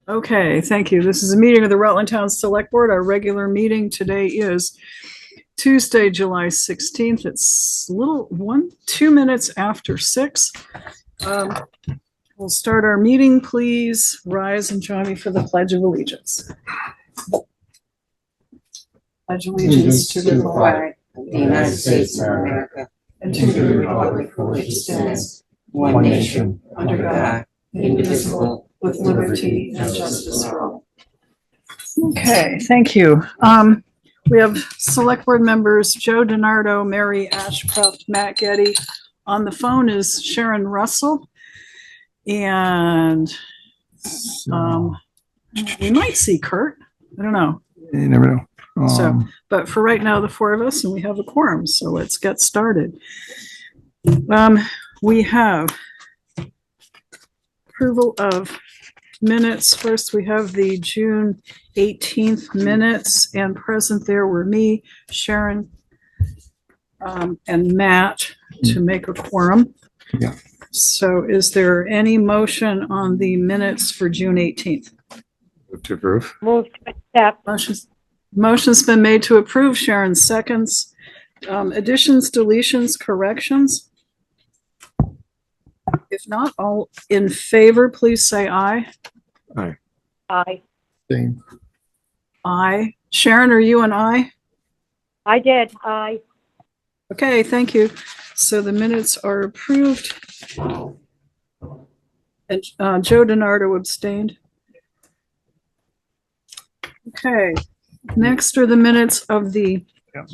Okay, thank you. This is a meeting of the Rutland Town Select Board. Our regular meeting today is Tuesday, July 16th. It's a little 2 minutes after 6. We'll start our meeting. Please rise and join me for the Pledge of Allegiance. Pledge allegiance to the flag of the United States of America and to the republic for which it stands, one nation, under God, indivisible, with liberty and justice for all. Okay, thank you. We have select board members Joe DiNardo, Mary Ashcroft, Matt Getty. On the phone is Sharon Russell. And we might see Kurt. I don't know. You never know. But for right now, the four of us, and we have a quorum, so let's get started. We have approval of minutes. First, we have the June 18th minutes, and present there were me, Sharon, and Matt to make a quorum. Yeah. So is there any motion on the minutes for June 18th? Move to approve. Move to accept. Motion's been made to approve. Sharon seconds. Additions, deletions, corrections? If not, all in favor, please say aye. Aye. Aye. Same. Aye. Sharon, are you an aye? I did. Aye. Okay, thank you. So the minutes are approved. And Joe DiNardo abstained. Okay, next are the minutes of the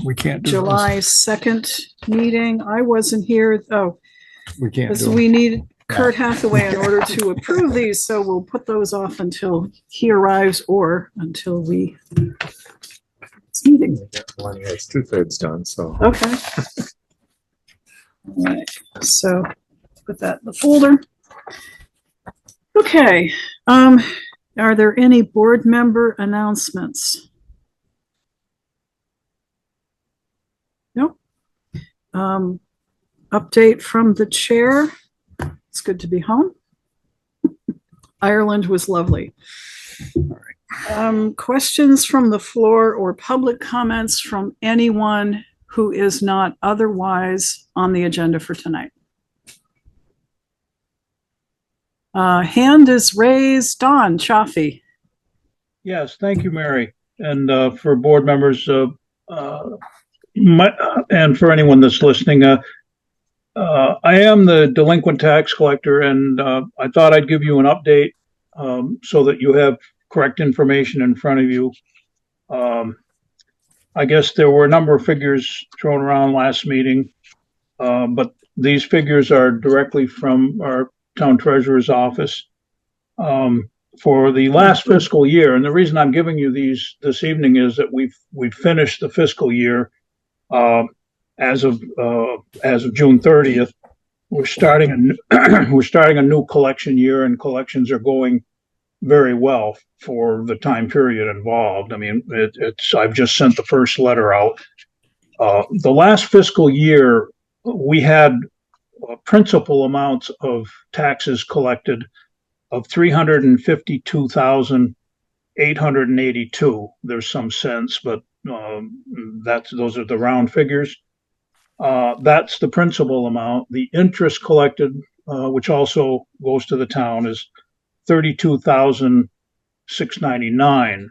We can't do July 2nd meeting. I wasn't here. Oh, those. We can't because do we need Kurt Hathaway in order to approve these, so we'll put those off until he arrives or until we this meeting. one. It's 2/3 done, so. Okay. All right, so put that in the folder. Okay, are there any board member announcements? Nope. Update from the chair. It's good to be home. Ireland was lovely. All right. Questions from the floor or public comments from anyone who is not otherwise on the agenda for tonight? Hand is raised. Don Chioffi. Yes, thank you, Mary. And for board members and for anyone that's listening, I am the delinquent tax collector, and I thought I'd give you an update so that you have correct information in front of you. I guess there were a number of figures thrown around last meeting, but these figures are directly from our town treasurer's office for the last fiscal year. And the reason I'm giving you these this evening is that we've finished the fiscal year as of June 30th. We're starting a new collection year, and collections are going very well for the time period involved. I mean, I've just sent the first letter out. The last fiscal year, we had principal amounts of taxes collected of $352,882. There's some cents, but those are the round figures. That's the principal amount. The interest collected, which also goes to the town, is $32,699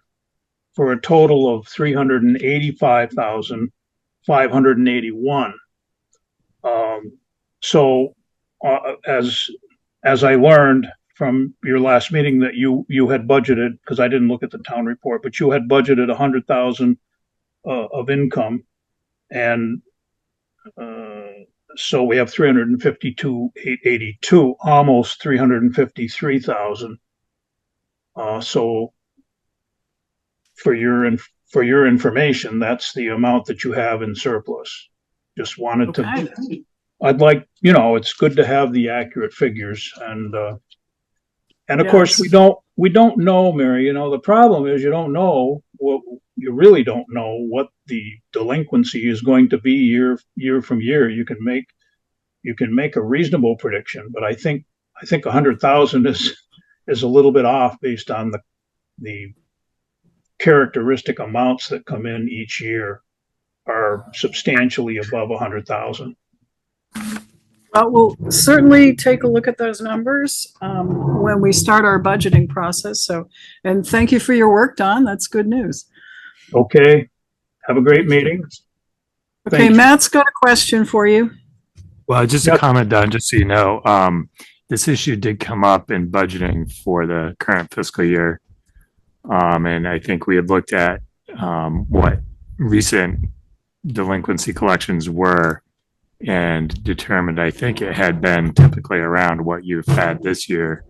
for a total of $385,581. So as I learned from your last meeting that you had budgeted, because I didn't look at the town report, but you had budgeted 100,000 of income, and so we have 352,882, almost 353,000. So for your information, that's the amount that you have in surplus. Just wanted to. I'd like, it's good to have the accurate figures, and of course we don't know, Mary. The problem is you really don't know what the delinquency is going to be year from year. You can make a reasonable prediction, but I think 100,000 is a little bit off based on the characteristic amounts that come in each year are substantially above 100,000. We'll certainly take a look at those numbers when we start our budgeting process. So, and thank you for your work, Don. That's good news. Okay. Have a great meeting. Okay, Thank you. Matt's got a question for you. well, just a Yep. comment, Don, just so you know, this issue did come up in budgeting for the current fiscal year. And I think we had looked at what recent delinquency collections were and determined, I think it had been typically around what you've had this year.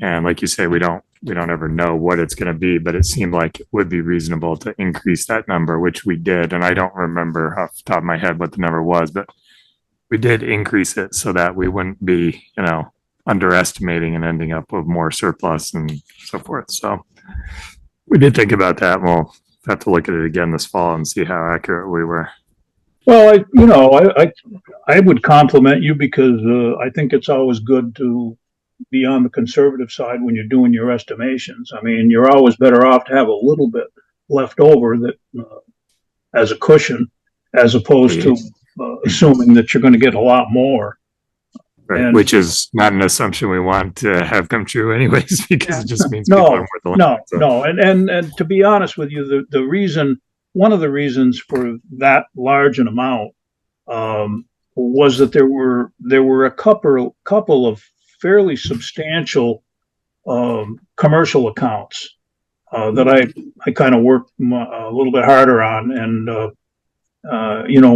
And like you say, we don't ever know what it's going to be, but it seemed like it would be reasonable to increase that number, which we did. And I don't remember off the top of my head what the number was, but we did increase it so that we wouldn't be, underestimating and ending up with more surplus and so forth. So we did think about that. We'll have to look at it again this fall and see how accurate we were. Well, I would compliment you because I think it's always good to be on the conservative side when you're doing your estimations. I mean, you're always better off to have a little bit left over that as a cushion, as opposed to assuming that you're going to get a lot more. Right. And- Which is not an assumption we want to have come true anyways, because it just means No, people are more delinquent. So- No, and to be honest with you, the reason, one of the reasons for that large an amount was that there were a couple of fairly substantial commercial accounts that I kind of worked a little bit harder on, and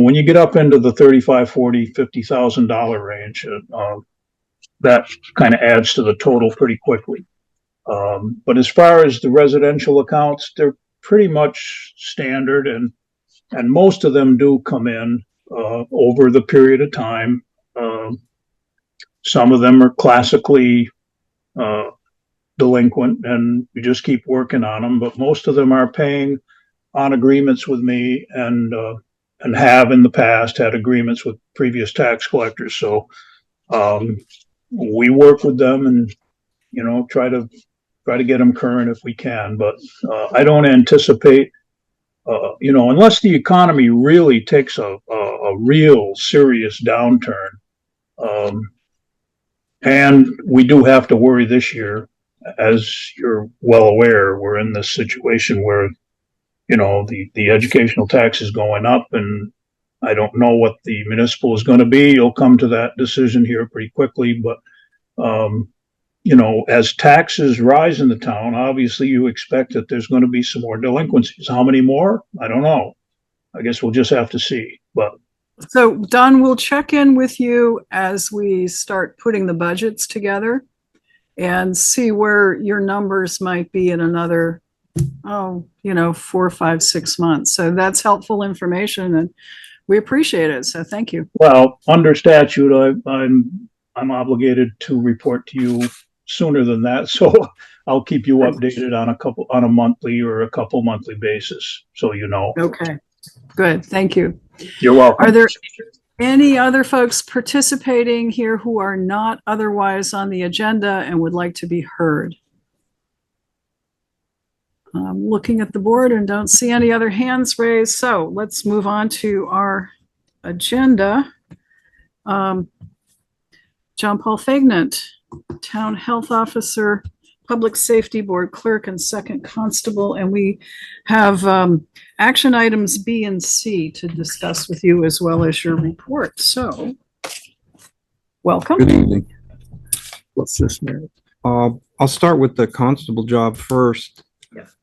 when you get up into the $35,000, $40,000, $50,000 range, that kind of adds to the total pretty quickly. But as far as the residential accounts, they're pretty much standard, and most of them do come in over the period of time. Some of them are classically delinquent, and we just keep working on them. But most of them are paying on agreements with me, and have in the past had agreements with previous tax collectors. So we work with them and try to get them current if we can. But I don't anticipate, unless the economy really takes a real serious downturn. And we do have to worry this year, as you're well aware. We're in this situation where the educational tax is going up, and I don't know what the municipal is going to be. You'll come to that decision here pretty quickly. But, as taxes rise in the town, obviously you expect that there's going to be some more delinquencies. How many more? I don't know. I guess we'll just have to see. But So Don, we'll check in with you as we start putting the budgets together and see where your numbers might be in another 4, 5, 6 months. So that's helpful information, and we appreciate it. So thank you. well, under statute, I'm obligated to report to you sooner than that. So I'll keep you updated on a monthly or a couple monthly basis, so you know. Okay, good. Thank you. You're welcome. Are there any other folks participating here who are not otherwise on the agenda and would like to be heard? I'm looking at the board and don't see any other hands raised. So let's move on to our agenda. John Paul Faignant, Town Health Officer, Public Safety Board Clerk, and Second Constable. And we have action items B and C to discuss with you, as well as your report. So welcome. Good evening. What's this, Mary? I'll start with the constable job first. Yes.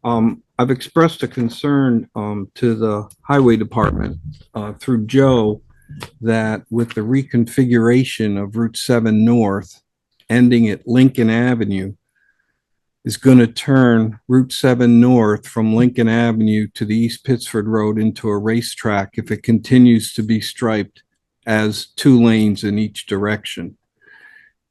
I've expressed a concern to the highway department through Joe that with the reconfiguration of Route 7 North ending at Lincoln Avenue is going to turn Route 7 North from Lincoln Avenue to the East Pittsford Road into a racetrack if it continues to be striped as 2 lanes in each direction.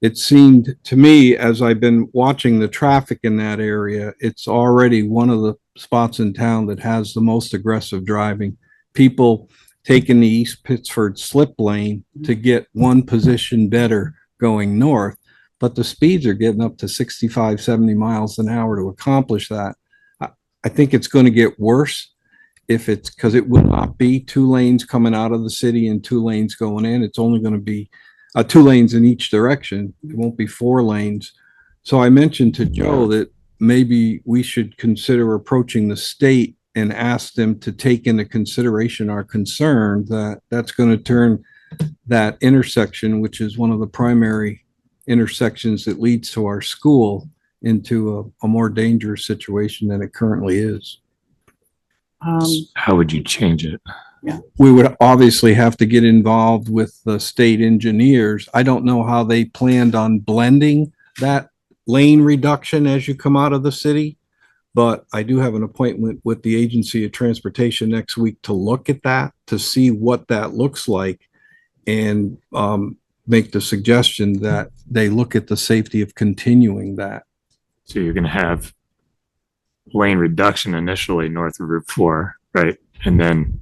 It seemed to me, as I've been watching the traffic in that area, it's already one of the spots in town that has the most aggressive driving. People taking the East Pittsford slip lane to get one position better going north, but the speeds are getting up to 65, 70 miles an hour to accomplish that. I think it's going to get worse if it's because it will not be 2 lanes coming out of the city and 2 lanes going in. It's only going to be 2 lanes in each direction. It won't be 4 lanes. So I mentioned to Joe that maybe we should consider approaching the state and ask them to take into consideration our concern that that's going to turn that intersection, which is one of the primary intersections that leads to our school, into a more dangerous situation than it currently is. How would you change it? We would obviously have to get involved with the state engineers. I don't know how they planned on blending that lane reduction as you come out of the city, but I do have an appointment with the Agency of Transportation next week to look at that, to see what that looks like, and make the suggestion that they look at the safety of continuing that. So you're going to have lane reduction initially north of Route 4, right? And then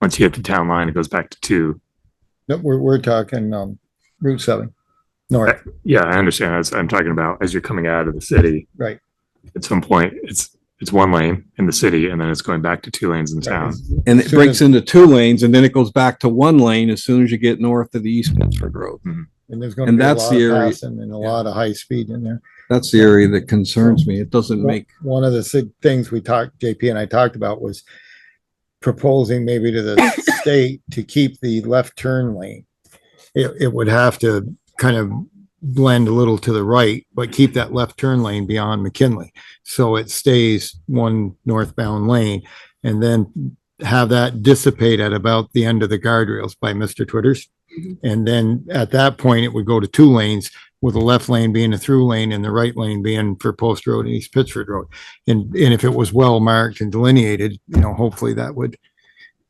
once you hit the town line, it goes back to 2. No, we're talking Route 7 north. Yeah, I understand. I'm talking about as you're coming out of the city. Right. At some point, it's 1 lane in the city, and then it's going back to 2 lanes in town. And it breaks into 2 lanes, and then it goes back to 1 lane as soon as you get north of the East Pittsford Road. And there's going to be a that's lot the of area. passing and a lot of high speed in there. That's the area that concerns me. It doesn't make, One of the things we talked, JP and I talked about, was proposing maybe to the state to keep the left turn lane. It would have to kind of blend a little to the right, but keep that left turn lane beyond McKinley. So it stays 1 northbound lane, and then have that dissipate at about the end of the guardrails by Mr. Twitters. And then at that point, it would go to 2 lanes, with the left lane being a through lane and the right lane being for Post Road and East Pittsford Road. And if it was well marked and delineated, hopefully that would,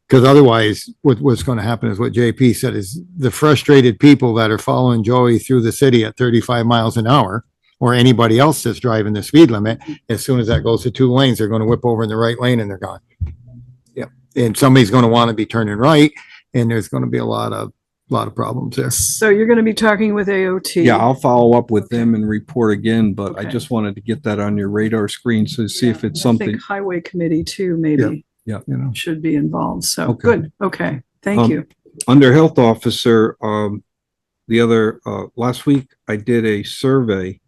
because otherwise what's going to happen is what JP said, is the frustrated people that are following Joey through the city at 35 miles an hour, or anybody else that's driving the speed limit, as soon as that goes to 2 lanes, they're going to whip over in the right lane and they're gone. Yeah. And somebody's going to want to be turning right, and there's going to be a lot of problems there. So you're going to be talking with AOT. yeah, I'll follow up with them and report again, but I Okay. just wanted to get that on your radar screen to see if it's I something. think Highway Committee too, maybe should be involved. So Okay. good. Okay. Thank you. Under health officer, last week I did a survey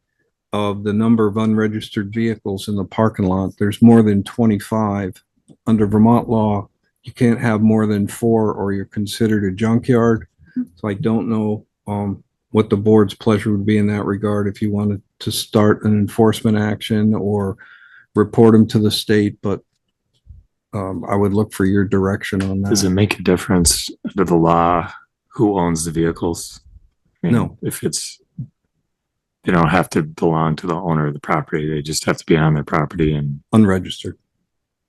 of the number of unregistered vehicles in the parking lot. There's more than 25. Under Vermont law, you can't have more than 4 or you're considered a junkyard. So I don't know what the board's pleasure would be in that regard, if you wanted to start an enforcement action or report them to the state, but I would look for your direction on that. Does it make a difference under the law who owns the vehicles? I mean, No. If they don't have to belong to the owner of the property, they just have to be on their property and Unregistered.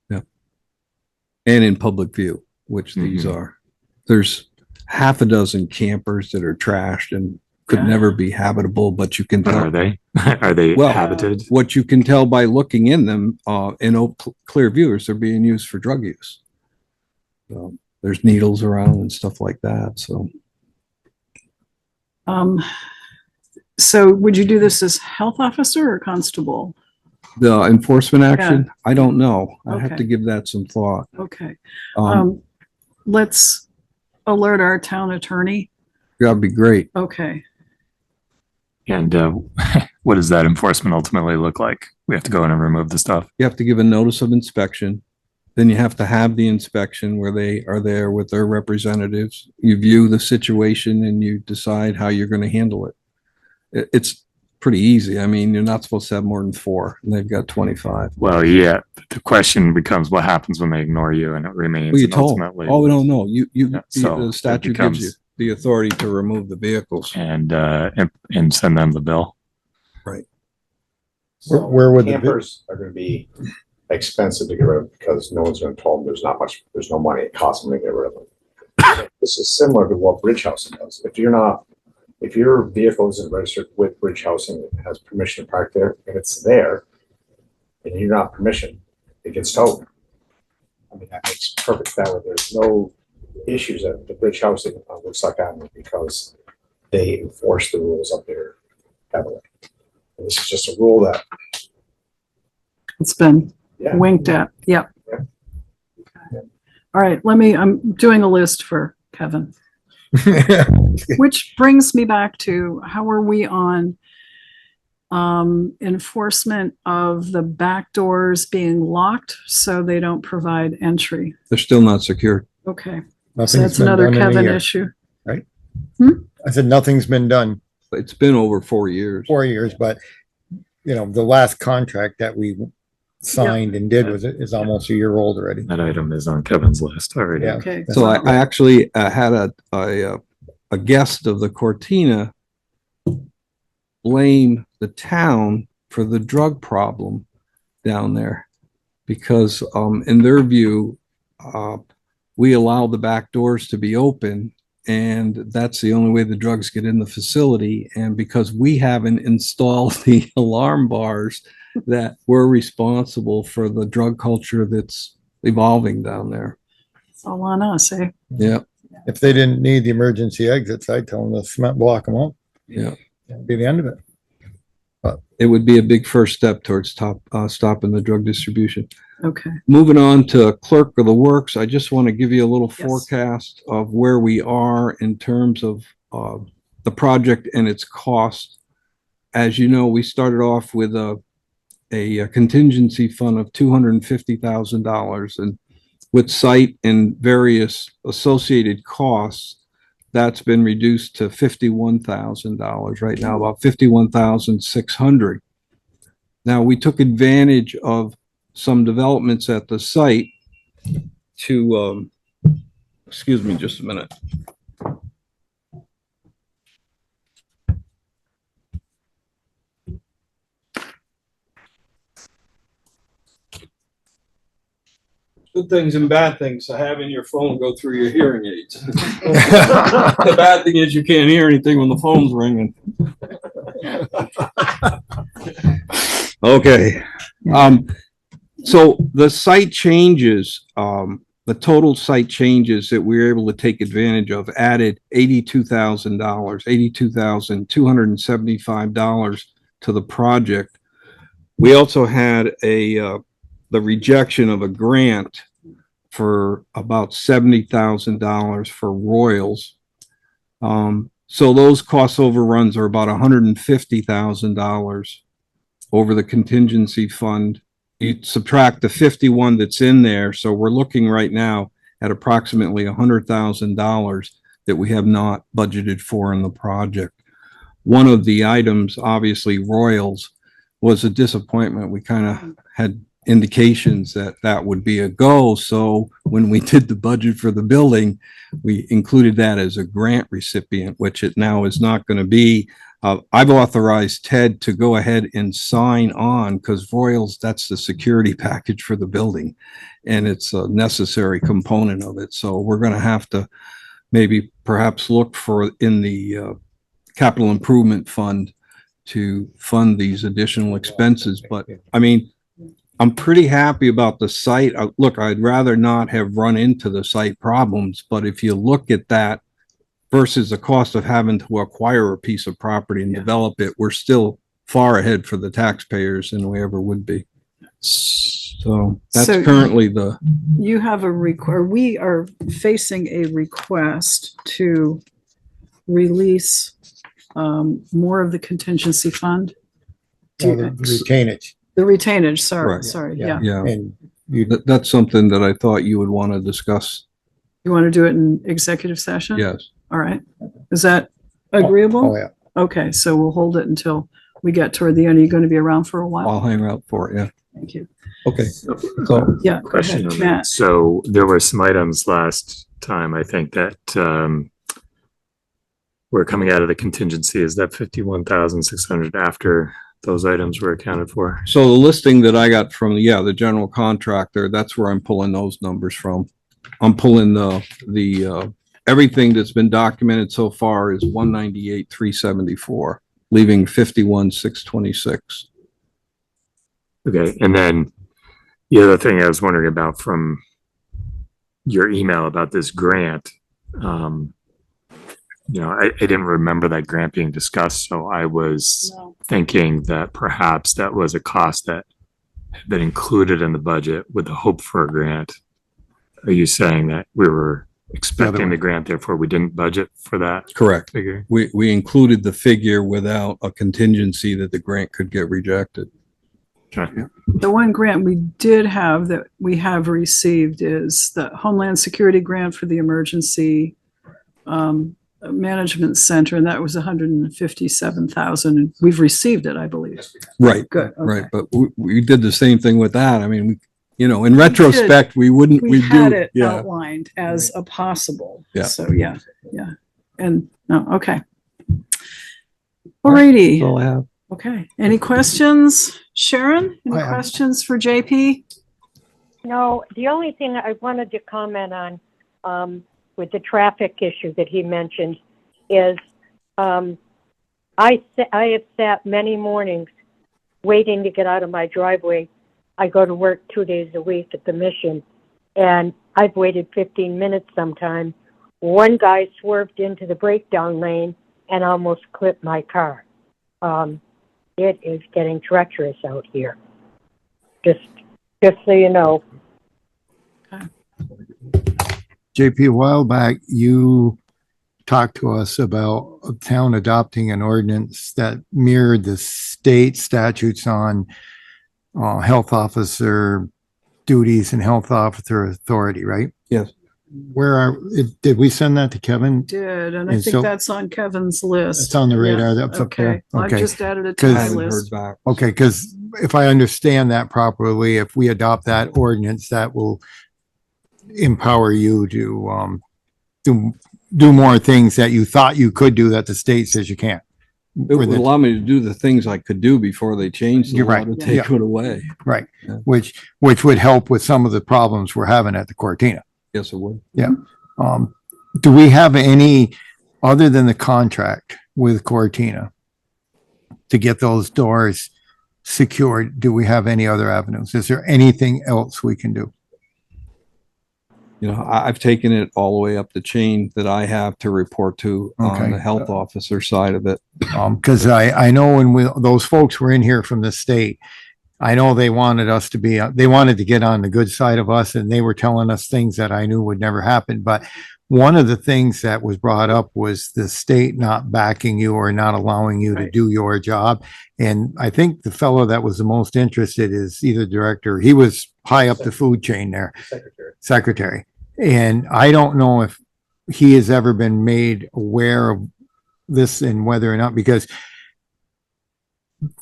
Yeah. And in public view, which these are. There's half a dozen campers that are trashed and could never be habitable, but you can but tell. are they? Are they Well, habited? What you can tell by looking in them, clear viewers, they're being used for drug use. There's needles around and stuff like that, so. So would you do this as health officer or constable? The enforcement action, I don't know. I have Okay. to give that some thought. Okay. Um, Let's alert our town attorney. that'd be great. Okay. And what does that enforcement ultimately look like? We have to go in and remove the stuff. You have to give a notice of inspection. Then you have to have the inspection where they are there with their representatives. You view the situation and you decide how you're going to handle it. It's pretty easy. I mean, you're not supposed to have more than 4, and they've got 25. Well, yeah. The question becomes what happens when they ignore you and it remains. Well, you and told. ultimately, Oh, no, no. so The statute it gives you becomes- the authority to remove the vehicles. and send them the bill. Where would the campers are gonna be expensive to get rid of because no one's gonna tell them there's no money. It costs them to get rid of them. This is similar to what bridge housing does. If your vehicle isn't registered with bridge housing, it has permission to park there, and it's there, and you're not permission, it gets towed. I mean, that makes perfect valid. There's no issues at the bridge housing would suck on it because they enforce the rules up there heavily. And this is just a rule that, It's been yeah. winked at. Yep. Yeah. All right, I'm doing a list for Kevin, which brings me back to how are we on enforcement of the back doors being locked so they don't provide entry? They're still not secured. Okay, so Nothing's that's been another done in a Kevin year. issue. I said, nothing's been done It's been over 4 years. 4 years, but the last contract that we signed and did is almost a year old already. That item is on Kevin's list already. Yeah. Okay. So I actually had a guest of the Cortina blame the town for the drug problem down there because in their view, we allow the back doors to be open and that's the only way the drugs get in the facility. And because we haven't installed the alarm bars, that we're responsible for the drug culture that's evolving down there. It's all on us, eh? Yeah, If they didn't need the emergency exits, I'd tell them to cement block them up. yeah. That'd be the end of it. It would be a big first step towards stopping the drug distribution. Okay. Moving on to clerk of the works, I just want to give you a little Yes. forecast of where we are in terms of the project and its cost. As you know, we started off with a contingency fund of $250,000, and with site and various associated costs, that's been reduced to $51,000 right now, about $51,600. Now, we took advantage of some developments at the site to, excuse me just a minute. Good things and bad things to have in your phone go through your hearing aids. The bad thing is you can't hear anything when the phone's ringing. Okay. So the site changes, the total site changes that we were able to take advantage of added $82,000, $82,275 to the project. We also had the rejection of a grant for about $70,000 for Royals. So those cost overruns are about $150,000 over the contingency fund. You subtract the 51 that's in there. So we're looking right now at approximately $100,000 that we have not budgeted for in the project. One of the items, obviously Royals, was a disappointment. We kind of had indications that that would be a go. So when we did the budget for the building, we included that as a grant recipient, which it now is not going to be. I've authorized Ted to go ahead and sign on because Royals, that's the security package for the building and it's a necessary component of it. So we're going to have to maybe perhaps look for in the capital improvement fund to fund these additional expenses. But I mean, I'm pretty happy about the site. Look, I'd rather not have run into the site problems, but if you look at that versus the cost of having to acquire a piece of property and develop it, we're still far ahead for the taxpayers than we ever would be. So that's currently the. You have we are facing a request to release more of the contingency fund. The retainage. The retainage, Right. sorry, Yeah. yeah. Yeah, And that's something that I thought you would want to discuss. You want to do it in executive session? Yes. All right. Is that agreeable? oh, yeah. Okay, so we'll hold it until we get toward the end. Are you going to be around for a while? I'll hang out for it. Yeah. Thank you. Okay. So, Yeah, go question ahead, on Matt. that. So there were some items last time, I think that were coming out of the contingency. Is that 51,600 after those items were accounted for? So the listing that I got from, the general contractor, that's where I'm pulling those numbers from. I'm pulling the everything that's been documented so far is 198,374, leaving 51,626. Okay, and then the other thing I was wondering about from your email about this grant, I didn't remember that grant being discussed, so I was No. thinking that perhaps that was a cost that had been included in the budget with the hope for a grant. Are you saying that we were expecting the grant, therefore we didn't budget for that Correct. figure? We included the figure without a contingency that the grant could get rejected. Okay. The one grant we did have that we have received is the Homeland Security Grant for the Emergency Management Center, and that was 157,000. And we've received it, I believe. Right. Good. Right. Okay. But we did the same thing with that. I mean, in retrospect, we wouldn't, We had it yeah. outlined as a possible. Yeah. So yeah. And no, okay. Alrighty. That's all I have. Okay. Any questions? Sharon, any I have- questions for JP? No, the only thing I wanted to comment on, with the traffic issue that he mentioned is, I have sat many mornings waiting to get out of my driveway. I go to work 2 days a week at the Mission, and I've waited 15 minutes sometime. One guy swerved into the breakdown lane and almost clipped my car. It is getting treacherous out here. Just so you know. JP, a while back, you talked to us about a town adopting an ordinance that mirrored the state statutes on health officer duties and health officer authority, right? Yes. Did we send that to Kevin? Did, and I And think so- that's on Kevin's list. It's on the radar, Yeah, that's up there. I've Okay. just added it to Because- my Haven't heard list. back. Okay, because if I understand that properly, if we adopt that ordinance, that will empower you to do more things that you thought you could do that the state says you can't. It would allow me to do the things I could do before they changed the You're law right. to Yeah. take it away. Right, Yeah. which would help with some of the problems we're having at the Cortina. Yes, it would. Do we have any, other than the contract with Cortina, to get those doors secured? Do we have any other avenues? Is there anything else we can do? I've taken it all the way up the chain that I have to report to on Okay. the health officer side of it. Because I know when those folks were in here from the state, I know they wanted us to be, they wanted to get on the good side of us, and they were telling us things that I knew would never happen. But one of the things that was brought up was the state not backing you or not allowing you to Right. do your job. And I think the fellow that was the most interested is either director, he was high up the food chain there, secretary. And I don't know if he has ever been made aware of this and whether or not, because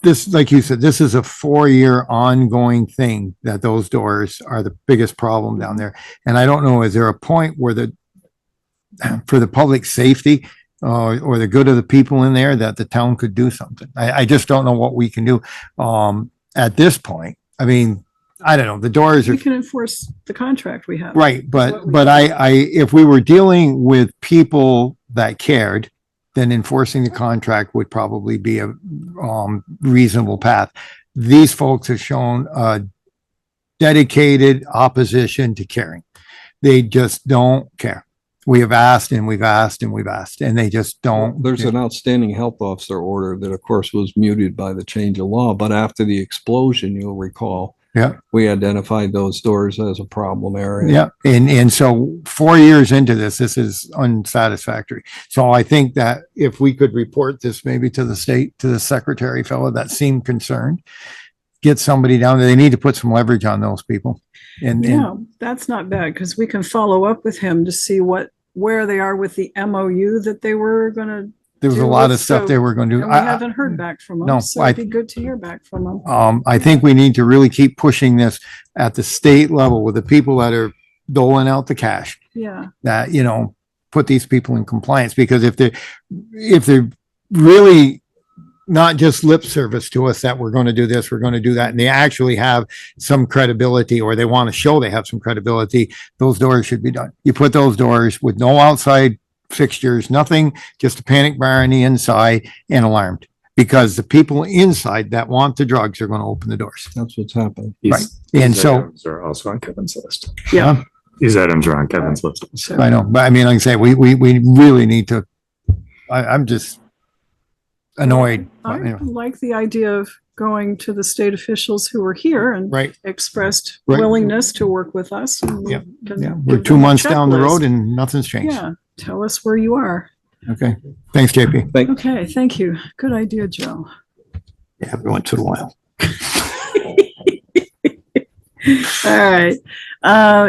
this, like you said, this is a 4-year ongoing thing, that those doors are the biggest problem down there. And I don't know, is there a point where for the public safety or the good of the people in there, that the town could do something? I just don't know what we can do at this point. I mean, I don't know, the doors are We can enforce the contract we have. right, what but we- if we were dealing with people that cared, then enforcing the contract would probably be a reasonable path. These folks have shown a dedicated opposition to caring. They just don't care. We have asked and we've asked and we've asked, and they just don't. There's an outstanding health officer order that, of course, was muted by the change of law. But after the explosion, you'll recall, Yeah. we identified those doors as a problem area. Yeah, and so 4 years into this is unsatisfactory. So I think that if we could report this maybe to the state, to the secretary fellow that seemed concerned, get somebody down there, they need to put some leverage on those people. And Yeah, that's not bad, because we can follow up with him to see where they are with the MOU that they were gonna, there was a do lot of with- stuff they were going to and do. we haven't heard back from no, them, so I- it'd be good to hear back from them. I think we need to really keep pushing this at the state level with the people that are doling out the cash, Yeah, that, put these people in compliance, because if they're really not just lip service to us that we're going to do this, we're going to do that, and they actually have some credibility, or they want to show they have some credibility, those doors should be done. You put those doors with no outside fixtures, nothing, just a panic bar on the inside and alarmed, because the people inside that want the drugs are going to open the doors. That's what's happening. Right. And These so, items are also on Kevin's list. yeah. These items are on Kevin's list. I know, but I mean, like I say, we really need to I'm just annoyed. I You know, like the idea of going to the state officials who were here and Right, expressed Right. willingness to work with us. and we Yeah, can yeah, give we're them 2 a months down the checklist. road and nothing's changed. Yeah, tell us where you are. Okay, thanks, JP. Okay, thank you. Good idea, Joe. Yeah, every once in a while. All right.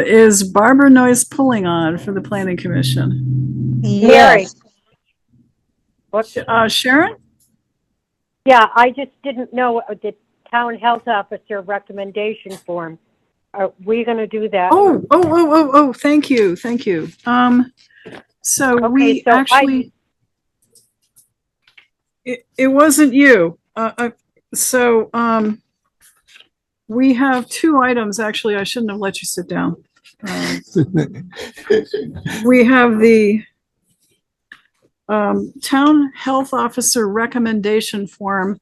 Is Barbara Noyes pulling on for the planning commission? Mary. What? Sharon? Yeah, I just didn't know the town health officer recommendation form. Are we gonna do that? Oh, thank you, thank you. So Okay, we so actually, it wasn't you. We have two items, actually, I shouldn't have let you sit down. We have the town health officer recommendation form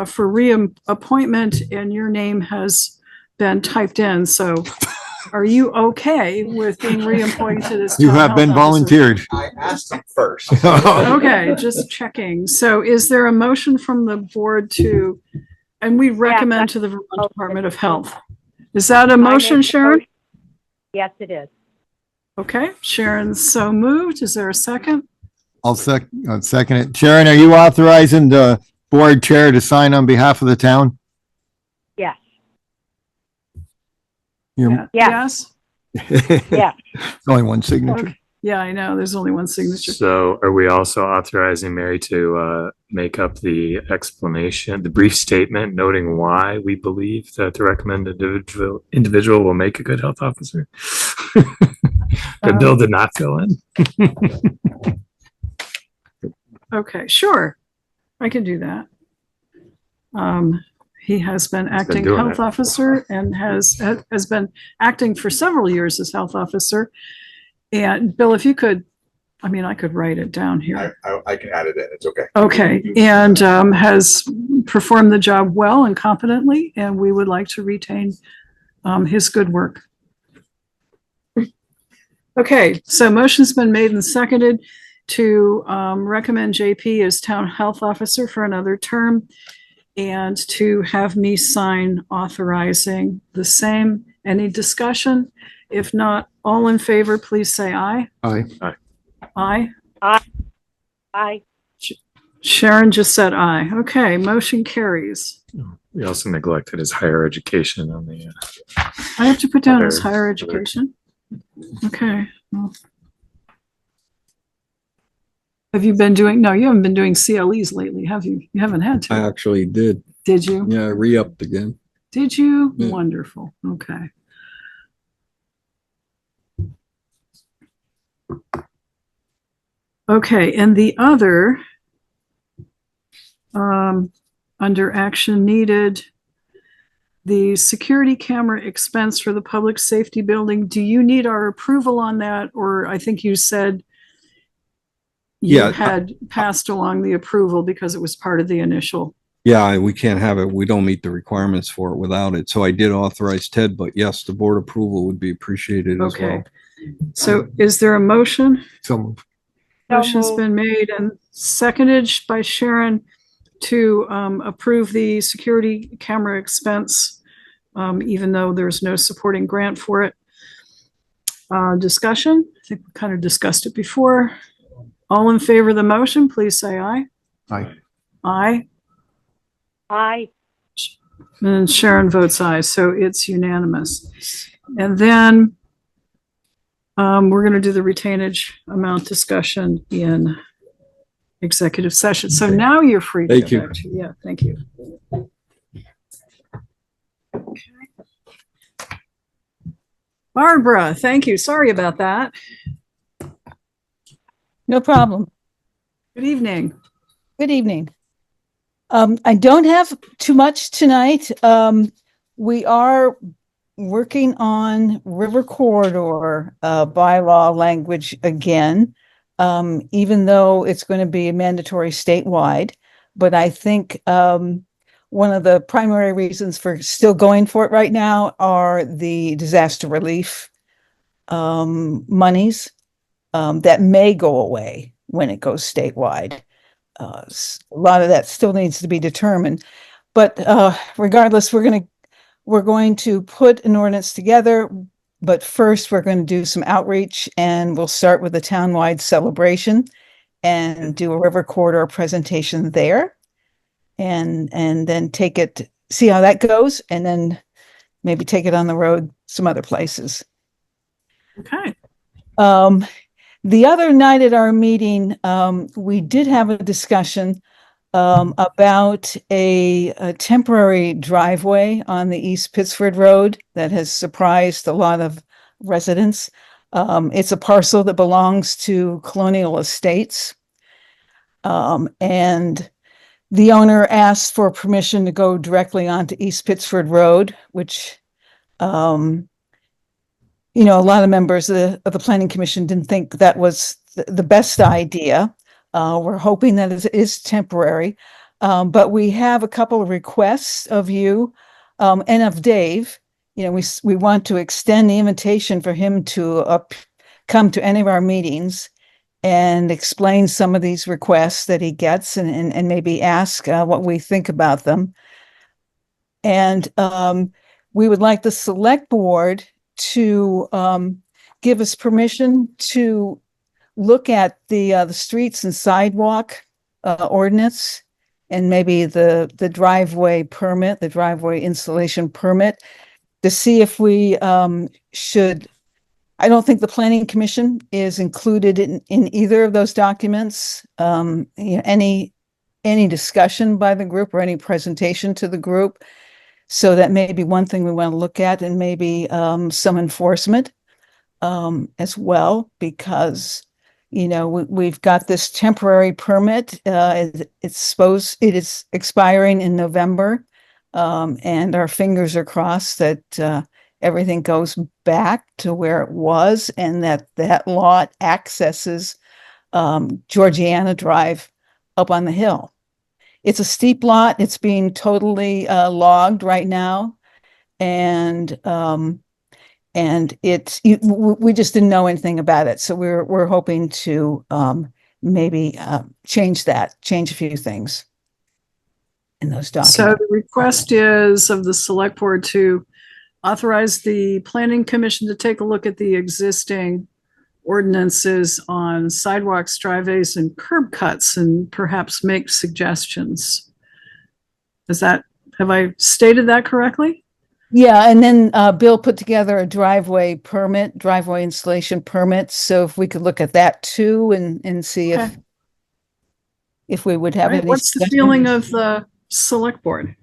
for reappointment, and your name has been typed in, so are you okay with being reappointed as You town have health been officer? volunteered. I asked them first. Okay, just checking. So is there a motion from the board to, and we recommend to the Vermont Department of Health? Is that a I make motion, the Sharon? motion. Yes, it is. Okay, Sharon's so moved. Is there a second? I'll second it. Sharon, are you authorizing the board chair to sign on behalf of the town? Yes. You're- Yes? Yeah. Only one signature. Okay. Yeah, I know. There's only one signature. So are we also authorizing Mary to make up the explanation, the brief statement noting why we believe that the recommended individual will make a good health officer? That Bill did not fill in. Okay, sure. I can do that. He has been acting doing health it. officer and has been acting for several years as health officer. And Bill, if you could, I mean, I could write it down here. I can add it in, it's okay. Okay, and has performed the job well and competently, and we would like to retain his good work. Okay, so motion's been made and seconded to recommend JP as town health officer for another term and to have me sign authorizing the same. Any discussion? If not, all in favor, please say aye. Aye. Aye. I, Sharon just said aye. Okay, motion carries. We also neglected his higher education on the, I have to put down his Other- higher education. Okay. Well. Have you been doing, no, you haven't been doing CLEs lately, have you? You haven't had I to. actually did. Did you? Yeah, re-upped again. Did you? Yeah. Wonderful. Okay. Okay, and the other, under action needed, the security camera expense for the public safety building, do you need our approval on that? Or I think you said you Yeah. had passed along the approval because it was part of the initial. Yeah, we can't have it. We don't meet the requirements for it without it. So I did authorize Ted, but yes, the board approval would be appreciated as Okay. well. So is there a motion? So Motion's moved. been made and seconded by Sharon to approve the security camera expense, even though there's no supporting grant for it. Discussion? I think we kind of discussed it before. All in favor of the motion, please say aye. Aye. Aye. I, And Sharon votes aye, so it's unanimous. And then we're going to do the retainage amount discussion in executive session. So now you're free to Thank go you. back to, yeah, thank you. Okay. Barbara, thank you. Sorry about that. No problem. Good evening. Good evening. I don't have too much tonight. We are working on river corridor bylaw language again, even though it's going to be mandatory statewide. But I think one of the primary reasons for still going for it right now are the disaster relief monies that may go away. when it goes statewide. A lot of that still needs to be determined, but regardless, we're going to put an ordinance together. But first, we're going to do some outreach, and we'll start with a townwide celebration and do a river corridor presentation there, and then take it, see how that goes, and then maybe take it on the road some other places. Okay. The other night at our meeting, we did have a discussion about a temporary driveway on the East Pittsford Road that has surprised a lot of residents. It's a parcel that belongs to Colonial Estates. And the owner asked for permission to go directly onto East Pittsford Road, which, you know, a lot of members of the Planning Commission didn't think that was the best idea. We're hoping that it is temporary, but we have a couple of requests of you and of Dave. You know, we want to extend the invitation for him to come to any of our meetings and explain some of these requests that he gets, and maybe ask what we think about them. And we would like the select board to give us permission to look at the streets and sidewalk ordinance, and maybe the driveway permit, the driveway installation permit, to see if we should. I don't think the Planning Commission is included in either of those documents. You know, any discussion by the group or any presentation to the group. So that may be one thing we want to look at, and maybe some enforcement as well, because, you know, we've got this temporary permit. It is expiring in November, and our fingers are crossed that everything goes back to where it was, and that lot accesses Georgiana Drive up on the hill. It's a steep lot. It's being totally logged right now, and we just didn't know anything about it. So we're hoping to maybe change a few things in those documents. So the request is of the select board to authorize the Planning Commission to take a look at the existing ordinances on sidewalks, driveways, and curb cuts, and perhaps make suggestions. Have I stated that correctly? Yeah, and then Bill put together a driveway installation permit. So if we could look at that too, and see Okay. if we would have Right, any. what's the feeling of the select board?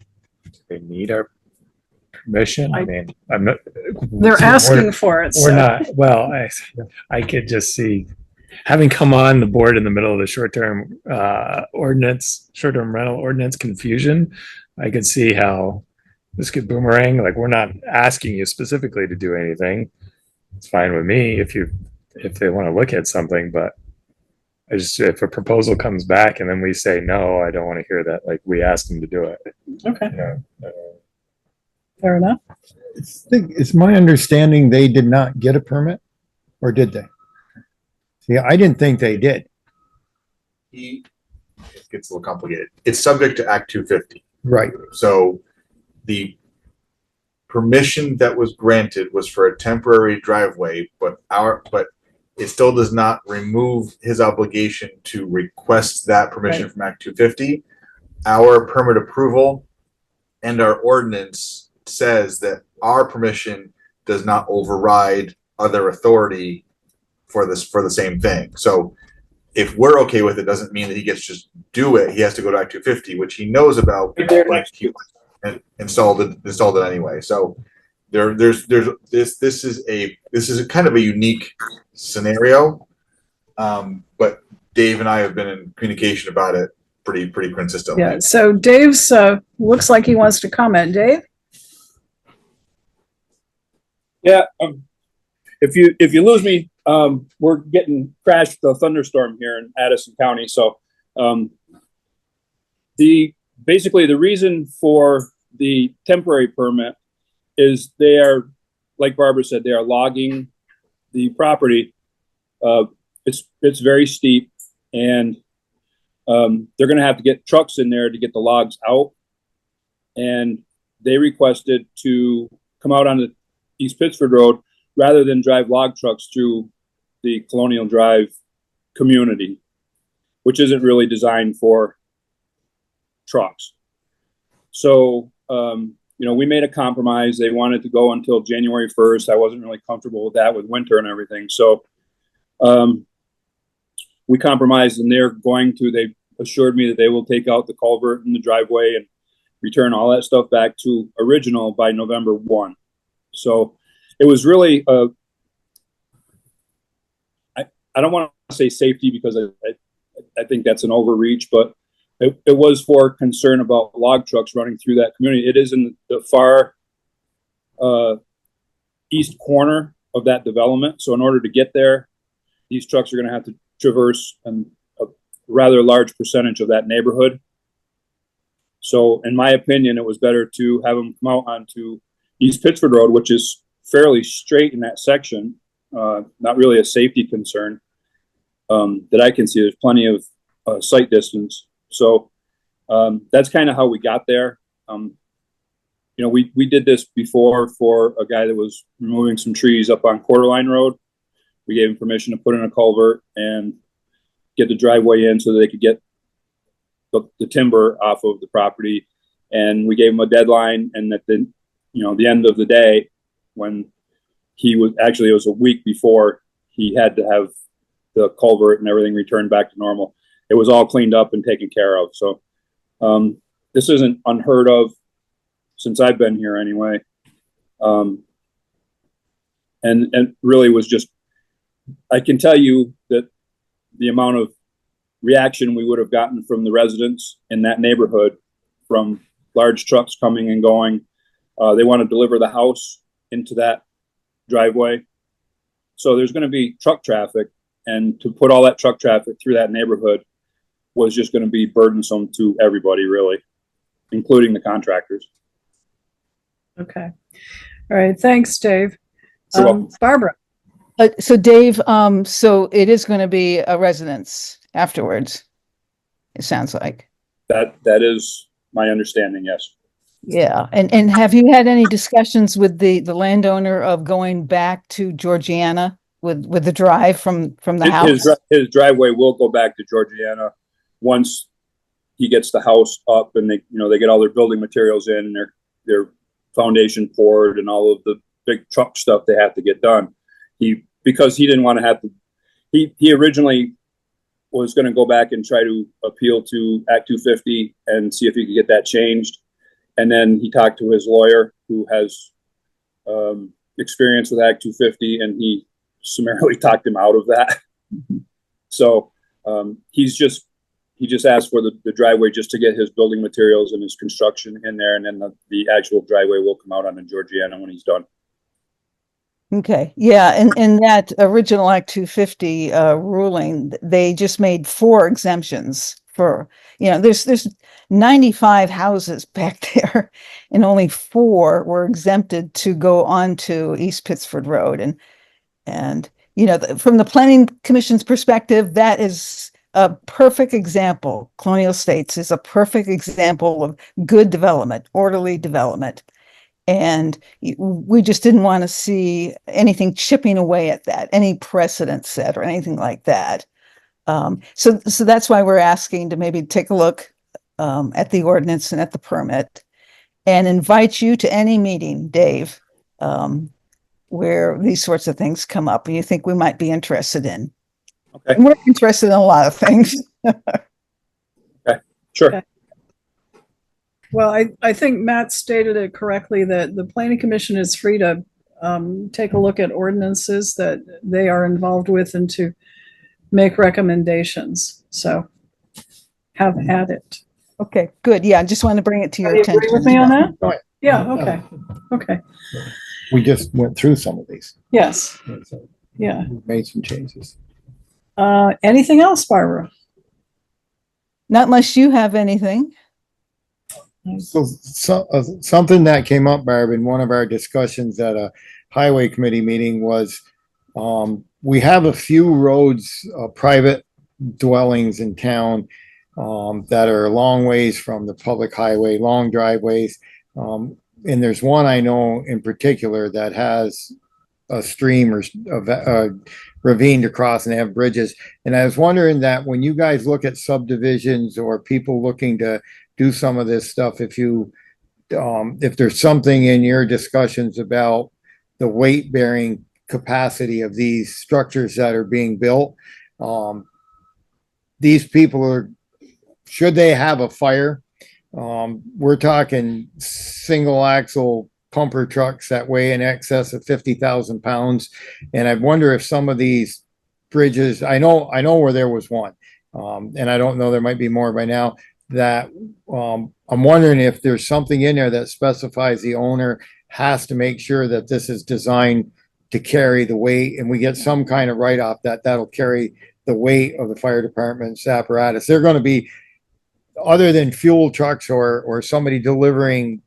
They need our permission. I mean, I'm not. They're asking for it. We're so- not. Well, I could just see, having come on the board in the middle of the short-term rental ordinance confusion, I could see how this could boomerang. Like, we're not asking you specifically to do anything. It's fine with me if they want to look at something, but if a proposal comes back and then we say no, I don't want to hear that. Like, we asked them to do it. Okay, You know? fair enough. It's my understanding they did not get a permit, or did they? See, I didn't think they did. It gets a little complicated. It's subject to Act 250. Right. So the permission that was granted was for a temporary driveway, but it still does not remove his obligation to request that permission Right. from Act 250. Our permit approval and our ordinance says that our permission does not override other authority for the same thing. So if we're okay with it, doesn't mean that he gets to just do it. He has to go to Act 250, which he knows about, but he installed it anyway. So this is a kind of a unique scenario. But Dave and I have been in communication about it pretty consistently. Yeah, so Dave's looks like he wants to comment. Dave? Yeah, if you lose me, we're getting crashed with a thunderstorm here in Addison County. So, basically the reason for the temporary permit is they are, like Barbara said, they are logging the property. It's very steep. and they're going to have to get trucks in there to get the logs out. And they requested to come out on the East Pittsford Road rather than drive log trucks through the Colonial Drive community, which isn't really designed for trucks. So, we made a compromise. They wanted to go until January 1st. I wasn't really comfortable with that with winter and everything. So, we compromised, and they assured me that they will take out the culvert in the driveway and return all that stuff back to original by November 1. So it was really, I don't want to say safety because I think that's an overreach, but it was for concern about log trucks running through that community. It is in the far east corner of that development. So in order to get there, these trucks are going to have to traverse a rather large percentage of that neighborhood. So in my opinion, it was better to have them come out onto East Pittsford Road, which is fairly straight in that section. Not really a safety concern that I can see. There's plenty of sight distance. So that's kind of how we got there. We did this before for a guy that was removing some trees up on Quarterline Road. We gave him permission to put in a culvert and get the driveway in so that they could get the timber off of the property. And we gave him a deadline, and at the end of the day, when it was a week before he had to have the culvert and everything returned back to normal. It was all cleaned up and taken care of. So this isn't unheard of since I've been here anyway. And really was just, I can tell you that the amount of reaction we would have gotten from the residents in that neighborhood from large trucks coming and going. They want to deliver the house into that driveway. So there's going to be truck traffic, and to put all that truck traffic through that neighborhood was just going to be burdensome to everybody, really, including the contractors. Okay. All right. Thanks, Dave. You're welcome. Barbara. So Dave, so it is going to be a residence afterwards, it sounds like. That is my understanding, yes. Yeah. And have you had any discussions with the landowner of going back to Georgiana with the drive from the house? His driveway will go back to Georgiana once he gets the house up and they get all their building materials in and their foundation poured and all of the big truck stuff they have to get done. Because he didn't want to have to, he originally was going to go back and try to appeal to Act 250 and see if he could get that changed. And then he talked to his lawyer who has experience with Act 250, and he summarily talked him out of that. So he just asked for the driveway just to get his building materials and his construction in there, and then the actual driveway will come out on the Georgiana when he's done. Okay. Yeah. And in that original Act 250 ruling, they just made 4 exemptions for, there's 95 houses back there and only 4 were exempted to go onto East Pittsford Road. And from the Planning Commission's perspective, that is a perfect example. Colonial Estates is a perfect example of good development, orderly development. And we just didn't want to see anything chipping away at that, any precedent set or anything like that. So that's why we're asking to maybe take a look at the ordinance and at the permit, and invite you to any meeting, Dave, where these sorts of things come up and you think we might be interested in. Okay. And we're interested in a lot of things. Okay. Sure. Okay. Well, I think Matt stated it correctly that the Planning Commission is free to take a look at ordinances that they are involved with and to make recommendations. So have at it. Okay, good. Yeah, I just want to bring it to your Do you attention. agree with me on that? Right. Yeah, okay. Okay. We just went through some of these. Yes. So Yeah. we made some changes. Anything else, Barbara? Not unless you have anything. So something that came up, Barb, in one of our discussions at a highway committee meeting was we have a few roads, private dwellings in town that are a long ways from the public highway, long driveways. And there's one I know in particular that has a stream or a ravine to cross, and they have bridges. And I was wondering that when you guys look at subdivisions or people looking to do some of this stuff, if there's something in your discussions about the weight bearing capacity of these structures that are being built, these people should they have a fire, we're talking single axle pumper trucks that weigh in excess of 50,000 pounds. And I wonder if some of these bridges, I know where there was one, and I don't know, there might be more by now, that I'm wondering if there's something in there that specifies the owner has to make sure that this is designed to carry the weight, and we get some kind of write-off that'll carry the weight of the fire department's apparatus. They're going to be, other than fuel trucks or somebody delivering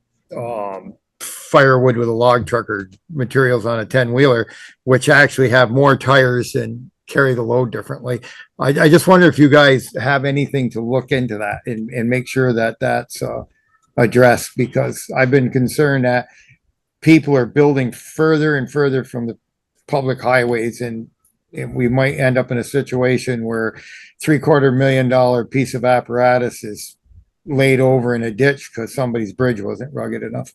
firewood with a log truck or materials on a 10-wheeler, which actually have more tires and carry the load differently. I just wonder if you guys have anything to look into that and make sure that that's addressed, because I've been concerned that people are building further and further from the public highways, and we might end up in a situation where $750,000 piece of apparatus is laid over in a ditch because somebody's bridge wasn't rugged enough.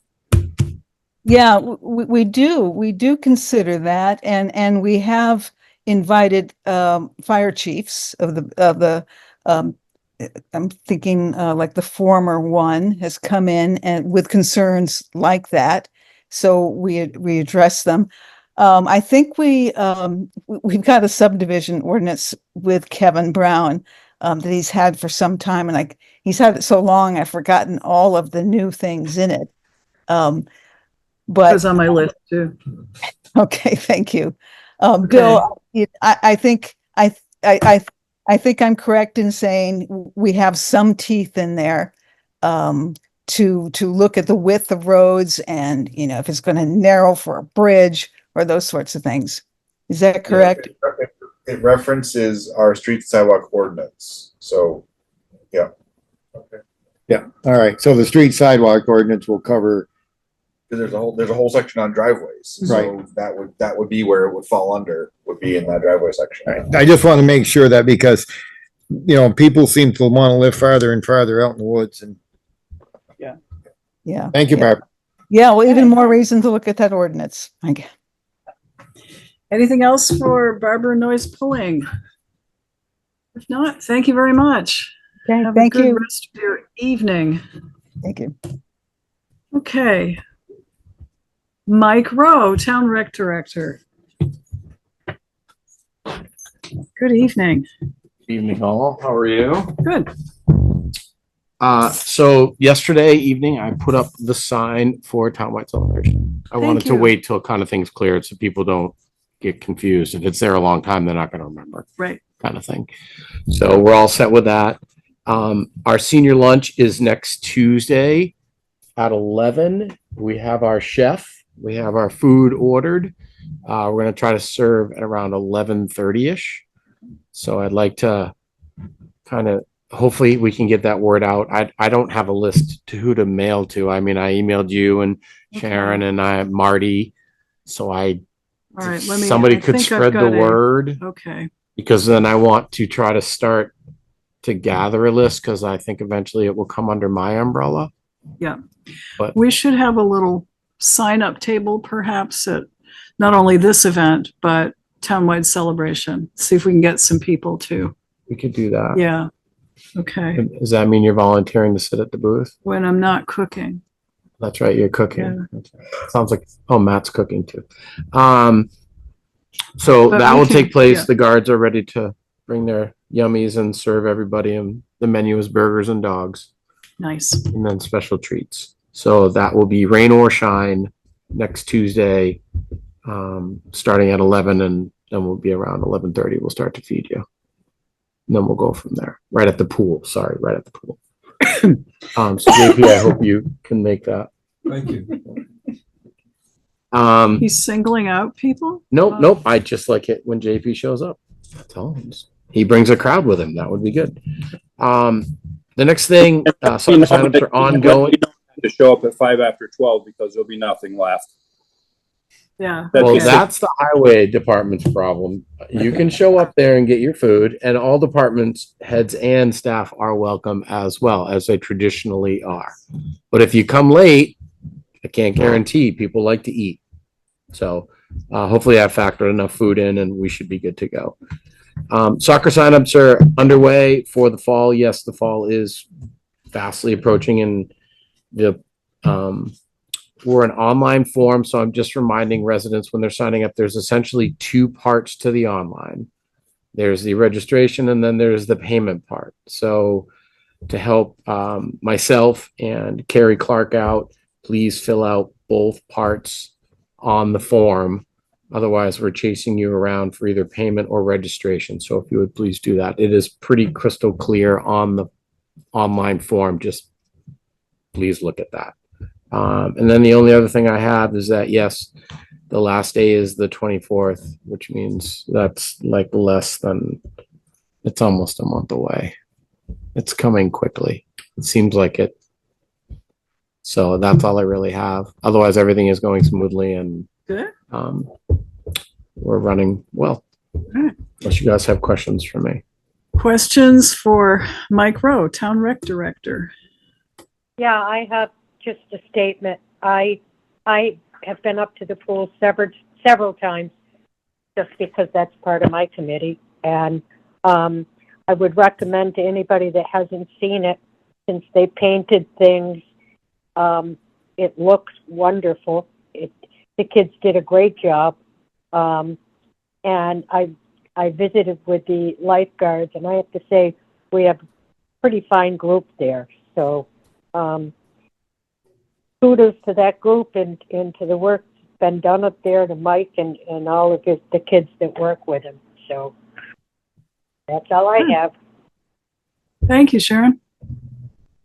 Yeah, we do consider that, and we have invited fire chiefs of the I'm thinking like the former one has come in and with concerns like that, so we address them. I think we've got a subdivision ordinance with Kevin Brown that he's had for some time, and he's had it so long I've forgotten all of the new things in it. But It's on my list too. okay, thank you. Okay. Bill, I think I'm correct in saying we have some teeth in there to look at the width of roads and, if it's going to narrow for a bridge or those sorts of things. Is that correct? It references our street sidewalk ordinance. So, yeah. Okay. Yeah. All right. So the street sidewalk ordinance will cover. Because there's a whole section on driveways. So that would be where it would fall under, would be in that driveway section. Right. I just want to make sure that, because people seem to want to live farther and farther out in the woods, and Yeah. thank you, Barb. Yeah, well, even more reason to look at that ordinance. Anything else for Barbara Noise Pulling? If not, thank you very much. Okay, Have thank a good you. rest of your evening. Thank you. Okay. Mike Rowe, Town Rec Director. Good evening. Evening all, how are you? Good. So yesterday evening, I put up the sign for townwide celebration. I wanted to you. wait till kind of things cleared so people don't get confused. If it's there a long time, they're not going to remember. Right. Kind of thing. So we're all set with that. Our senior lunch is next Tuesday at 11. We have our chef. We have our food ordered. We're going to try to serve at around 11:30ish. So I'd like to kind of, hopefully we can get that word out. I don't have a list to who to mail to. I mean, I emailed you and Sharon and Marty. So All right. somebody I could think I've spread the got word, Okay. because then I want to try to start to gather a list, because I think eventually it will come under my umbrella. Yeah. But We should have a little sign up table perhaps at not only this event, but townwide celebration. See if we can get some people too. we could do that. Yeah. Okay. Does that mean you're volunteering to sit at the booth? When I'm not cooking. That's right, you're cooking. Yeah. That's right. Sounds like, oh, Matt's cooking too. So But that we will can- take place. yeah. The guards are ready to bring their yummies and serve everybody, and the menu is burgers and dogs, Nice. and then special treats. So that will be rain or shine next Tuesday, starting at 11, and then we'll be around 11:30. We'll start to feed you. And then we'll go from there, right at the pool. Sorry, right at the pool. So JP, I hope you can make that. Thank you. He's singling out people? Nope. I just like it when JP shows up. That's all. he brings a crowd with him. That would be good. The next thing, some signups are ongoing. You don't have to show up at 5 after 12 because there'll be nothing left. Yeah. That's Well, okay. that's the highway department's problem. You can show up there and get your food, and all departments heads and staff are welcome as well, as they traditionally are. But if you come late, I can't guarantee. People like to eat. So hopefully I've factored enough food in and we should be good to go. Soccer signups are underway for the fall. Yes, the fall is fastly approaching, and the we're an online form, so I'm just reminding residents when they're signing up, there's essentially two parts to the online. There's the registration and then there's the payment part. So to help myself and Kari Clark out, please fill out both parts on the form. Otherwise, we're chasing you around for either payment or registration. So if you would please do that. It is pretty crystal clear on the online form. Just please look at that. And then the only other thing I have is that, yes, the last day is the 24th, which means that's like it's almost a month away. It's coming quickly. It seems like it. So that's all I really have. Otherwise, everything is going smoothly and Good. we're running well. Right. Unless you guys have questions for me. Questions for Mike Rowe, Town Rec Director. Yeah, I have just a statement. I have been up to the pool several times just because that's part of my committee. And I would recommend to anybody that hasn't seen it, since they painted things, it looks wonderful. The kids did a great job. And I visited with the lifeguards, and I have to say we have a pretty fine group there. So kudos to that group and to the work that's been done up there, to Mike and all of the kids that work with him. So that's all I have. Thank you, Sharon.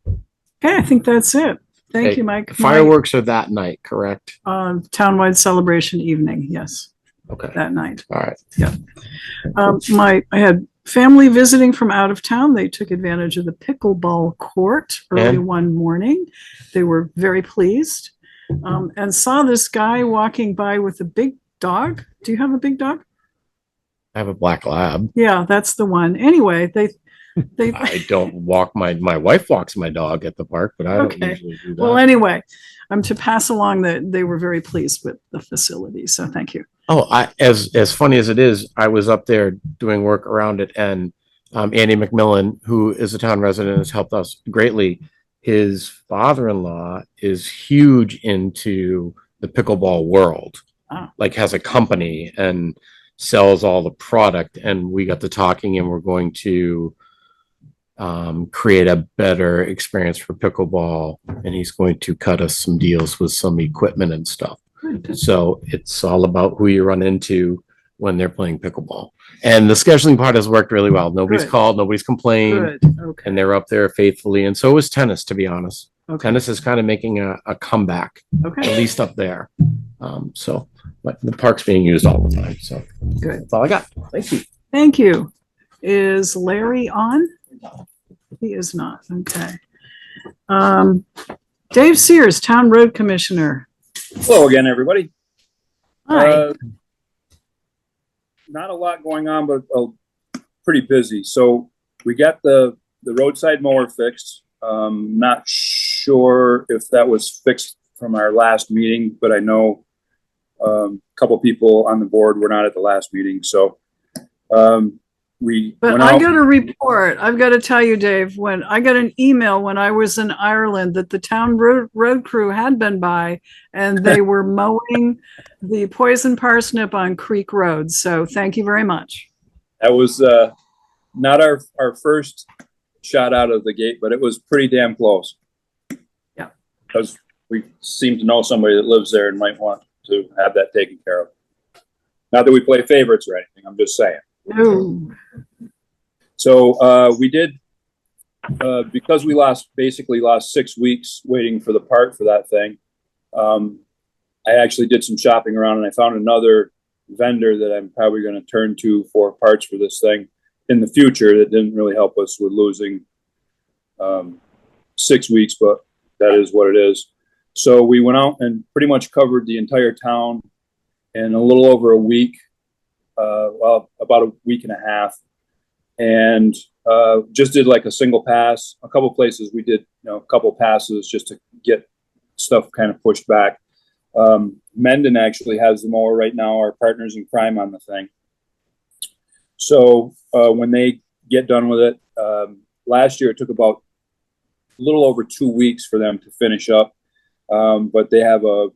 Okay, I think that's it. Thank Hey, you, Mike. Fireworks are that night, correct? Townwide celebration evening, yes, Okay. that night. All right. Yeah. I had family visiting from out of town. They took advantage of the pickleball court early And? one morning. They were very pleased, and saw this guy walking by with a big dog. Do you have a big dog? I have a black lab. Yeah, that's the one. Anyway, they I don't walk my wife walks my dog at the park, but I don't Okay. usually do that. well, anyway, I'm to pass along that they were very pleased with the facility. So thank you. Oh, as funny as it is, I was up there doing work around it, and Andy McMillan, who is a town resident, has helped us greatly. His father-in-law is huge into the pickleball world, like has a company and sells all the product. And we got to talking, and we're going to create a better experience for pickleball, and he's going to cut us some deals with some equipment and stuff. So it's all about who you run into when they're playing pickleball. And the scheduling part has worked really well. Nobody's Good. called, nobody's complained, Good. Okay. and they're up there faithfully. And so is tennis, to be honest. Okay. Tennis is kind of making a comeback, at Okay. least up there. But the park's being used all the time. So Good. that's all I got. Thank you. Thank you. Is Larry on? He is not. Okay. Dave Sears, Town Road Commissioner. Hello again, everybody. Hi. Not a lot going on, but pretty busy. So we got the roadside mower fixed. Not sure if that was fixed from our last meeting, but I know a couple people on the board were not at the last meeting. So we But went I out. got a report. I've got to tell you, Dave, when I got an email when I was in Ireland that the town road crew had been by and they were mowing the poison parsnip on Creek Road. So thank you very much. That was not our first shot out of the gate, but it was pretty damn close. Yeah. Because we seem to know somebody that lives there and might want to have that taken care of. Not that we play favorites or anything, I'm just saying. No. So we did, because we basically lost 6 weeks waiting for the part for that thing. I actually did some shopping around and I found another vendor that I'm probably going to turn to for parts for this thing. in the future, that didn't really help us with losing 6 weeks, but that is what it is. So we went out and pretty much covered the entire town in a little over a week, well, about a week and a half, and just did like a single pass. A couple places we did, a couple passes just to get stuff kind of pushed back. Mendon actually has the mower right now, our partners in crime on the thing. So when they get done with it, last year it took about a little over 2 weeks for them to finish up. But they have a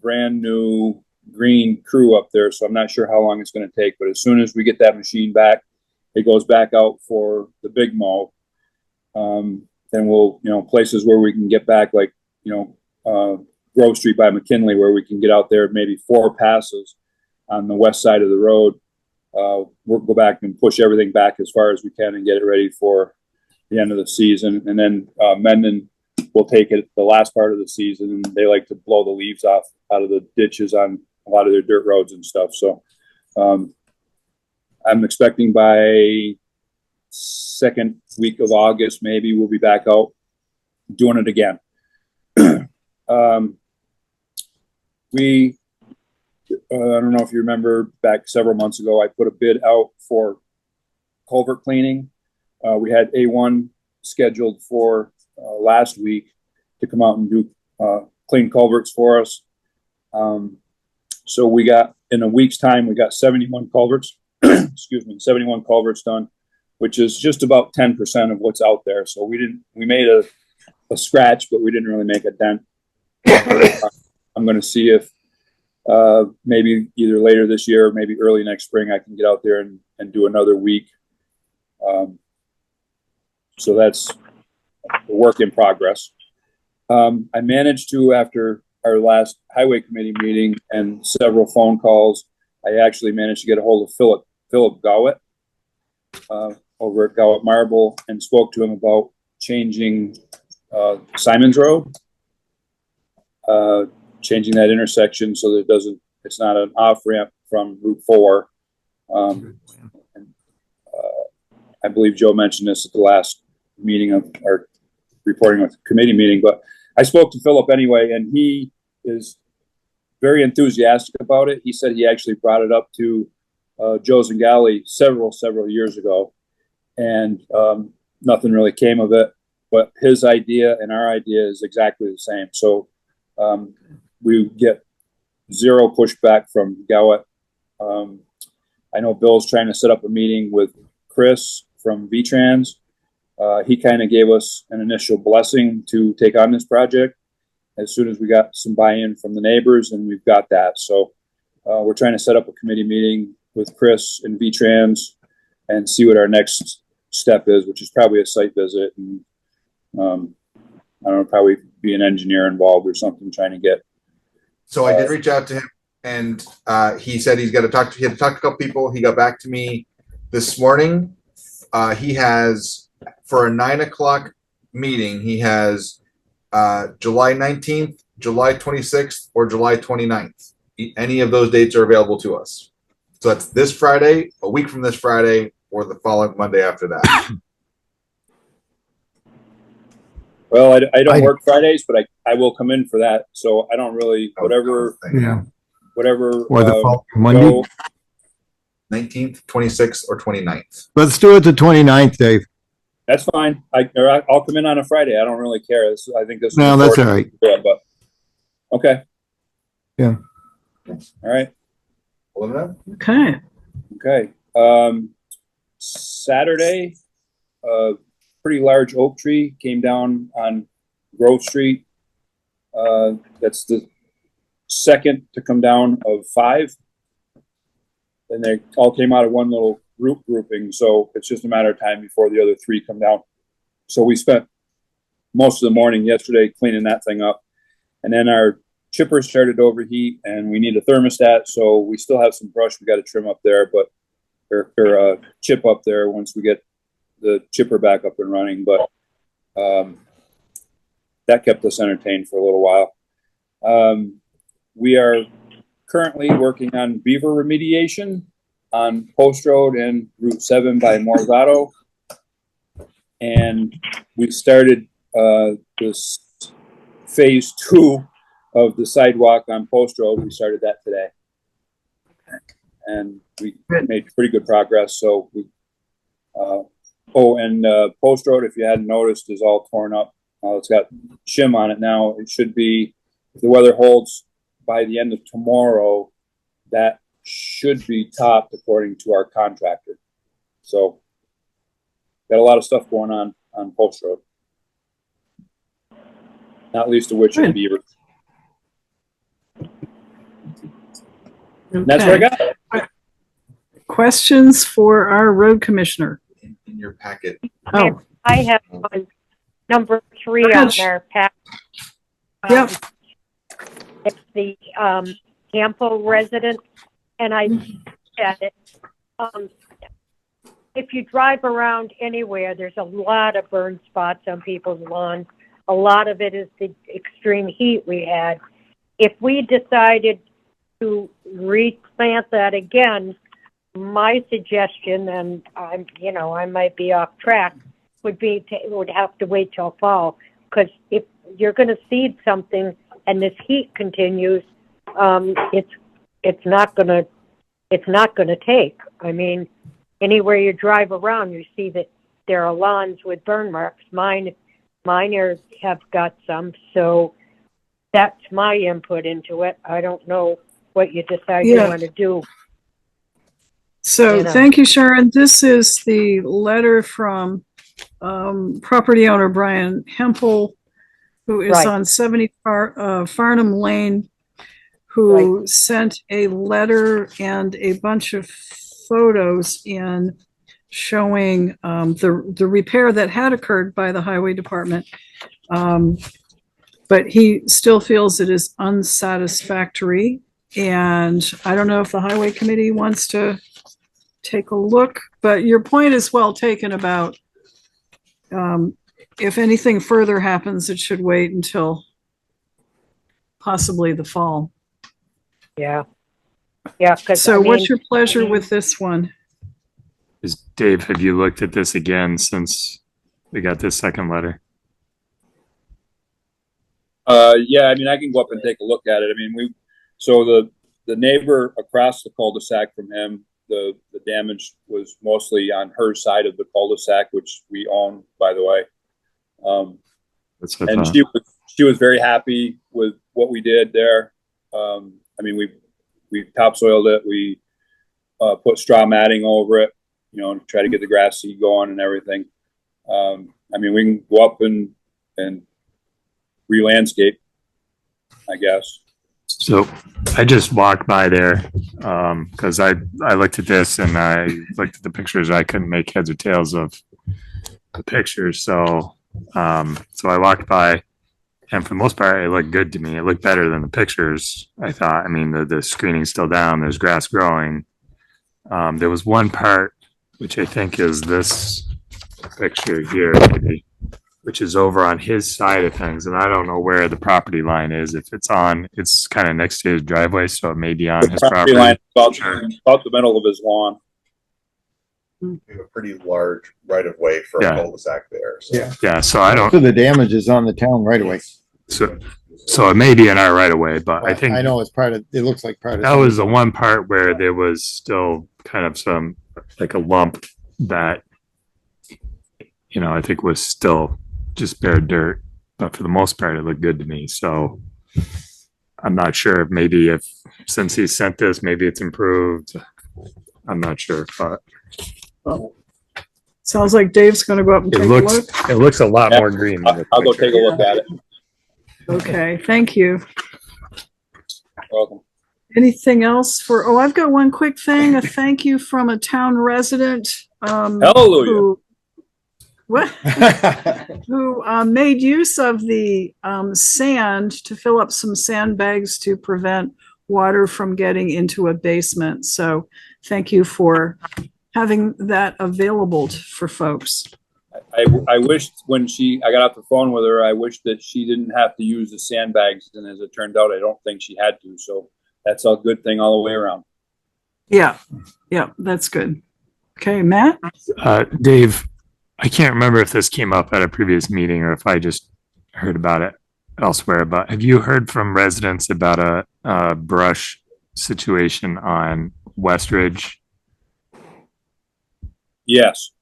brand new green crew up there, so I'm not sure how long it's going to take. But as soon as we get that machine back, it goes back out for the big mow. Then we'll, places where we can get back, like, Grove Street by McKinley, where we can get out there maybe 4 passes on the west side of the road. We'll go back and push everything back as far as we can and get it ready for the end of the season. And then Mendon will take it the last part of the season, and they like to blow the leaves off out of the ditches on a lot of their dirt roads and stuff. So I'm expecting by second week of August, maybe we'll be back out doing it again. I don't know if you remember, back several months ago, I put a bid out for culvert cleaning. We had A1 scheduled for last week to come out and do clean culverts for us. So we got, in a week's time, we got 71 culverts, 71 culverts done, which is just about 10% of what's out there. So we made a scratch, but we didn't really make a dent. I'm going to see if maybe either later this year or maybe early next spring, I can get out there and do another week. So that's a work in progress. I managed to, after our last highway committee meeting and several phone calls, I actually managed to get a hold of Philip Gowett over at Gowett Marble, and spoke to him about changing Simon's Road, changing that intersection so that it's not an off ramp from Route 4. I believe Joe mentioned this at the last meeting of our reporting with the committee meeting, but I spoke to Philip anyway, and he is very enthusiastic about it. He said he actually brought it up to Joe Zingali several years ago, and nothing really came of it, but his idea and our idea is exactly the same. So we get zero pushback from Gowett. I know Bill's trying to set up a meeting with Chris from V-Trans. He kind of gave us an initial blessing to take on this project as soon as we got some buy-in from the neighbors, and we've got that. So we're trying to set up a committee meeting with Chris and V-Trans and see what our next step is, which is probably a site visit, and I don't know, probably be an engineer involved or something, trying to get. So I did reach out to him, and he said he had to talk to a couple people. He got back to me this morning. He has, for a 9 o'clock meeting, he has July 19th, July 26th, or July 29th. Any of those dates are available to us. So that's this Friday, a week from this Friday, or the following Monday after that. Well, I don't work Fridays, but I will come in for that. So I don't really, whatever. Or the following Monday? 19th, 26th, or 29th. Let's do it the 29th, Dave. That's fine. I'll come in on a Friday. I don't really care. I think this. No, that's all right. Yeah, but okay. Yeah. All right. Okay. Okay. Saturday, pretty large oak tree came down on Grove Street. That's the second to come down of 5. And they all came out of one little group grouping. So it's just a matter of time before the other 3 come down. So we spent most of the morning yesterday cleaning that thing up. And then our chipper started to overheat, and we need a thermostat. So we still have some brush we got to trim up there, but or chip up there once we get the chipper back up and running. But that kept us entertained for a little while. We are currently working on beaver remediation. on Post Road and Route 7 by Morzado. And we started this phase 2 of the sidewalk on Post Road. We started that today. And we made pretty good progress. So we, Post Road, if you hadn't noticed, is all torn up. It's got shim on it now. It should be, if the weather holds by the end of tomorrow, that should be topped according to our contractor. So got a lot of stuff going on Post Road. Not least of which is Beaver. Okay. That's what I got. Questions for our road commissioner? In your packet. Oh, I have one, number 3 on our pack. Yep. It's the Campo resident, and I said it. If you drive around anywhere, there's a lot of burn spots on people's lawns. A lot of it is the extreme heat we had. If we decided to replant that again, my suggestion, and I might be off track, would be would have to wait till fall, because if you're going to seed something and this heat continues, it's not going to take. I mean, anywhere you drive around, you see that there are lawns with burn marks. Mine have got some, so that's my input into it. I don't know what you decide you want to do. So thank you, Sharon. This is the letter from property owner Brian Hempel, who is on 70 Farnham Lane, who sent a letter and a bunch of photos in showing the repair that had occurred by the highway department. But he still feels it is unsatisfactory. And I don't know if the highway committee wants to take a look, but your point is well taken about if anything further happens, it should wait until possibly the fall. Yeah. So what's your pleasure with this one? Dave, have you looked at this again since we got this second letter? Yeah, I mean, I can go up and take a look at it. I mean, so the neighbor across the cul-de-sac from him, the damage was mostly on her side of the cul-de-sac, which we own, by the way. And she was very happy with what we did there. I mean, we topsoiled it. We put straw matting over it, to try to get the grass seed going and everything. I mean, we can go up and re-landscape, I guess. So I just walked by there because I looked at this and I looked at the pictures. I couldn't make heads or tails of the pictures. So I walked by, and for the most part, it looked good to me. It looked better than the pictures, I thought. I mean, the screening's still down. There's grass growing. There was one part, which I think is this picture here, maybe, which is over on his side of things. And I don't know where the property line is. If it's kind of next to his driveway, so it may be on his property. Line about the middle of his lawn. We have a pretty large right of way for a cul-de-sac there. So. Yeah. So I don't. So the damage is on the town right away. So it may be in our right of way, but I think I know it's part of. It looks like part of. That was the one part where there was still kind of some like a lump that I think was still just bare dirt, but for the most part, it looked good to me. So I'm not sure if maybe since he sent this, maybe it's improved. I'm not sure, but. Sounds like Dave's going to go up and take a look. It looks a lot more green. I'll go take a look at it. Okay, thank you. Welcome. Anything else I've got one quick thing. A thank you from a town resident. Hallelujah. Who made use of the sand to fill up some sandbags to prevent water from getting into a basement. So thank you for having that available for folks. I wished when I got off the phone with her, I wished that she didn't have to use the sandbags. And as it turned out, I don't think she had to. So that's a good thing all the way around. Yeah, yeah, that's good. Okay, Matt? Dave, I can't remember if this came up at a previous meeting or if I just heard about it elsewhere, but have you heard from residents about a brush situation on Westridge? Yes,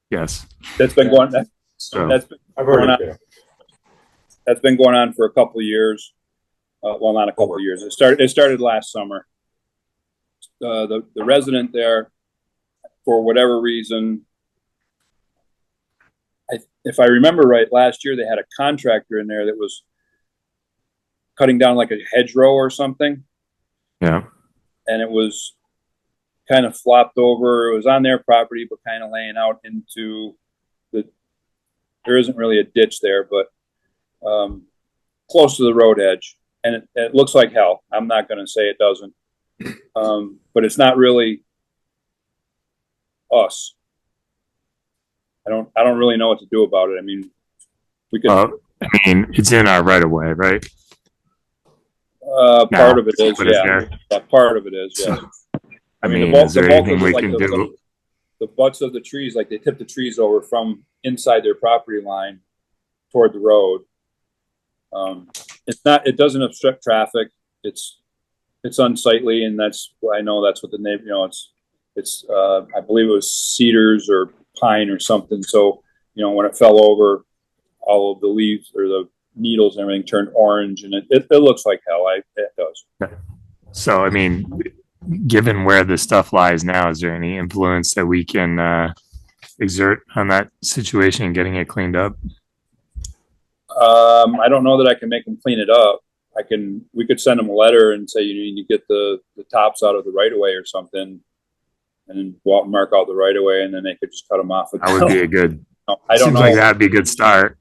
Yes. that's been going, So, that's been I've going on, heard that's been going on for a couple of years. Well, not a couple of years. It started last summer. The resident there, for whatever reason, if I remember right, last year they had a contractor in there that was cutting down like a hedgerow or something, yeah. and it was kind of flopped over. It was on their property, but kind of laying out into there isn't really a ditch there, but close to the road edge. And it looks like hell. I'm not going to say it doesn't. But it's not really us. I don't really know what to do about it. I mean, we could, I mean, it's in our right of way, right? part of it is, What is yeah. there? Yeah, part of it is, yeah. I mean, the bulk- is there the bulk anything of it, we like can the- do? The butts of the trees, like they tip the trees over from inside their property line toward the road. It doesn't obstruct traffic. It's unsightly, and that's I know that's what the neighbor, it's I believe it was cedars or pine or something. So, when it fell over, all of the leaves or the needles and everything turned orange, and it looks like hell. It does. So, I mean, given where the stuff lies now, is there any influence that we can exert on that situation and getting it cleaned up? I don't know that I can make them clean it up. We could send them a letter and say, you need to get the tops out of the right of way or something, and then go out and mark out the right of way, and then they could just cut them off. That would be a good, I don't seems know. like that'd be a good start.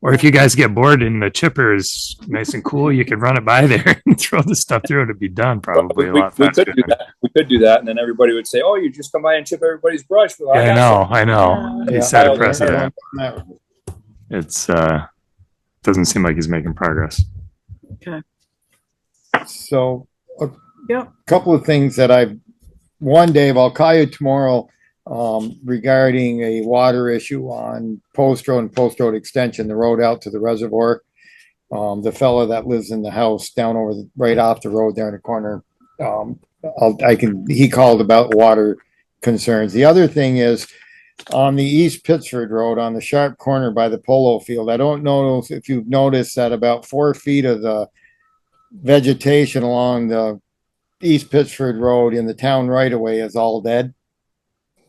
Or if you guys get bored and the chipper is nice and cool, you could run it by there and throw the stuff through. It'd be done probably a lot We faster. could do that. We could do that, and then everybody would say, "Oh, you just come by and chip everybody's brush." Well, Yeah, I know. Yeah. He set a Yeah. precedent. It's doesn't seem like he's making progress. So, a Yep. couple of things that Dave, I'll call you tomorrow, regarding a water issue on Post Road and Post Road Extension, the road out to the reservoir. The fellow that lives in the house down right off the road there in the corner, he called about water concerns. The other thing is on the East Pittsford Road on the sharp corner by the polo field. I don't know if you've noticed that about 4 feet of the vegetation along the East Pittsford Road in the town right away is all dead.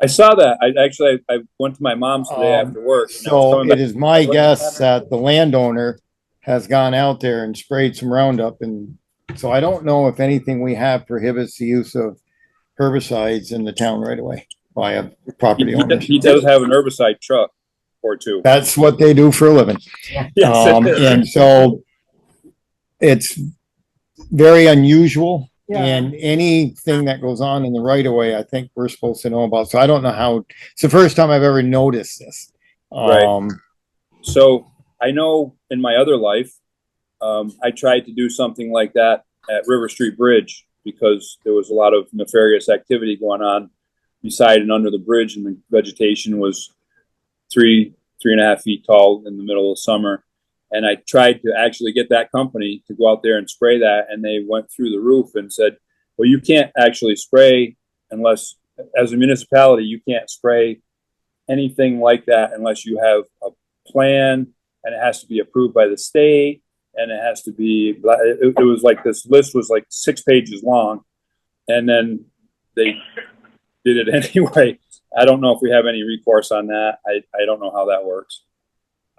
I saw that. I went to my mom's today after work. And I was So coming it back- is my guess that the landowner has gone out there and sprayed some Roundup, and so I don't know if anything we have prohibits the use of herbicides in the town right away by a property owner. He does have an herbicide truck or two. That's what they do for a living. Yes, it is. And so it's very unusual. Yeah. And anything that goes on in the right of way, I think we're supposed to know about. So I don't know how, it's the first time I've ever noticed this. Right. So I know in my other life, I tried to do something like that at River Street Bridge because there was a lot of nefarious activity going on beside and under the bridge, and the vegetation was 3.5 feet tall in the middle of summer. And I tried to actually get that company to go out there and spray that. And they went through the roof and said, well, you can't actually spray unless, as a municipality, you can't spray anything like that unless you have a plan, and it has to be approved by the state, and it has to be, it was like, this list was like 6 pages long. And then they did it anyway. I don't know if we have any recourse on that. I don't know how that works.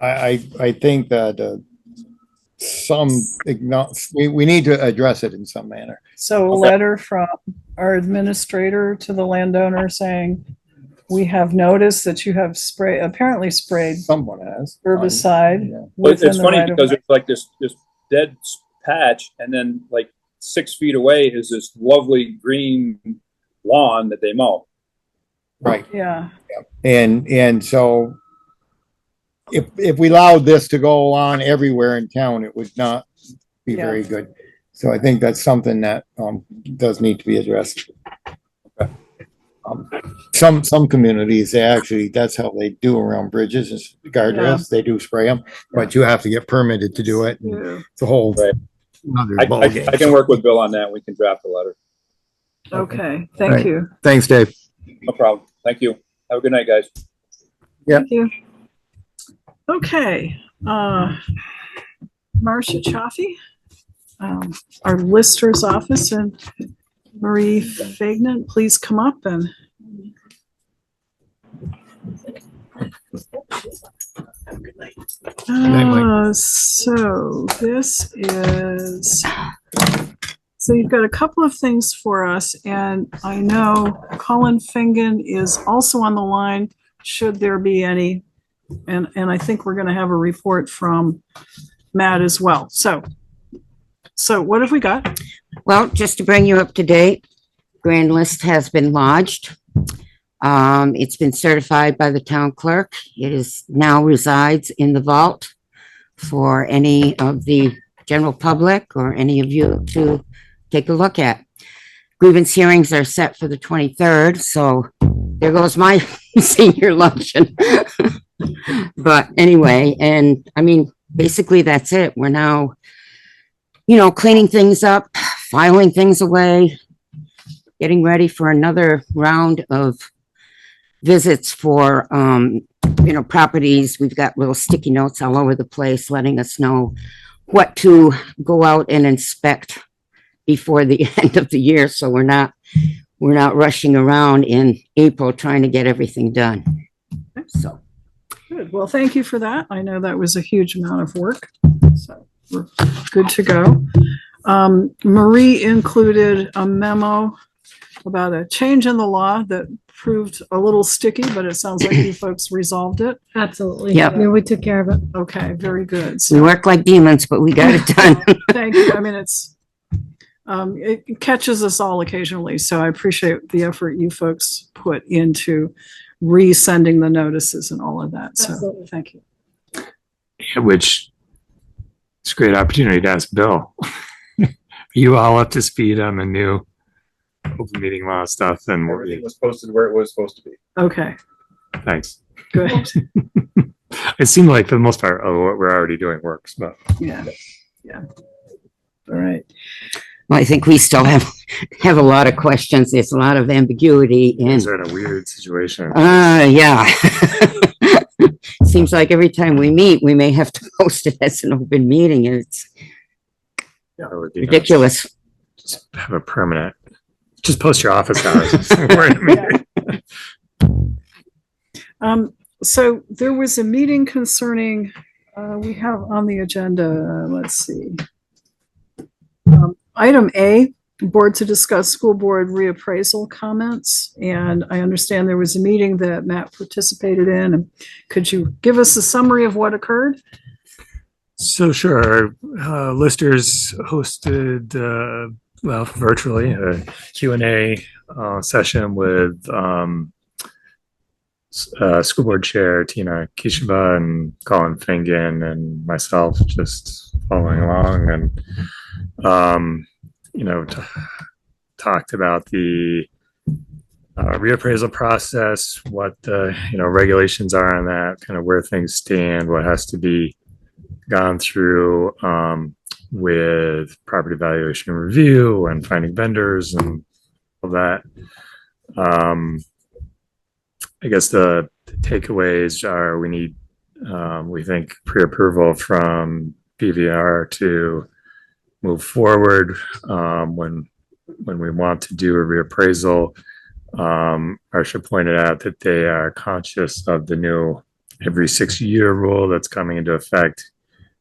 I think that we need to address it in some manner. So a letter from our administrator to the landowner saying, we have noticed that you have apparently sprayed Someone has. herbicide. Yeah. within It's the funny right of because way. it's like this dead patch, and then like 6 feet away is this lovely green lawn that they mow. Right. Yeah, And so if we allowed this to go on everywhere in town, it would not be Yeah. very good. So I think that's something that does need to be addressed. some communities, they actually, that's how they do around bridges and guardrails. They do spray them, but you have to get permitted to do it. Yeah. It's a whole Right. another I ballgame. can work with Bill on that. We can draft a letter. Okay, thank Right. you. Thanks, Dave. No problem. Thank you. Have a good night, guys. Thank you. Okay, Marcia Chioffi, our lister's office, and Marie Faignant, please come up and. So this is, so you've got a couple of things for us, and I know Colin Faignant is also on the line, should there be any, and I think we're gonna have a report from Matt as well. So what have we got? Well, just to bring you up to date, grand list has been lodged. It's been certified by the town clerk. It is now resides in the vault for any of the general public or any of you to take a look at. Grievance hearings are set for the 23rd, so there goes my senior luncheon. But anyway, and I mean, basically that's it. We're now, cleaning things up, filing things away, getting ready for another round of visits for, properties. We've got little sticky notes all over the place letting us know what to go out and inspect before the end of the year. So we're not rushing around in April trying to get everything done. So. Good. Well, thank you for that. I know that was a huge amount of work. So we're good to go. Marie included a memo about a change in the law that proved a little sticky, but it sounds like you folks resolved it. Absolutely. Yep. Yeah, we took care of it. Okay, very good. We So work like demons, but we got it done. thank you. I mean, it catches us all occasionally, so I appreciate the effort you folks put into resending the notices and all of that. So Absolutely. thank you. Which it's a great opportunity to ask Bill. Are you all up to speed on the new open meeting law stuff? And Everything was posted where it was supposed to be. Okay, thanks. good. It seemed like for the most part, what we're already doing works, but Yeah. All right. Well, I think we still have a lot of questions. There's a lot of ambiguity in. things are in a weird situation. Yeah. Seems like every time we meet, we may have to post it as an open meeting, and it's That would be nice. ridiculous. Just have a permanent. Just post your office hours. We're in a meeting. So there was a meeting concerning, we have on the agenda, let's see. Item A, board to discuss school board reappraisal comments. And I understand there was a meeting that Matt participated in. And could you give us a summary of what occurred? So sure, listers hosted, virtually a Q&A session with school board chair Tina Kishiba and Colin Faignant and myself, just following along, and talked about the reappraisal process, what the regulations are on that, kind of where things stand, what has to be gone through with property valuation review and finding vendors and all that. I guess the takeaways are we need, we think, pre-approval from PVR to move forward when we want to do a reappraisal. Marcia pointed out that they are conscious of the new every 6-year rule that's coming into effect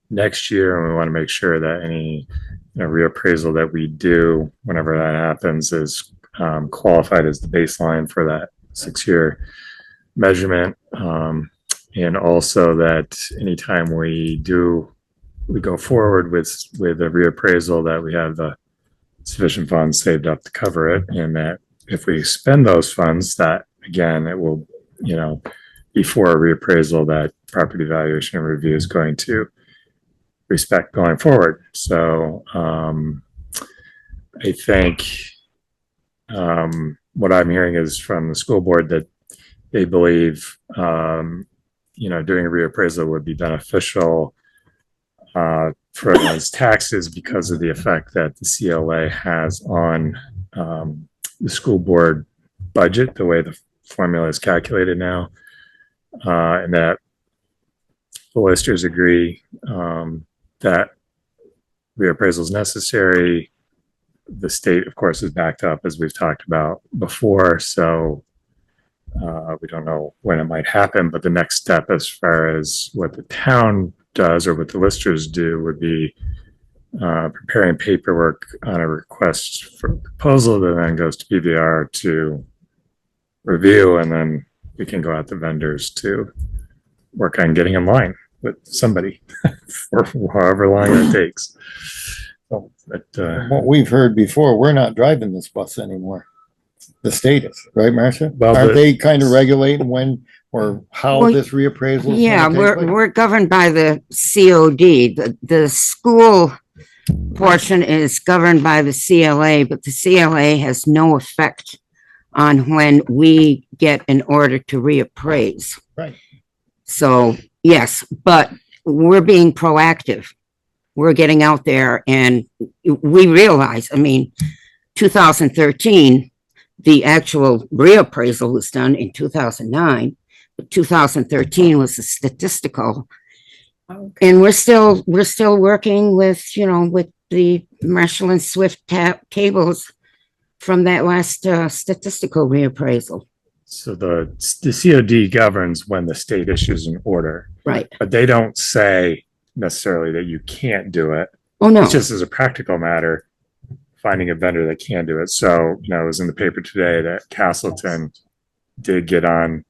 next year, and we want to make sure that any reappraisal that we do whenever that happens is qualified as the baseline for that 6-year measurement, and also that anytime we go forward with a reappraisal, that we have the sufficient funds saved up to cover it, and that if we spend those funds, that again it will before a reappraisal that property valuation review is going to respect going forward. So I think what I'm hearing is from the school board that they believe, doing a reappraisal would be beneficial for everyone's taxes because of the effect that the CLA has on the school board budget, the way the formula is calculated now, and that the listers agree that reappraisal is necessary. The state, of course, is backed up, as we've talked about before, so we don't know when it might happen, but the next step as far as what the town does or what the listers do would be preparing paperwork on a request for proposal that then goes to PVR to review, and then we can go out to vendors to work on getting in line with somebody for however long it takes. So, What we've heard before, we're not driving this bus anymore. The state is, right, Marcia? Well, Aren't they kind of regulating when or how Well, this reappraisal? is Yeah, gonna take place? we're governed by the COD. The school portion is governed by the CLA, but the CLA has no effect on when we get an order to reappraise. Right. So, yes, but we're being proactive. We're getting out there and we realize, 2013, the actual reappraisal was done in 2009. But 2013 was a statistical. Okay. And we're still working with, with the Marshall and Swift tables from that last statistical reappraisal. So the COD governs when the state issues an order, Right. but they don't say necessarily that you can't do it. Oh, no. It's just as a practical matter, finding a vendor that can do it. So, it was in the paper today that Castleton did get on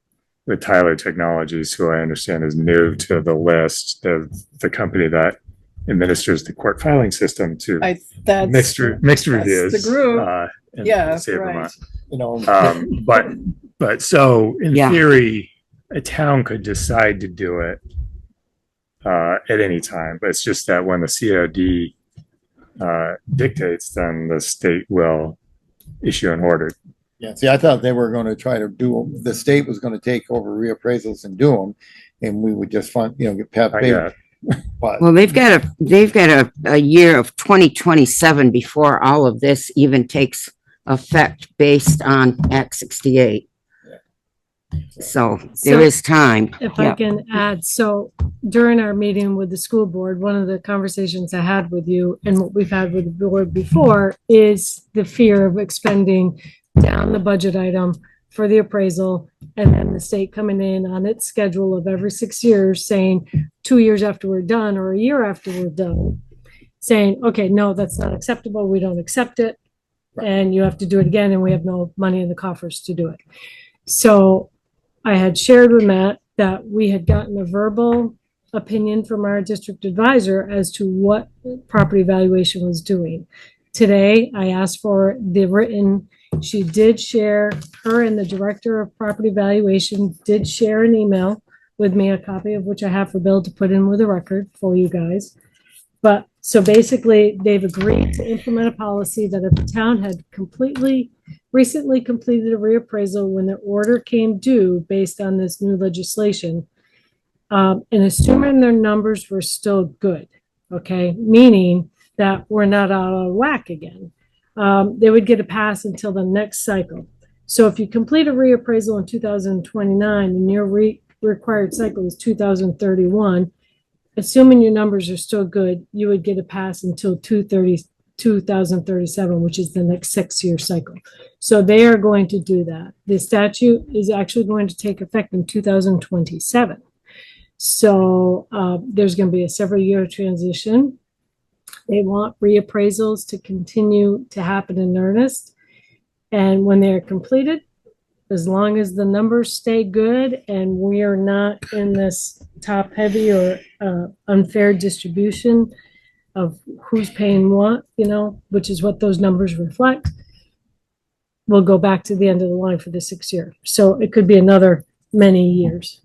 with Tyler Technologies, who I understand is new to the list, the company that administers the court filing system to That's mixed reviews. the group. In Yeah, the state of right. Vermont. But so in Yeah. theory, a town could decide to do it at any time, but it's just that when the COD dictates, then the state will issue an order. Yeah, see, I thought they were going to try to the state was going to take over reappraisals and do them, and we would just fund, get paid. But Well, they've got a year of 2027 before all of this even takes effect based on Act 68. So there is time. If I can add, so during our meeting with the school board, one of the conversations I had with you and what we've had with the board before is the fear of expending down the budget item for the appraisal and then the state coming in on its schedule of every 6 years saying 2 years after we're done or a year after we're done, saying, okay, no, that's not acceptable. We don't accept it. And you have to do it again and we have no money in the coffers to do it. So I had shared with Matt that we had gotten a verbal opinion from our district advisor as to what property valuation was doing. Today, I asked for the written. She did share, her and the director of property valuation did share an email with me, a copy of which I have for Bill to put in with the record for you guys. But so basically, they've agreed to implement a policy that if the town had recently completed a reappraisal when their order came due based on this new legislation, and assuming their numbers were still good, okay, meaning that we're not out of whack again, they would get a pass until the next cycle. So if you complete a reappraisal in 2029 and your required cycle is 2031, assuming your numbers are still good, you would get a pass until 2037, which is the next 6-year cycle. So they are going to do that. The statute is actually going to take effect in 2027. So there's going to be a several-year transition. They want reappraisals to continue to happen in earnest. And when they're completed, as long as the numbers stay good and we are not in this top-heavy or unfair distribution of who's paying what, which is what those numbers reflect, we'll go back to the end of the line for the 6th year. So it could be another many years.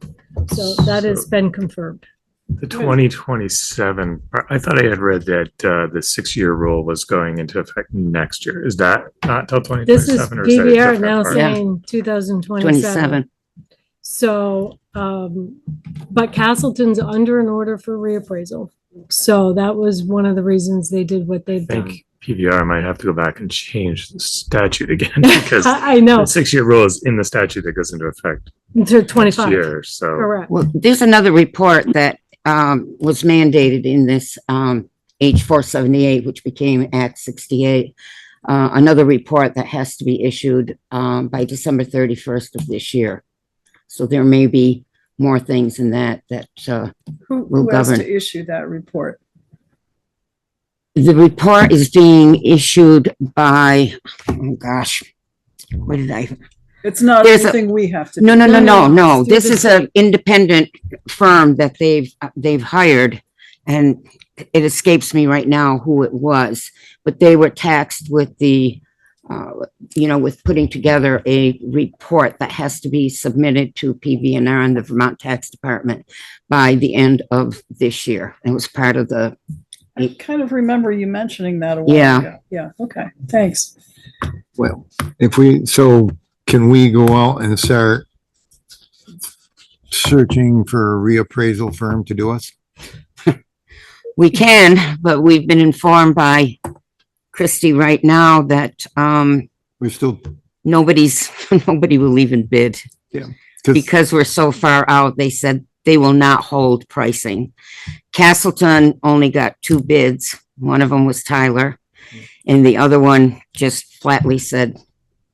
So that has been confirmed. The 2027, I thought I had read that the 6-year rule was going into effect next year. Is that not till This is 2027 or is that a PBR different now part? saying 2027. 27. So, but Castleton's under an order for reappraisal. So that was one of the reasons they did what they've I done. think PBR might have to go back and change the statute again because I know, the 6-year rule is in the statute that goes into effect to next 25, year. So correct. Well, there's another report that was mandated in this H 478, which became Act 68. Another report that has to be issued by December 31st of this year. So there may be more things in that Who has to issue that report? the report is being issued by, oh gosh, what did I? It's not There's anything we have to. No, do. no, no, no, No, no. it's This through the is an independent firm that they've hired, and it escapes me right now who it was, but they were tasked with with putting together a report that has to be submitted to PVNR and the Vermont Tax Department by the end of this year. It was part of the, I kind of remember you mentioning that a while Yeah. ago. Yeah, okay, thanks. Well, can we go out and start searching for a reappraisal firm to do us? we can, but we've been informed by Christie right now that We're still, nobody will even bid. yeah. 'Cause- Because we're so far out, they said they will not hold pricing. Castleton only got 2 bids. One of them was Tyler, and the other one just flatly said,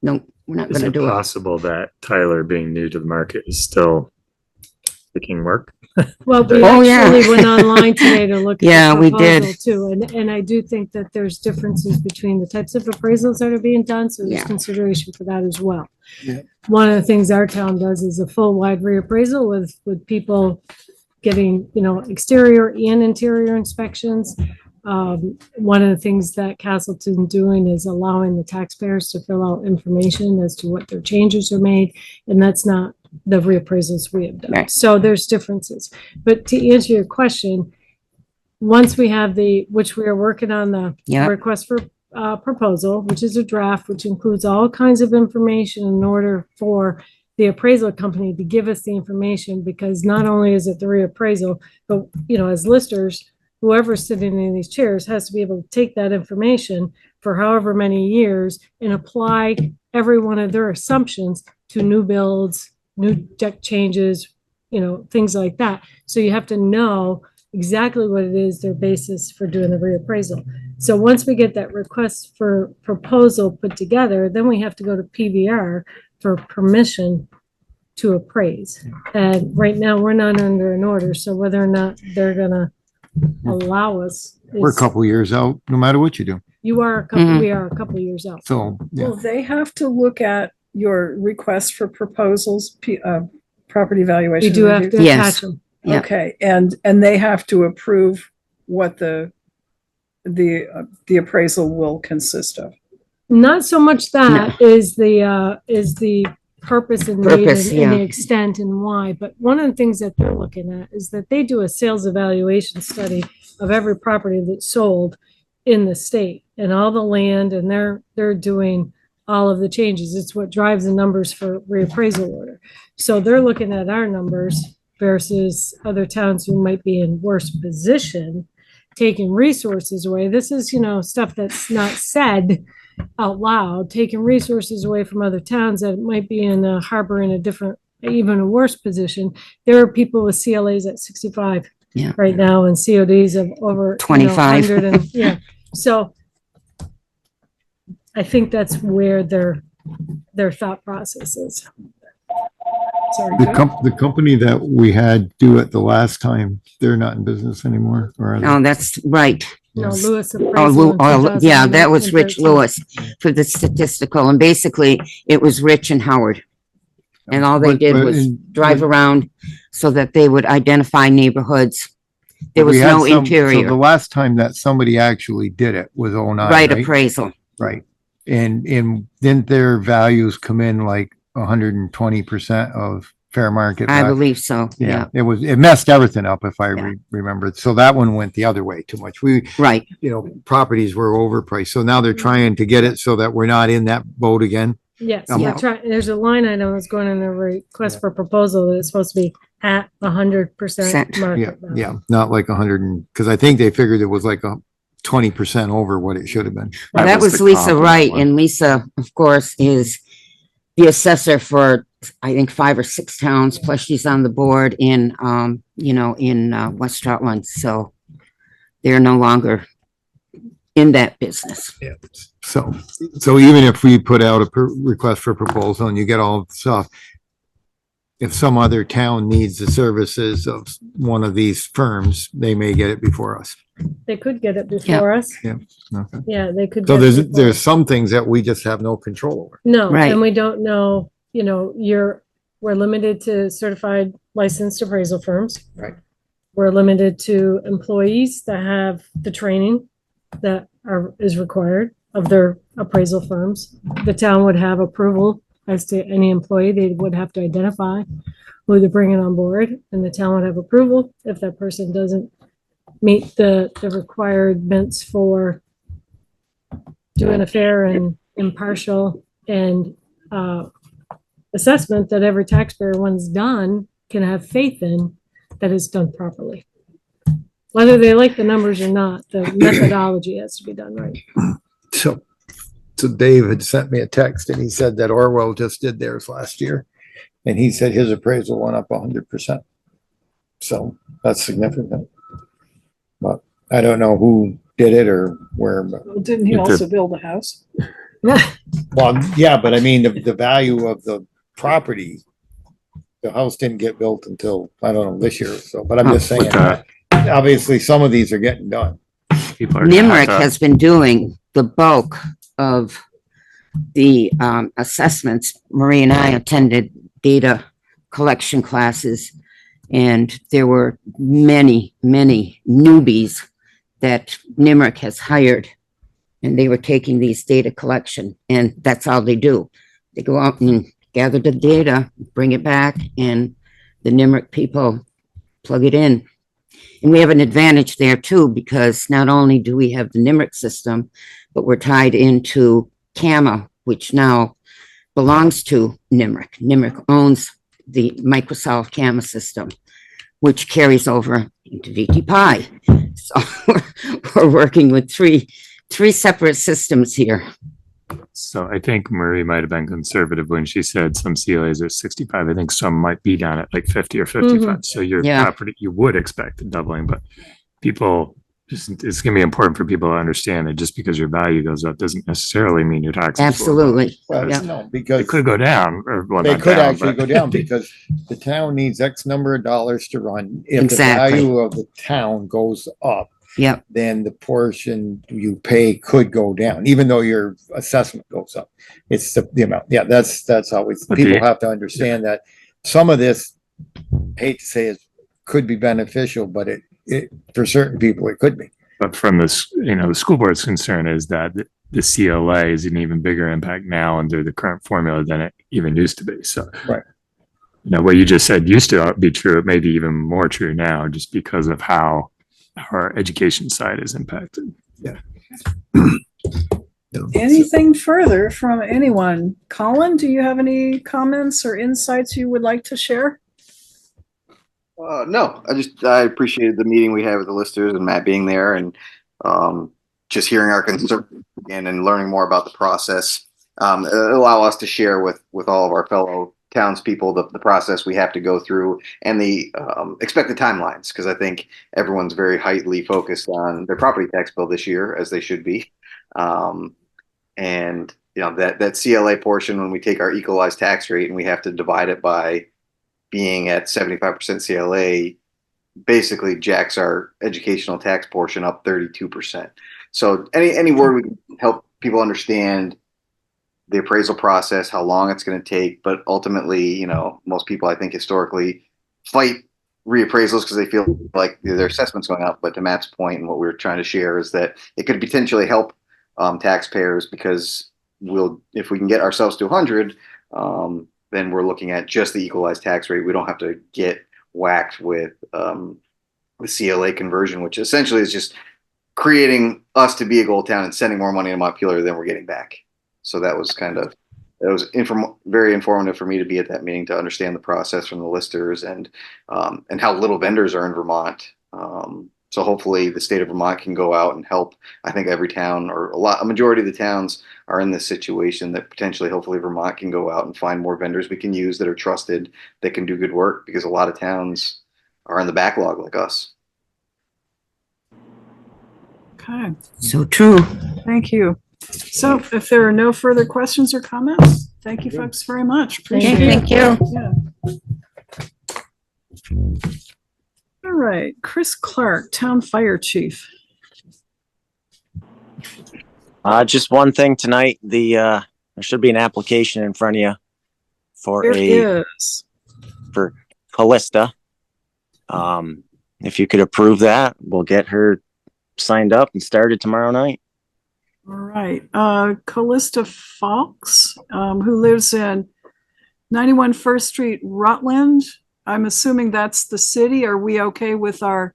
no, we're not is gonna it do it. possible that Tyler, being new to the market, is still making work? Well, we Oh, yeah. actually went online today to look at Yeah, the we did. proposal too. And I do think that there's differences between the types of appraisals that are being done. So there's Yeah. consideration for that as well. Yeah. One of the things our town does is a full wide reappraisal with people getting, exterior and interior inspections. One of the things that Castleton doing is allowing the taxpayers to fill out information as to what their changes are made. And that's not the reappraisals we have done. Right. So there's differences. But to answer your question, once we have which we are working on the Yeah. request for proposal, which is a draft, which includes all kinds of information in order for the appraisal company to give us the information, because not only is it the reappraisal, but, as listers, whoever's sitting in these chairs has to be able to take that information for however many years and apply every one of their assumptions to new builds, new deck changes, things like that. So you have to know exactly what it is, their basis for doing the reappraisal. So once we get that request for proposal put together, then we have to go to PVR for permission to appraise. And right now, we're not under an order, so whether or not they're gonna allow us. We're a is- couple years out, no matter what you do. You are a couple, Mhm. we are a couple years out. So, yeah. Will they have to look at your request for proposals, property valuation? We do have review? to Yes. attach them. Yeah. Okay, and they have to approve what the appraisal will consist of. Not so much that is the purpose and need Purpose, and the yeah. extent and why, but one of the things that they're looking at is that they do a sales evaluation study of every property that's sold in the state and all the land, and they're doing all of the changes. It's what drives the numbers for reappraisal order. So they're looking at our numbers versus other towns who might be in worse position, taking resources away. This is, stuff that's not said out loud, taking resources away from other towns that might be in a harbor in a different, even a worse position. There are people with CLAs at 65 Yeah. right now and CODs of over 25. 100 and, yeah. So I think that's where their thought process is. Sorry. Joe? The company that we had do it the last time, they're not in business anymore, or are they? Oh, that's right. No, Lewis Oh, appraisal in yeah, that was Rich 2013. Lewis for the statistical, and basically it was Rich and Howard. And all they But- did but was in- drive around so that they would identify neighborhoods. There was We had no some- So the interior, last time that somebody actually did it was '09, right right? appraisal. Right. And didn't their values come in like 120% of fair market. I value. believe so, yeah. It messed everything up if I Yeah. remember. So that one went the other way too much. Right, Properties were overpriced. So now they're trying to get it so that we're not in that boat again. Yes, Yeah. there's a line item that's going in the request for proposal that is supposed to be at 100% Cent. Yeah, market value. yeah, not like 100 because I think they figured it was like a 20% over what it should have been. well, that was the Lisa comp on that Wright, one. and Lisa, of course, is the assessor for, I think, 5 or 6 towns, plus she's on the board in, West Rutland, so they're no longer in that business. Yeah. So even if we put out a request for proposal and you get all the stuff, if some other town needs the services of one of these firms, they may get it before us. They could get it before us. Okay. Yeah, they could. So get it before there's us. some things that we just have no control over. No, Right. and we don't know, we're limited to certified licensed appraisal firms. Right. We're limited to employees that have the training that is required of their appraisal firms. The town would have approval as to any employee. They would have to identify who they're bringing on board, and the town would have approval if that person doesn't meet the requirements for doing a fair and impartial and assessment that every taxpayer, once done, can have faith in that it's done properly. Whether they like the numbers or not, the methodology has to be done right. So Dave had sent me a text and he said that Orwell just did theirs last year. And he said his appraisal went up 100%. So that's significant. But I don't know who did it or where. But, Well, didn't he also build a house? well, yeah, but I mean, the value of the property, the house didn't get built until, I don't know, this year or so. But I'm just saying, obviously some of these are getting done. People are gonna have Limerick to- has been doing the bulk of the assessments. Marie and I attended data collection classes, and there were many, many newbies that Limerick has hired, and they were taking these data collection, and that's all they do. They go out and gather the data, bring it back, and the Limerick people plug it in. And we have an advantage there too, because not only do we have the Limerick system, but we're tied into CAMA, which now belongs to Limerick. Limerick owns the Microsoft CAMA system, which carries over into VT So we're working with three separate systems here. So I think Marie might have been conservative when she said some CLAs are 65. I think some might be down at like 50 or 55. So your Yeah. property, you would expect a doubling, but people it's going to be important for people to understand that just because your value goes up doesn't necessarily mean your taxes will go up. Absolutely. Well, Yeah. no, because It could go down or well, they not could down, actually but- go down because the town needs X number of dollars to run. If the Exactly. value of the town goes up, Yep. then the portion you pay could go down, even though your assessment goes up. It's the amount. Yeah, that's always, But people the- have to understand that some of this, hate to say it, could be beneficial, but it for certain people, it could be. But from this, the school board's concern is that the CLA is an even bigger impact now under the current formula than it even used to be. So, Right. What you just said used to be true. It may be even more true now just because of how our education side is impacted. Yeah. Anything further from anyone? Colin, do you have any comments or insights you would like to share? No, I appreciated the meeting we had with the listers and Matt being there and just hearing our concern again and learning more about the process. Allow us to share with all of our fellow townspeople the process we have to go through and the expected timelines, because I think everyone's very highly focused on their property tax bill this year, as they should be. And that CLA portion, when we take our equalized tax rate and we have to divide it by being at 75% CLA, basically jacks our educational tax portion up 32%. So any word we can help people understand the appraisal process, how long it's going to take, but ultimately, most people, I think, historically fight reappraisals because they feel like their assessment's going up. But to Matt's point, and what we were trying to share is that it could potentially help taxpayers, because if we can get ourselves to 100, then we're looking at just the equalized tax rate. We don't have to get whacked with the CLA conversion, which essentially is just creating us to be a gold town and sending more money to Montpelier than we're getting back. So that was very informative for me to be at that meeting to understand the process from the listers and how little vendors are in Vermont. So hopefully the state of Vermont can go out and help. I think every town or a majority of the towns are in this situation that potentially, hopefully Vermont can go out and find more vendors we can use that are trusted, that can do good work, because a lot of towns are in the backlog like us. Okay. So true. Thank you. So if there are no further questions or comments, thank you folks very much. Appreciate it. Thank you. Yeah. All right, Chris Clark, Town Fire Chief. Just one thing tonight. There should be an application in front of you for for Callista. If you could approve that, we'll get her signed up and started tomorrow night. All right, Callista Fawkes, who lives in 91 First Street, Rutland. I'm assuming that's the city. Are we okay with our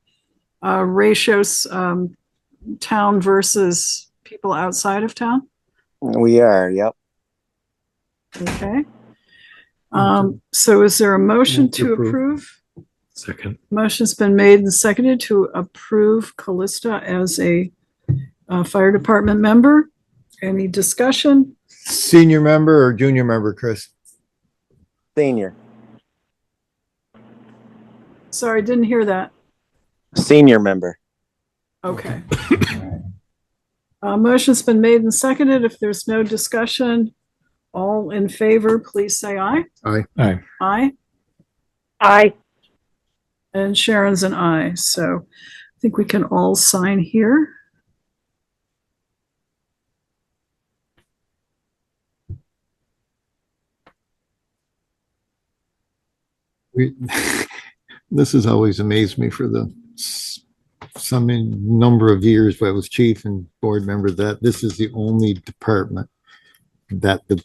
ratios, town versus people outside of town? We are, yep. Okay. So is there a motion to approve? Second. Motion's been made and seconded to approve Callista as a fire department member. Any discussion? Senior member or junior member, Chris? Senior. Sorry, didn't hear that. Senior member. Okay. Motion's been made and seconded. If there's no discussion, all in favor, please say aye. Aye. Aye. Aye. Aye. And Sharon's an aye. So I think we can all sign here. This has always amazed me for some number of years, but I was chief and board member, that this is the only department that the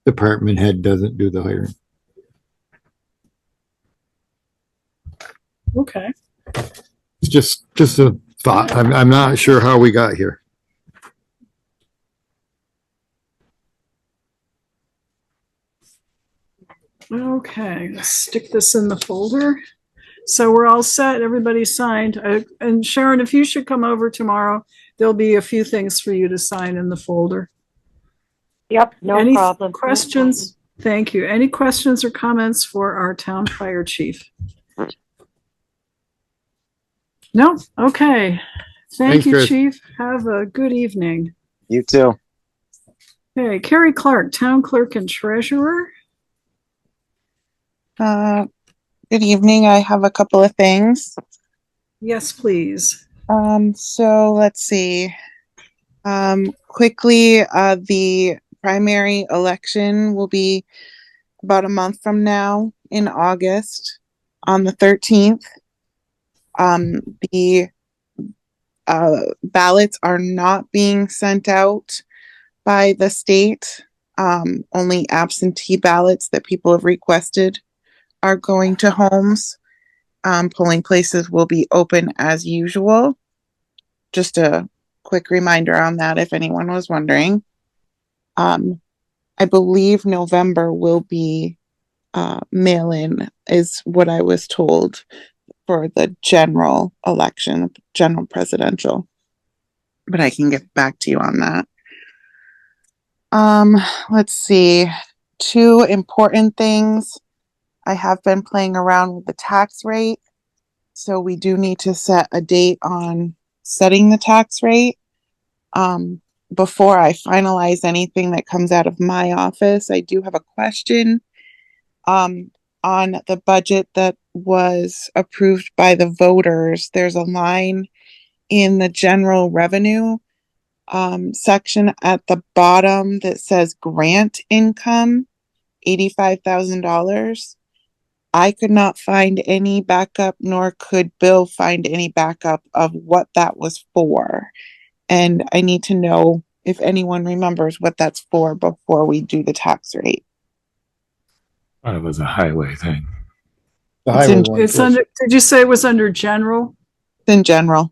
department head doesn't do the hiring. Okay. It's just a thought. I'm not sure how we got here. Okay, let's stick this in the folder. So we're all set. Everybody signed. And Sharon, if you should come over tomorrow, there'll be a few things for you to sign in the folder. Yep, no Any problem. questions? Thank you. Any questions or comments for our town fire chief? No? Okay. Thank Thanks, you, Chris. Chief. Have a good evening. You too. Okay, Kari Clark, Town Clerk and Treasurer. Good evening. I have a couple of things. Yes, please. So let's see. Quickly, the primary election will be about a month from now in August on the 13th. The ballots are not being sent out by the state. Only absentee ballots that people have requested are going to homes. Polling places will be open as usual. Just a quick reminder on that if anyone was wondering. I believe November will be mail-in is what I was told for the general election, general presidential. But I can get back to you on that. Let's see. Two important things. I have been playing around with the tax rate. So we do need to set a date on setting the tax rate. Before I finalize anything that comes out of my office, I do have a question on the budget that was approved by the voters. There's a line in the general revenue section at the bottom that says grant income, $85,000. I could not find any backup, nor could Bill find any backup of what that was for. And I need to know if anyone remembers what that's for before we do the tax rate. Thought it was a highway thing. The It's highway in- one It's was- under, did you say it was under general? In general.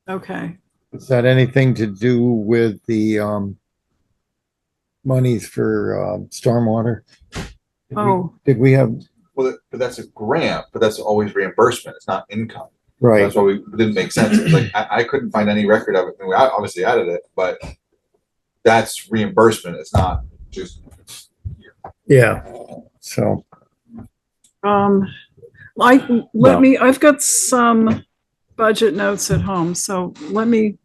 Okay. Is that anything to do with the, monies for, stormwater? Oh. Did we have, Well, but that's a grant, but that's always reimbursement. It's not income. right, That's why we didn't make sense. It's like, I couldn't find any record of it. We obviously added it, but that's reimbursement. It's not just. yeah, so, I've got some budget notes at home, so let me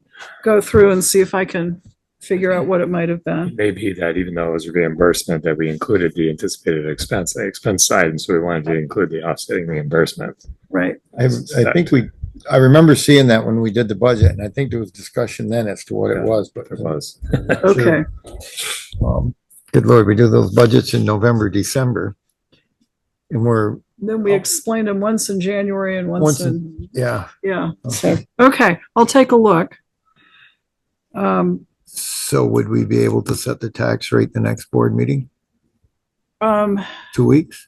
go through and see if I can figure out what it might have been. Maybe that even though it was reimbursement, that we included the anticipated expense, the expense side, and so we wanted to include the offsetting reimbursement. Right. I think I remember seeing that when we did the budget, and I think there was discussion then as to what it was, but. It was. Okay. Good Lord, we do those budgets in November, December. And Then we explained them once in January and once in, yeah. yeah. So, okay, I'll take a look. So would we be able to set the tax rate the next board meeting? 2 weeks?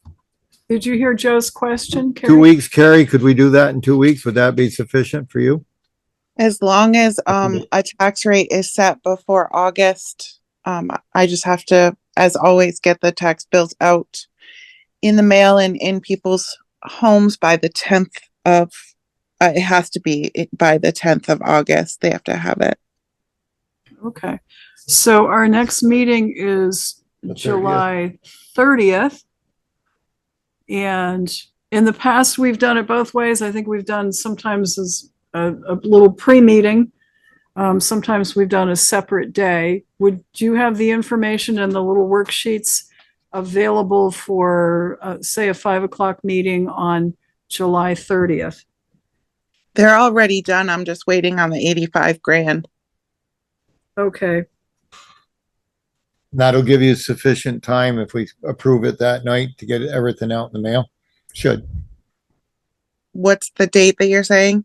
Did you hear Joe's question, Kari? 2 weeks, Kari, could we do that in 2 weeks? Would that be sufficient for you? As long as a tax rate is set before August, I just have to, as always, get the tax bills out in the mail and in people's homes by the 10th of, it has to be by the 10th of August. They have to have it. Okay, so our next meeting is The 30th. July 30th. And in the past, we've done it both ways. I think we've done sometimes as a little pre-meeting. Sometimes we've done a separate day. Would you have the information and the little worksheets available for, say, a 5 o'clock meeting on July 30th? They're already done. I'm just waiting on the 85 grand. Okay, That'll give you sufficient time if we approve it that night to get everything out in the mail? Should. What's the date that you're saying?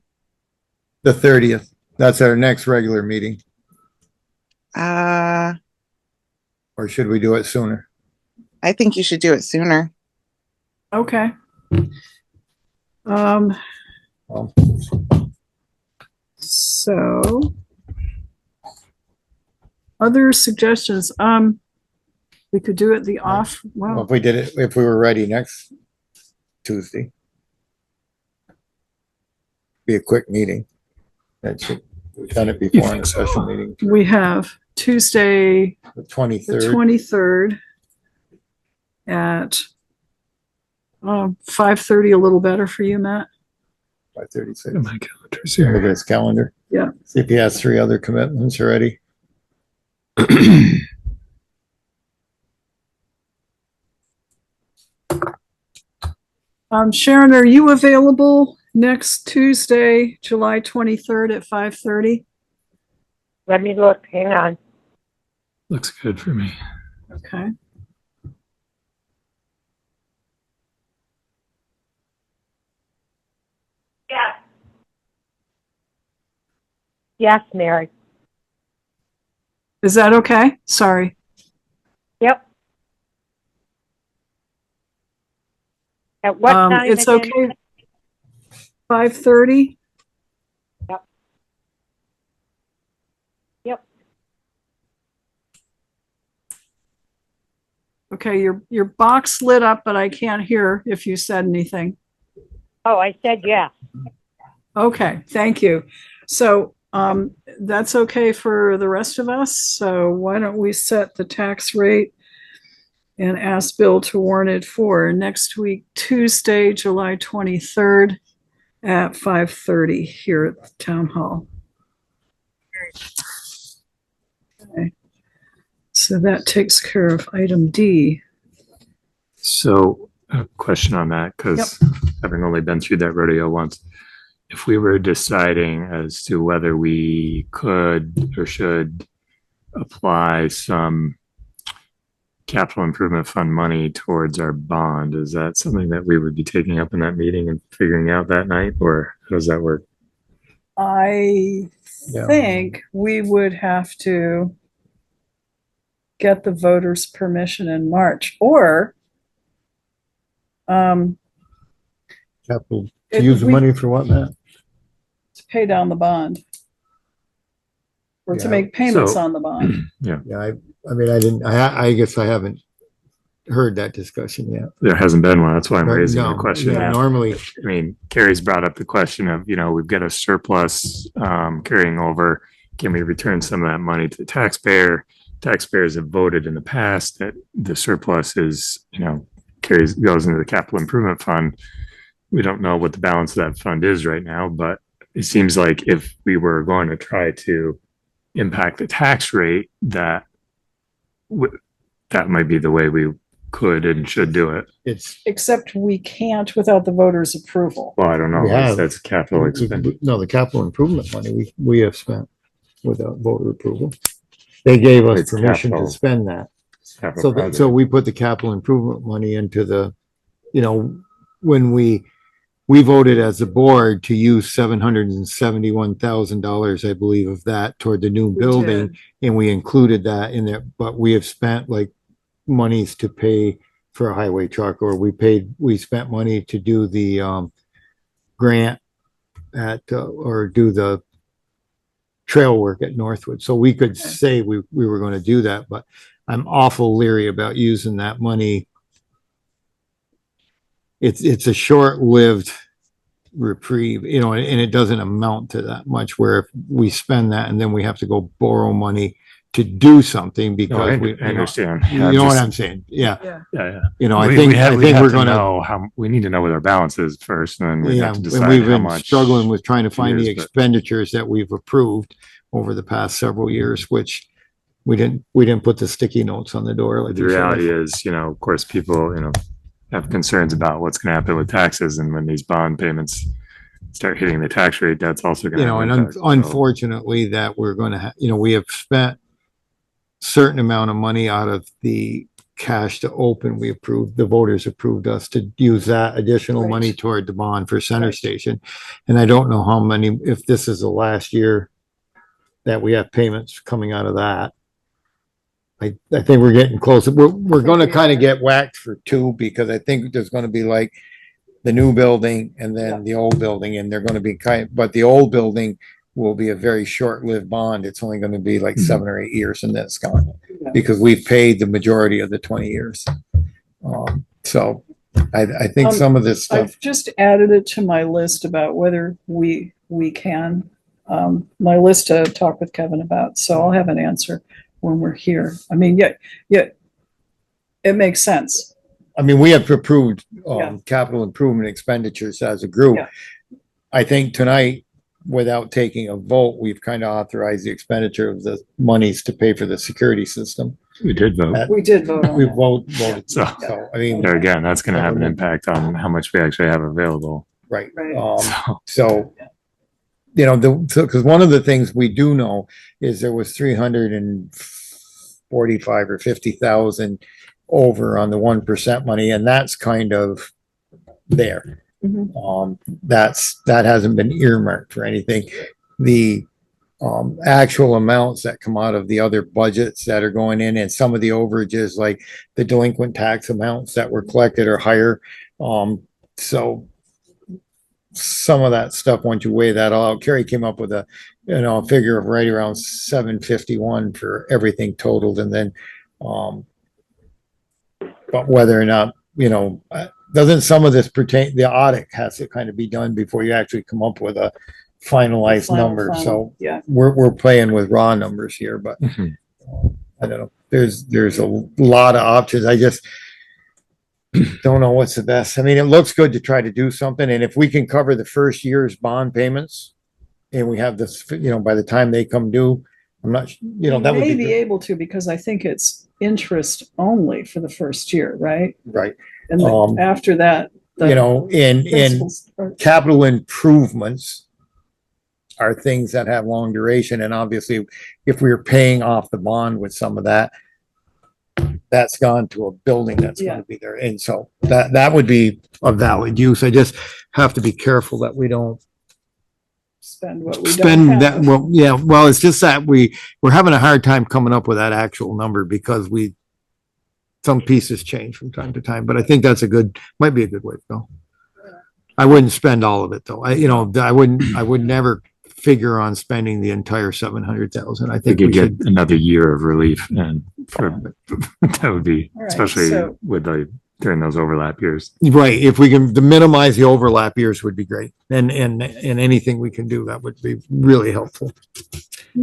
The 30th. That's our next regular meeting. Or should we do it sooner? I think you should do it sooner. okay. So other suggestions, we could do it the off, Well, if we did it, if we were ready next Tuesday. Be a quick meeting. We've done it before in a special meeting. we have Tuesday, The the 23rd. 23rd at 5:30, a little better for you, Matt? 5:36. My calendar's Look at here. his calendar. Yeah. See if he has 3 other commitments already. Sharon, are you available next Tuesday, July 23rd at 5:30? Let me look, hang on. Looks good for me. Okay. Yes. Yes, Mary. Is that okay? Sorry. Yep. At what time? It's again? okay. 5:30? Yep. Yep. Okay, your box lit up, but I can't hear if you said anything. Oh, I said yes. Okay, thank you. So, that's okay for the rest of us. So why don't we set the tax rate and ask Bill to warn it for next week, Tuesday, July 23rd at 5:30 here at the town hall. Okay. So that takes care of item D. So a question on that, because having only been through that rodeo once, if we were deciding as to whether we could or should apply some capital improvement fund money towards our bond, is that something that we would be taking up in that meeting and figuring out that night, or how does that work? I think we would have to get the voters' permission in March, or Capital, to It- use the we- money for what, Matt? To pay down the bond. Or to Yeah. make payments So- on the bond. Yeah, I mean, I guess I haven't heard that discussion yet. There hasn't been one. That's why I'm But raising the no, question. yeah, Yeah. normally, I mean, Carrie's brought up the question of, we've got a surplus carrying over. Can we return some of that money to the taxpayer? Taxpayers have voted in the past that the surplus is, goes into the capital improvement fund. We don't know what the balance of that fund is right now, but it seems like if we were going to try to impact the tax rate, that might be the way we could and should do it. Except we can't without the voters' approval. Well, I don't know. We have. That's capital expense. no, the capital improvement money we have spent without voter approval. They gave us It's permission to capital. spend that. Capital So, project. so we put the capital improvement money into the, when we voted as a board to use $771,000, I believe, of that toward the new We building. did. And we included that in there, but we have spent like monies to pay for a highway truck, or we spent money to do the, grant or do the trail work at Northwood. So we could say we were going to do that, but I'm awful leery about using that money. It's a short-lived reprieve, and it doesn't amount to that much, where if we spend that and then we have to go borrow money to do something No, because I understand. you know what I'm saying? Yeah. Yeah. I We- think, we have- I we think have we're to gonna, know we need to know what our balance is first, and then we yeah, have to and decide we've how been much. struggling with trying to find the years, but- expenditures that we've approved over the past several years, which we didn't put the sticky notes on the door like The we should have. reality is, of course, people, have concerns about what's going to happen with taxes, and when these bond payments start hitting the tax rate, that's also going to have an And impact. So- unfortunately that we're going to have, we have spent certain amount of money out of the cash to open. The voters approved us to use that additional money Right. toward the bond for Center Station. And I don't know how many, if this is the last year that we have payments coming out of that. I think we're getting close. We're going to kind of get whacked for two, because I think there's going to be like the new building and then the old building, and they're going to be but the old building will be a very short-lived bond. It's only going to be like 7 or 8 years and then it's gone, because we've paid the majority of the 20 years. So I think some of this stuff, I've just added it to my list about whether we can, my list to talk with Kevin about, so I'll have an answer when we're here. I mean, yeah, it makes sense. I mean, we have approved, Yeah. capital improvement expenditures as a group. Yeah. I think tonight, without taking a vote, we've kind of authorized the expenditure of the monies to pay for the security system. We did vote. We did vote on We that. voted, So- so, I mean, There again, that's going to have an impact on how much we actually have available. right. Right. So, because one of the things we do know is there was 345 or 50,000 over on the 1% money, and that's kind of there. Mhm. That hasn't been earmarked for anything. The actual amounts that come out of the other budgets that are going in, and some of the overages, like the delinquent tax amounts that were collected are higher. So some of that stuff, once you weigh that all out, Carrie came up with a figure of right around 751 for everything totaled, and then but whether or not, doesn't some of this pertain, the audit has to kind of be done before you actually come up with a finalized number. So Yeah. we're playing with raw numbers here, but Mhm. I don't know. There's a lot of options. I just don't know what's the best. I mean, it looks good to try to do something, and if we can cover the first year's bond payments, and we have this, by the time they come due, I'm not, that would May be be good. able to, because I think it's interest only for the first year, right? Right. And then after that, the in principals are- capital improvements are things that have long duration, and obviously, if we were paying off the bond with some of that, that's gone to a building that's Yeah. gonna be there, and so that would be a valid use. I just have to be careful that we don't spend what we don't spend that, have. well, it's just that we're having a hard time coming up with that actual number, because some pieces change from time to time, but I think that's might be a good way to go. I wouldn't spend all of it though. I would never figure on spending the entire 700,000. I We think could we get should. another year of relief and that would be, All right, especially so- with during those overlap years. Right, if we can to minimize the overlap years would be great. And anything we can do, that would be really helpful.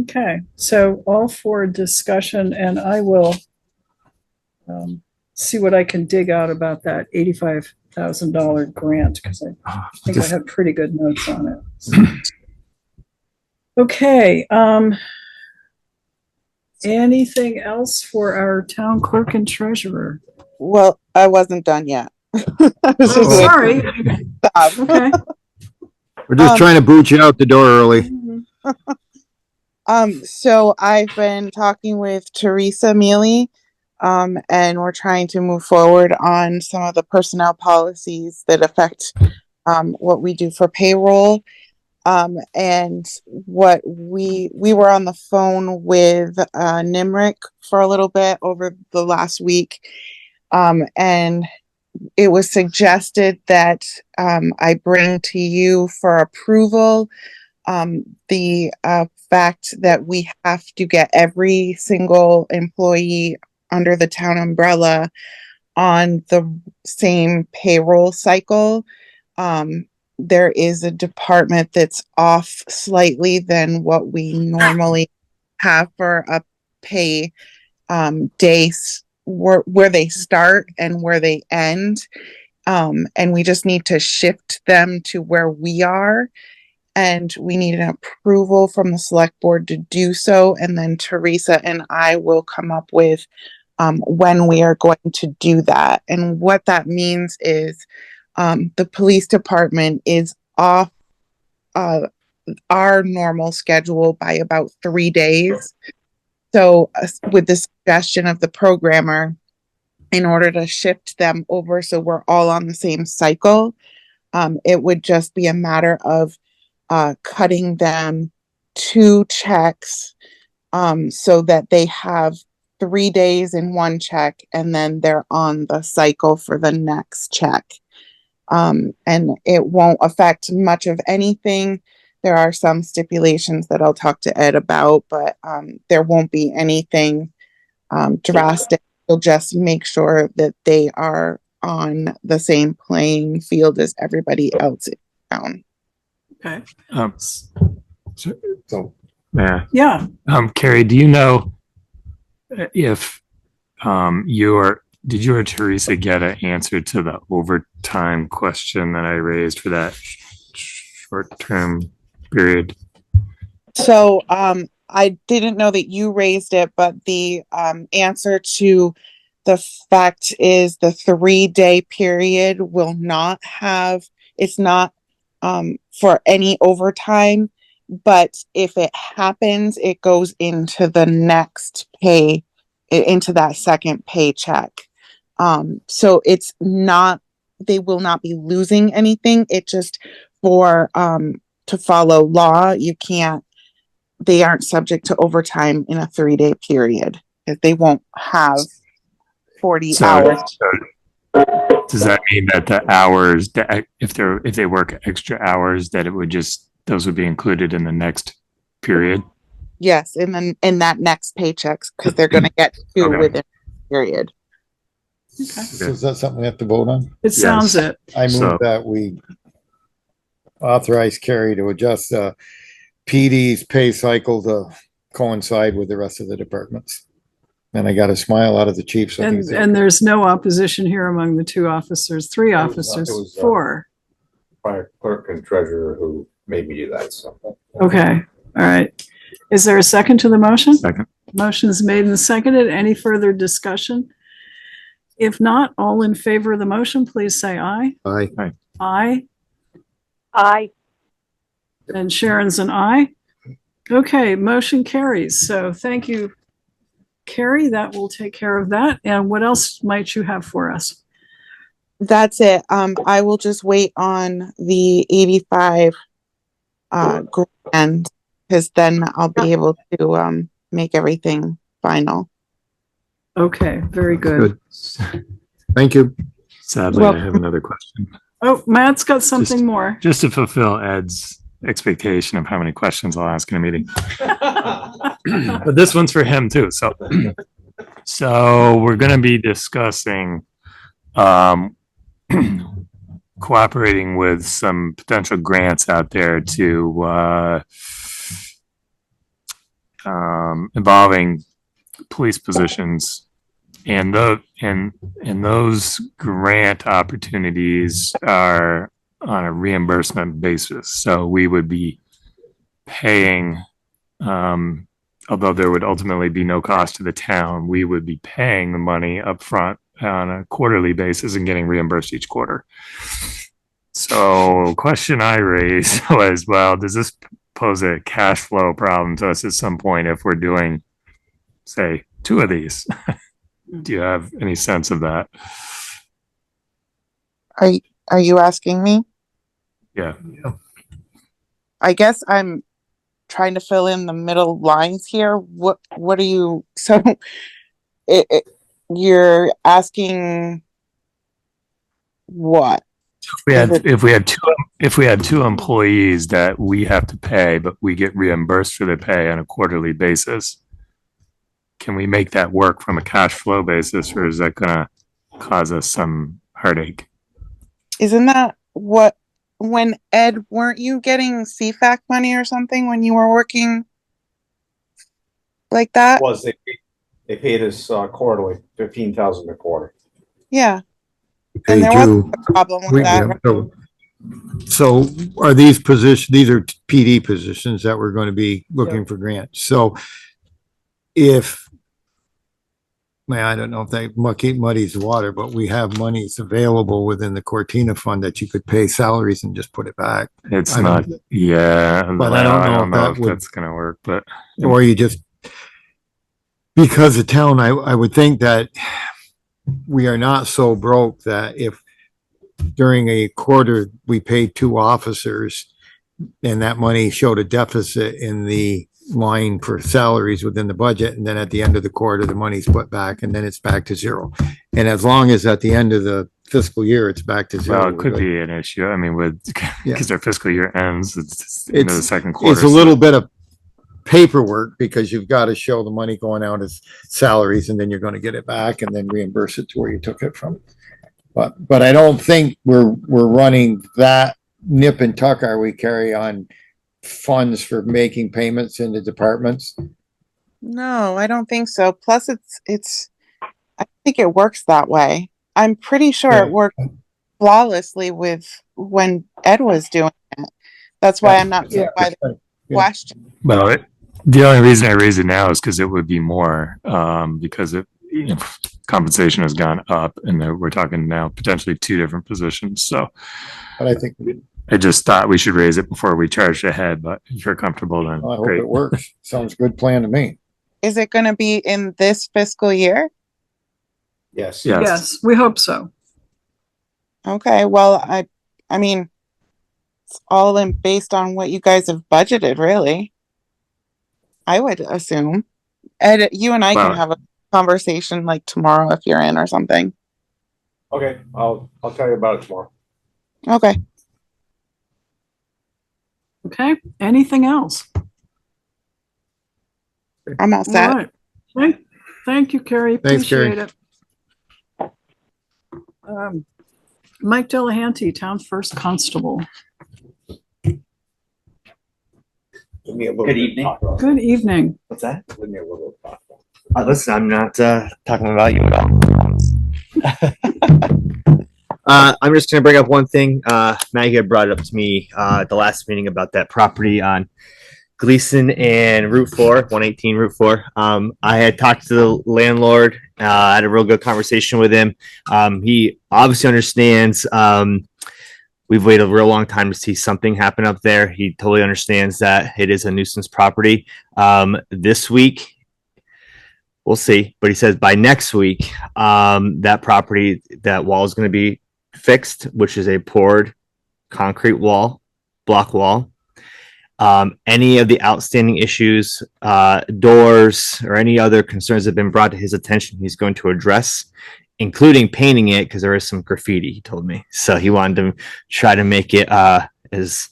Okay, so all for discussion, and I will see what I can dig out about that $85,000 grant, because I think I have pretty good notes on it. Okay, anything else for our town clerk and treasurer? Well, I wasn't done yet. I was Oh, just waiting. sorry. Stop. Okay. We're just trying to boot you out the door early. So I've been talking with Teresa Mealy, and we're trying to move forward on some of the personnel policies that affect what we do for payroll. And what we were on the phone with Nimric for a little bit over the last week, and it was suggested that I bring to you for approval the fact that we have to get every single employee under the town umbrella on the same payroll cycle. There is a department that's off slightly than what we normally have for a pay days where they start and where they end. And we just need to shift them to where we are. And we need an approval from the select board to do so. And then Teresa and I will come up with when we are going to do that. And what that means is the police department is off our normal schedule by about 3 days. So with the suggestion of the programmer, in order to shift them over so we're all on the same cycle, it would just be a matter of cutting them 2 checks so that they have 3 days in one check and then they're on the cycle for the next check. And it won't affect much of anything. There are some stipulations that I'll talk to Ed about, but there won't be anything drastic. We'll just make sure that they are on the same playing field as everybody else in town. Okay. So yeah. Yeah. Kari, do you know if did you or Teresa get an answer to the overtime question that I raised for that short-term period? So I didn't know that you raised it, but the answer to the fact is the 3-day period will not have, it's not for any overtime, but if it happens, it goes into the next pay, into that second paycheck. So it's not, they will not be losing anything. It just for to follow law, you can't, they aren't subject to overtime in a 3-day period. If they won't have 40 hours. Does that mean that the hours that if they work extra hours, that it would just, those would be included in the next period? Yes, and then in that next paychecks, because they're going to get 2 within the period. Okay. So is that something we have to vote on? It sounds it. I move that we authorize Kari to adjust PD's pay cycle to coincide with the rest of the departments. And I got a smile out of the chief. So And there's no opposition here among the 2 officers, 3 officers, it was, 4. Prior clerk and treasurer who made me do that. So. Okay, all right. Is there a second to the motion? Second. Motion's made and seconded. Any further discussion? If not, all in favor of the motion, please say aye. Aye. Aye. Aye. Aye. And Sharon's an aye. Okay, motion carries. So thank you, Kari. That will take care of that. And what else might you have for us? That's it. I will just wait on the 85 grand, because then I'll be able to make everything final. Okay, very good. Thank you. Sadly, Well- I have another question. Oh, Matt's got something more. Just to fulfill Ed's expectation of how many questions I'll ask in a meeting. But this one's for him too. So we're going to be discussing cooperating with some potential grants out there to involving police positions, and those grant opportunities are on a reimbursement basis. So we would be paying, although there would ultimately be no cost to the town, we would be paying the money up front on a quarterly basis and getting reimbursed each quarter. So question I raised was, well, does this pose a cash flow problem to us at some point if we're doing, say, 2 of these? Do you have any sense of that? Are you asking me? Yeah. I guess I'm trying to fill in the middle lines here. What are you, so you're asking what? If we had two employees that we have to pay, but we get reimbursed for the pay on a quarterly basis, can we make that work from a cash flow basis, or is that gonna cause us some heartache? Isn't that what, when Ed, weren't you getting CFAC money or something when you were working like that? Was they paid us quarterly, 15,000 a quarter. Yeah. They And there do. wasn't a problem with that. Right? So are these positions, these are PD positions that we're going to be looking for grants. So if, man, I don't know if that muddies the water, but we have monies available within the Cortina fund that you could pay salaries and just put it back. It's not, yeah. But I don't know if that's gonna work, but. Or you just, because the town, I would think that we are not so broke that if during a quarter we paid 2 officers and that money showed a deficit in the line for salaries within the budget, and then at the end of the quarter the money's put back and then it's back to 0. And as long as at the end of the fiscal year it's back to 0. Well, it could be an issue. I mean, because our fiscal year ends, it's the end of the second quarter. It's a little bit of paperwork because you've got to show the money going out as salaries and then you're going to get it back and then reimburse it to where you took it from. But I don't think we're running that nip and tuck, are we, Kari, on funds for making payments into departments? No, I don't think so. Plus I think it works that way. I'm pretty sure it worked flawlessly with when Ed was doing it. That's why I'm not sure by the question. Well, the only reason I raise it now is because it would be more, because compensation has gone up and we're talking now potentially 2 different positions. So, but I think I just thought we should raise it before we charged ahead, but if you're comfortable, then I hope great. it works. Sounds good plan to me. Is it going to be in this fiscal year? Yes. Yes, we hope so. Okay, well, I mean, it's all based on what you guys have budgeted, really. I would assume. Ed, you and I can have a conversation like tomorrow if you're in or something. Okay, I'll tell you about it tomorrow. Okay. Okay, anything else? I'm all set. All right. Thank you, Kari. Thanks, Kari. Appreciate it. Mike Delehanty, Town First Constable. Good evening. Good evening. What's that? Listen, I'm not talking about you at all. I'm just going to bring up one thing. Maggie had brought it up to me at the last meeting about that property on Gleason and Route 4, 118 Route 4. I had talked to the landlord, had a real good conversation with him. He obviously understands we've waited a real long time to see something happen up there. He totally understands that it is a nuisance property. This week, we'll see. But he says by next week, that property, that wall is going to be fixed, which is a poured concrete wall, block wall. Any of the outstanding issues, doors, or any other concerns that have been brought to his attention, he's going to address, including painting it because there is some graffiti, he told me. So he wanted to try to make it as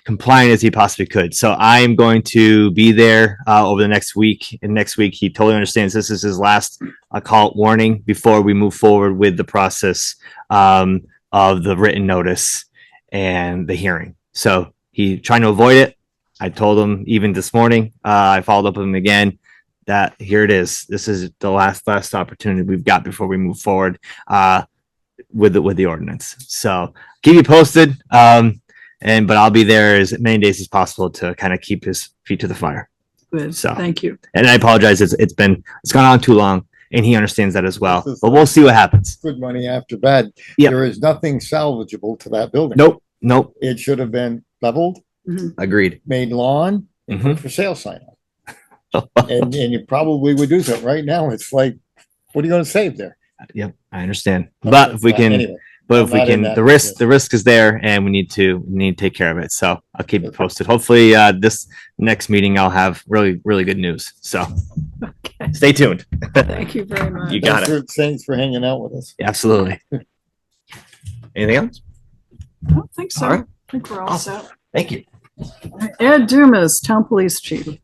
compliant as he possibly could. So I am going to be there over the next week. And next week, he totally understands this is his last call warning before we move forward with the process of the written notice and the hearing. So he trying to avoid it. I told him even this morning, I followed up with him again, that here it is. This is the last opportunity we've got before we move forward with the ordinance. So keep you posted. But I'll be there as many days as possible to kind of keep his feet to the fire. Good. So Thank you. And I apologize. It's gone on too long, and he understands that as well. But we'll see what happens. Good money after bad. Yeah. There is nothing salvageable to that building. Nope. It should have been leveled, Agreed. made lawn, and put for sale sign on. and you probably would do so. Right now, it's like, what are you going to save there? Yep, I understand. But if we can, Anyway, the risk is there, and we need to take care of it. So I'll keep you posted. Hopefully, this next meeting I'll have really good news. So stay tuned. Thank you very much. You got it. Thanks for hanging out with us. Absolutely. Anything else? I don't think so. All right. I think we're all set. Thank you. Ed Dumas, Town Police Chief.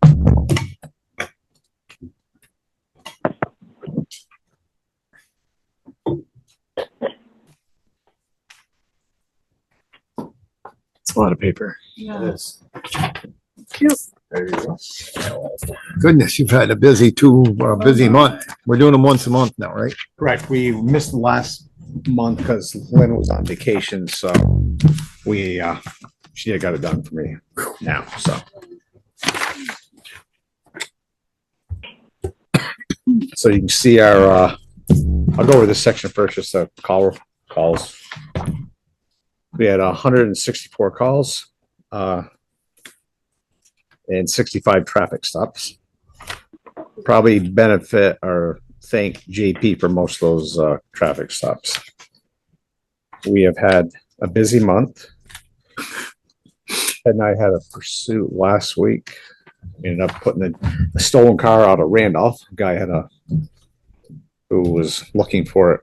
It's a lot of paper. Yeah. Cute. There you go. Goodness, you've had a busy month. We're doing them once a month now, right? Correct. We missed the last month because Lynn was on vacation, so she got it done for me now, so. So you can see our, I'll go over this section first, just the calls. We had 164 calls, and 65 traffic stops. Probably benefit or thank JP for most of those traffic stops. We have had a busy month. Ted and I had a pursuit last week. Ended up putting a stolen car out of Randolph. A guy who was looking for it,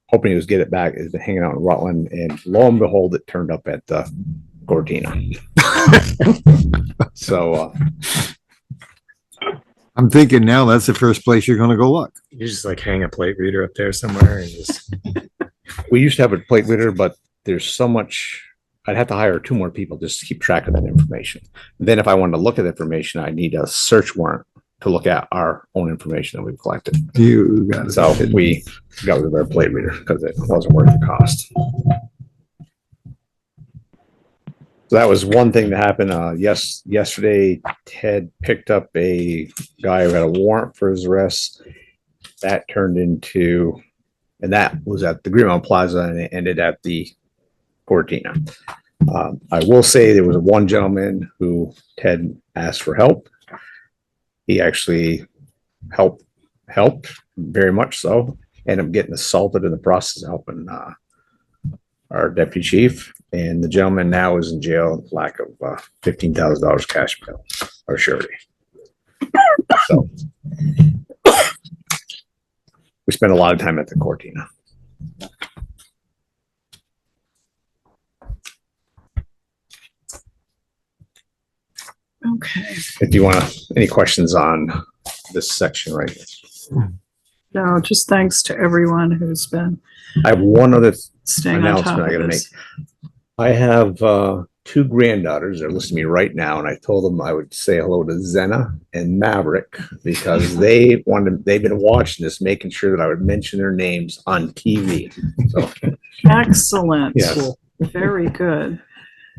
hoping he was get it back. Has been hanging out in Rutland, and lo and behold, it turned up at Cortina. So I'm thinking now that's the first place you're going to go look. You just like hang a plate reader up there somewhere and just. We used to have a plate reader, but there's so much. I'd have to hire 2 more people just to keep track of that information. Then if I wanted to look at information, I need a search warrant to look at our own information that we've collected. You got it. So we got rid of our plate reader because it wasn't worth the cost. So that was one thing that happened. Yesterday, Ted picked up a guy who had a warrant for his arrest. That turned into, and that was at the Greenmount Plaza, and it ended at the Cortina. I will say there was one gentleman who Ted asked for help. He actually helped very much so. Ended up getting assaulted in the process of helping our deputy chief, and the gentleman now is in jail, lack of $15,000 cash bail or surety. So we spent a lot of time at the Cortina. Okay. If you want any questions on this section right here. No, just thanks to everyone who's been. I have one other staying on top announcement I of gotta make. this. I have 2 granddaughters that are listening to me right now, and I told them I would say hello to Zena and Maverick because they've been watching this, making sure that I would mention their names on TV. So Excellent. yes. Very good.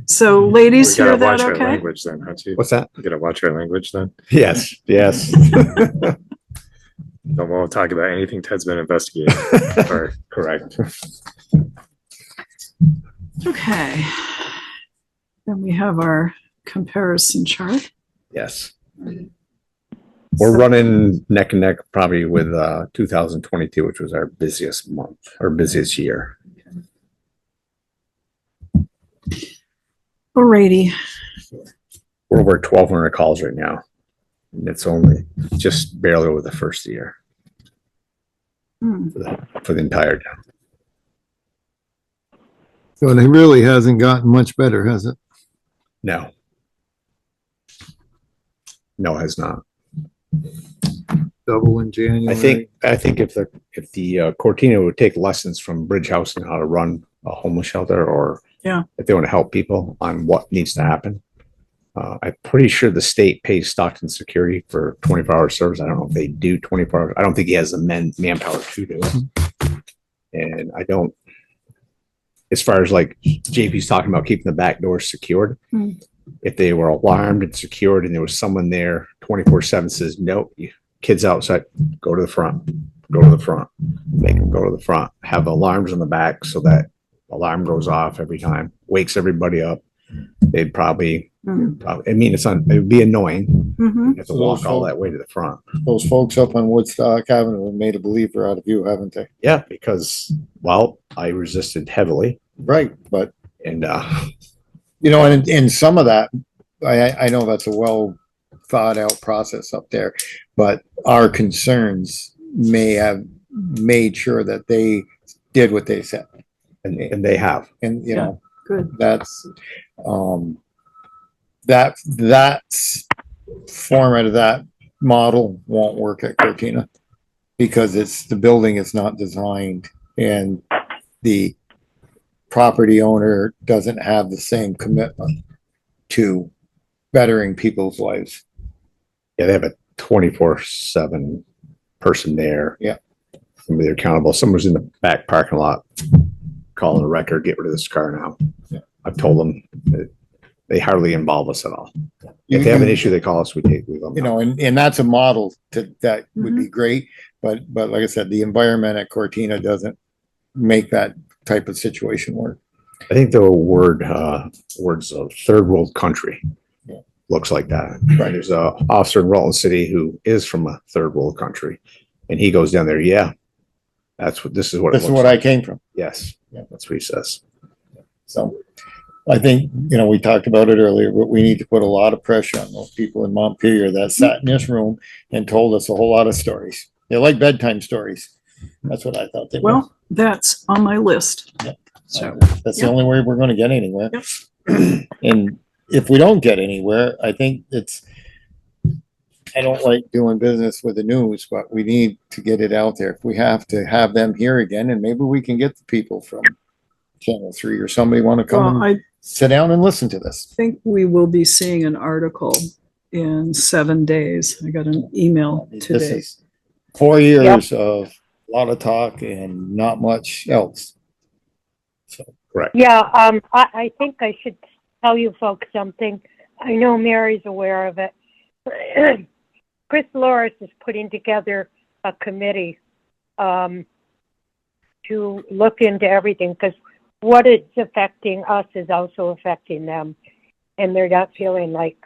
So ladies, We hear gotta watch that our okay? language then, huh, Chief? What's that? We gotta watch our language then. Yes, yes. No, we'll talk about anything Ted's been investigating. Or correct. Okay. Then we have our comparison chart. Yes. We're running neck and neck probably with 2022, which was our busiest month or busiest year. Alrighty. We're over 1,200 calls right now. And it's only just barely over the first year for the entire town. So it really hasn't gotten much better, has it? No. No, it has not. Double in January. I think if the Cortina would take lessons from Bridge House and how to run a homeless shelter, or if they want to help people on what needs to happen, I'm pretty sure the state pays Stockton Security for 24-hour service. I don't know if they do 24 hours. I don't think he has the manpower to do it. And I don't, as far as like JP's talking about keeping the back doors secured, if they were alarmed and secured and there was someone there 24/7 says, nope, kids outside, go to the front, make them go to the front, have alarms on the back so that alarm goes off every time, wakes everybody up. They'd probably, I mean, it would be annoying. You have to walk all that way to the front. Those folks up on Woodstock Avenue have made a believer out of you, haven't they? Yeah, because, well, I resisted heavily. Right, but and you know, and in some of that, I know that's a well thought out process up there, but our concerns may have made sure that they did what they said, and they have, and you know, good. That's that's format of that model won't work at Cortina because it's the building is not designed and the property owner doesn't have the same commitment to bettering people's lives. Yeah, they have a 24/7 person there. Yeah. Somebody accountable. Someone's in the back parking lot calling a record, get rid of this car now. Yeah. I've told them that they hardly involve us at all. If they have an issue, they call us, we leave them. You know, and that's a model that would be great, but like I said, the environment at Cortina doesn't make that type of situation work. I think the words of third world country looks like that. Right. There's a officer in Rutland City who is from a third world country, and he goes down there. Yeah, this is what I came from. Yes, that's what he says. So, I think we talked about it earlier, but we need to put a lot of pressure on those people in Montpelier that sat in this room and told us a whole lot of stories. They like bedtime stories. That's what I thought they were. Well, that's on my list. Yeah. So that's the only way we're going to get anywhere. And if we don't get anywhere, I think I don't like doing business with the news, but we need to get it out there. If we have to have them here again, and maybe we can get the people from Channel 3 or somebody want to come and sit down and listen to this. I think we will be seeing an article in 7 days. I got an email today. This is 4 years of a lot of talk and not much else. So, correct. Yeah, I think I should tell you folks something. I know Mary's aware of it. Chris Loris is putting together a committee to look into everything, because what it's affecting us is also affecting them, and they're not feeling like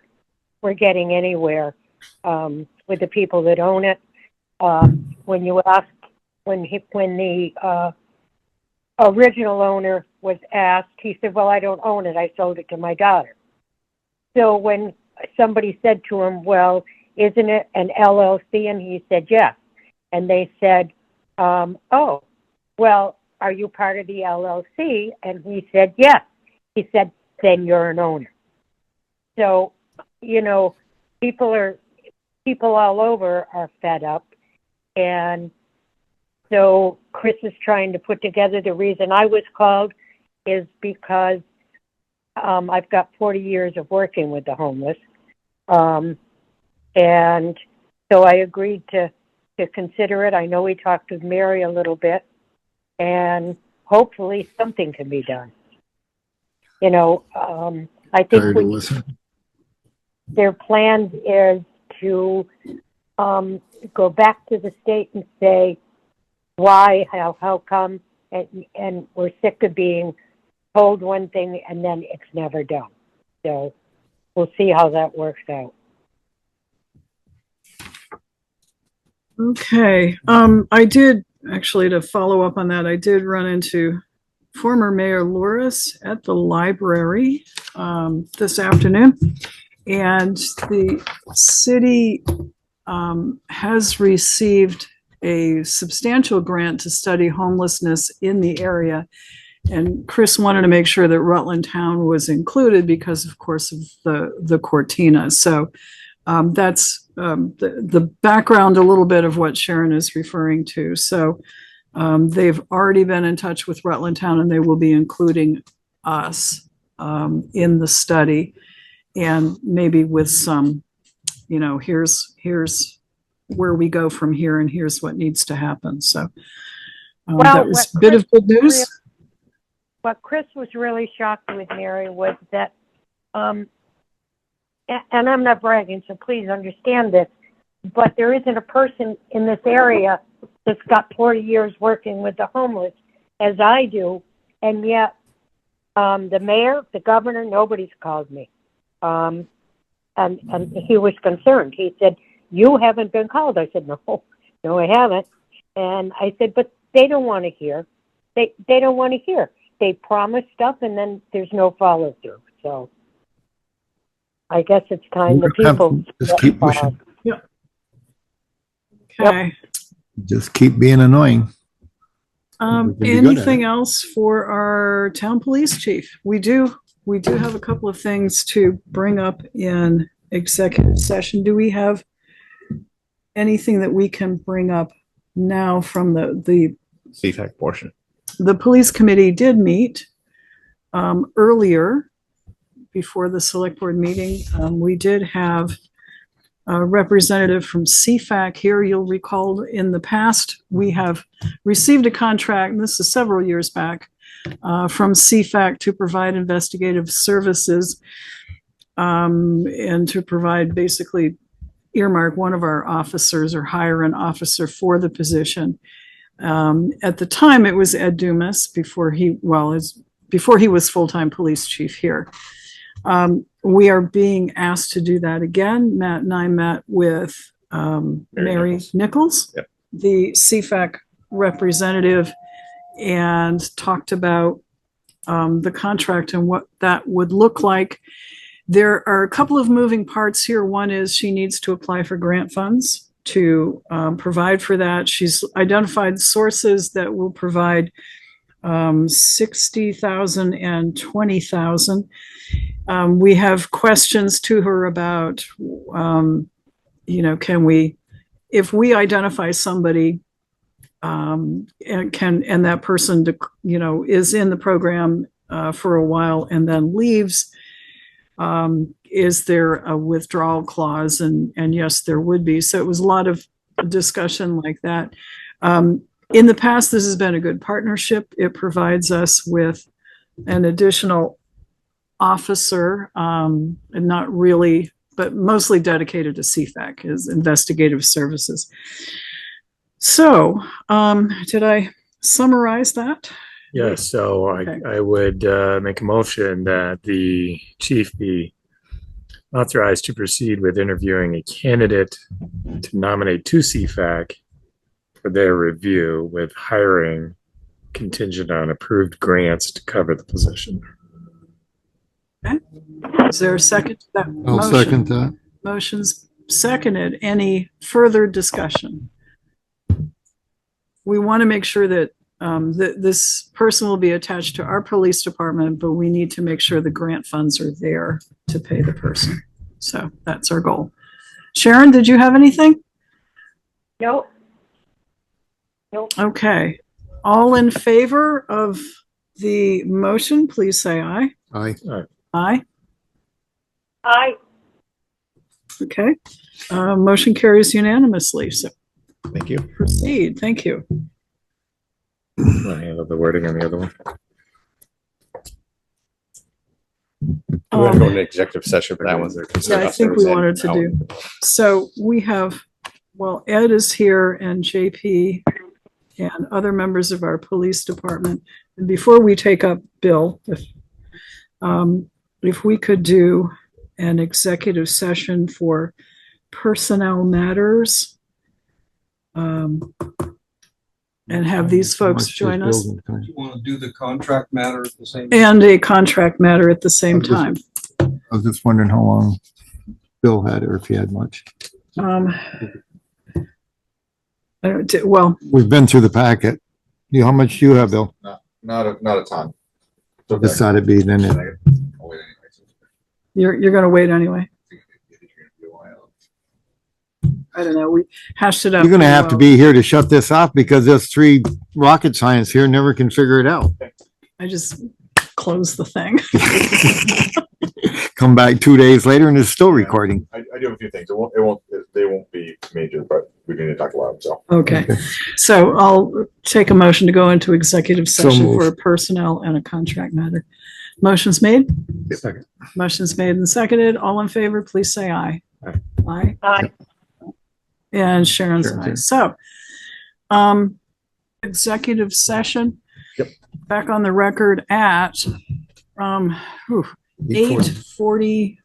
we're getting anywhere with the people that own it. When you ask, when the original owner was asked, he said, well, I don't own it. I sold it to my daughter. So when somebody said to him, well, isn't it an LLC? And he said, yes. And they said, oh, well, are you part of the LLC? And he said, yes. He said, then you're an owner. So, people all over are fed up. And so Chris is trying to put together. The reason I was called is because I've got 40 years of working with the homeless. And so I agreed to consider it. I know we talked with Mary a little bit, and hopefully something can be done. I think their plan is to go back to the state and say, why, how come, and we're sick of being told one thing and then it's never done. So we'll see how that works out. Okay. I did actually, to follow up on that, I did run into former Mayor Loris at the library this afternoon. And the city has received a substantial grant to study homelessness in the area. And Chris wanted to make sure that Rutland Town was included because, of course, of the Cortina. So that's the background, a little bit of what Sharon is referring to. So they've already been in touch with Rutland Town, and they will be including us in the study, and maybe with some, here's where we go from here, and here's what needs to happen. So that was a bit of good news. What Chris was really shocked with, Mary, was that, and I'm not bragging, so please understand this, but there isn't a person in this area that's got 40 years working with the homeless as I do, and yet the mayor, the governor, nobody's called me. And he was concerned. He said, "You haven't been called." I said, no, I haven't. And I said, but they don't want to hear. They don't want to hear. They promise stuff and then there's no follow through. So I guess it's time the people just keep pushing. Yeah. Okay. Yep. Just keep being annoying. Anything else for our town police chief? We do have a couple of things to bring up in executive session. Do we have anything that we can bring up now from the CFAC portion? The police committee did meet earlier before the select board meeting. We did have a representative from CFAC here. You'll recall in the past, we have received a contract, and this is several years back, from CFAC to provide investigative services and to provide, basically earmark one of our officers or hire an officer for the position. At the time, it was Ed Dumas before he was full-time police chief here. We are being asked to do that again. Matt and I met with Mary Nichols, yep, the CFAC representative, and talked about the contract and what that would look like. There are a couple of moving parts here. One is she needs to apply for grant funds to provide for that. She's identified sources that will provide $60,000 and $20,000. We have questions to her about, can we, if we identify somebody and that person, is in the program for a while and then leaves, is there a withdrawal clause? And yes, there would be. So it was a lot of discussion like that. In the past, this has been a good partnership. It provides us with an additional officer, and not really, but mostly dedicated to CFAC, is investigative services. So, did I summarize that? Yes, so Okay. I would make a motion that the chief be authorized to proceed with interviewing a candidate to nominate to CFAC for their review, with hiring contingent on approved grants to cover the position. Okay. Is there a second to that I'll motion? second that. Motion's seconded. Any further discussion? We want to make sure that this person will be attached to our police department, but we need to make sure the grant funds are there to pay the person. So that's our goal. Sharon, did you have anything? Nope. Okay. All in favor of the motion, please say aye. Aye. Aye. Aye. Okay. Motion carries unanimously. So Thank you. proceed. Thank you. Want to handle the wording on the other one? We want to go into executive session for that one. Yeah, I think we wanted to do. So we have, well, Ed is here and JP and other members of our police department. And before we take up Bill, if we could do an executive session for personnel matters. and have these folks join us. Do you want to do the contract matter at the same? And a contract matter at the same time. I was just wondering how long Bill had, or if he had much. Well, we've been through the packet. How much do you have, Bill? Not a ton. This thought it'd be then. You're going to wait anyway. I don't know. We hashed it out. You're going to have to be here to shut this off because there's 3 rocket science here never can figure it out. I just closed the thing. Come back 2 days later and it's still recording. I do have a few things. They won't be major, but we need to talk about them. So Okay. So I'll take a motion to go into executive session for a personnel and a contract matter. Motion's made. Second. Motion's made and seconded. All in favor, please say aye. Aye. Aye. And Sharon's aye. So, executive session. Yep. Back on the record at, 8:40.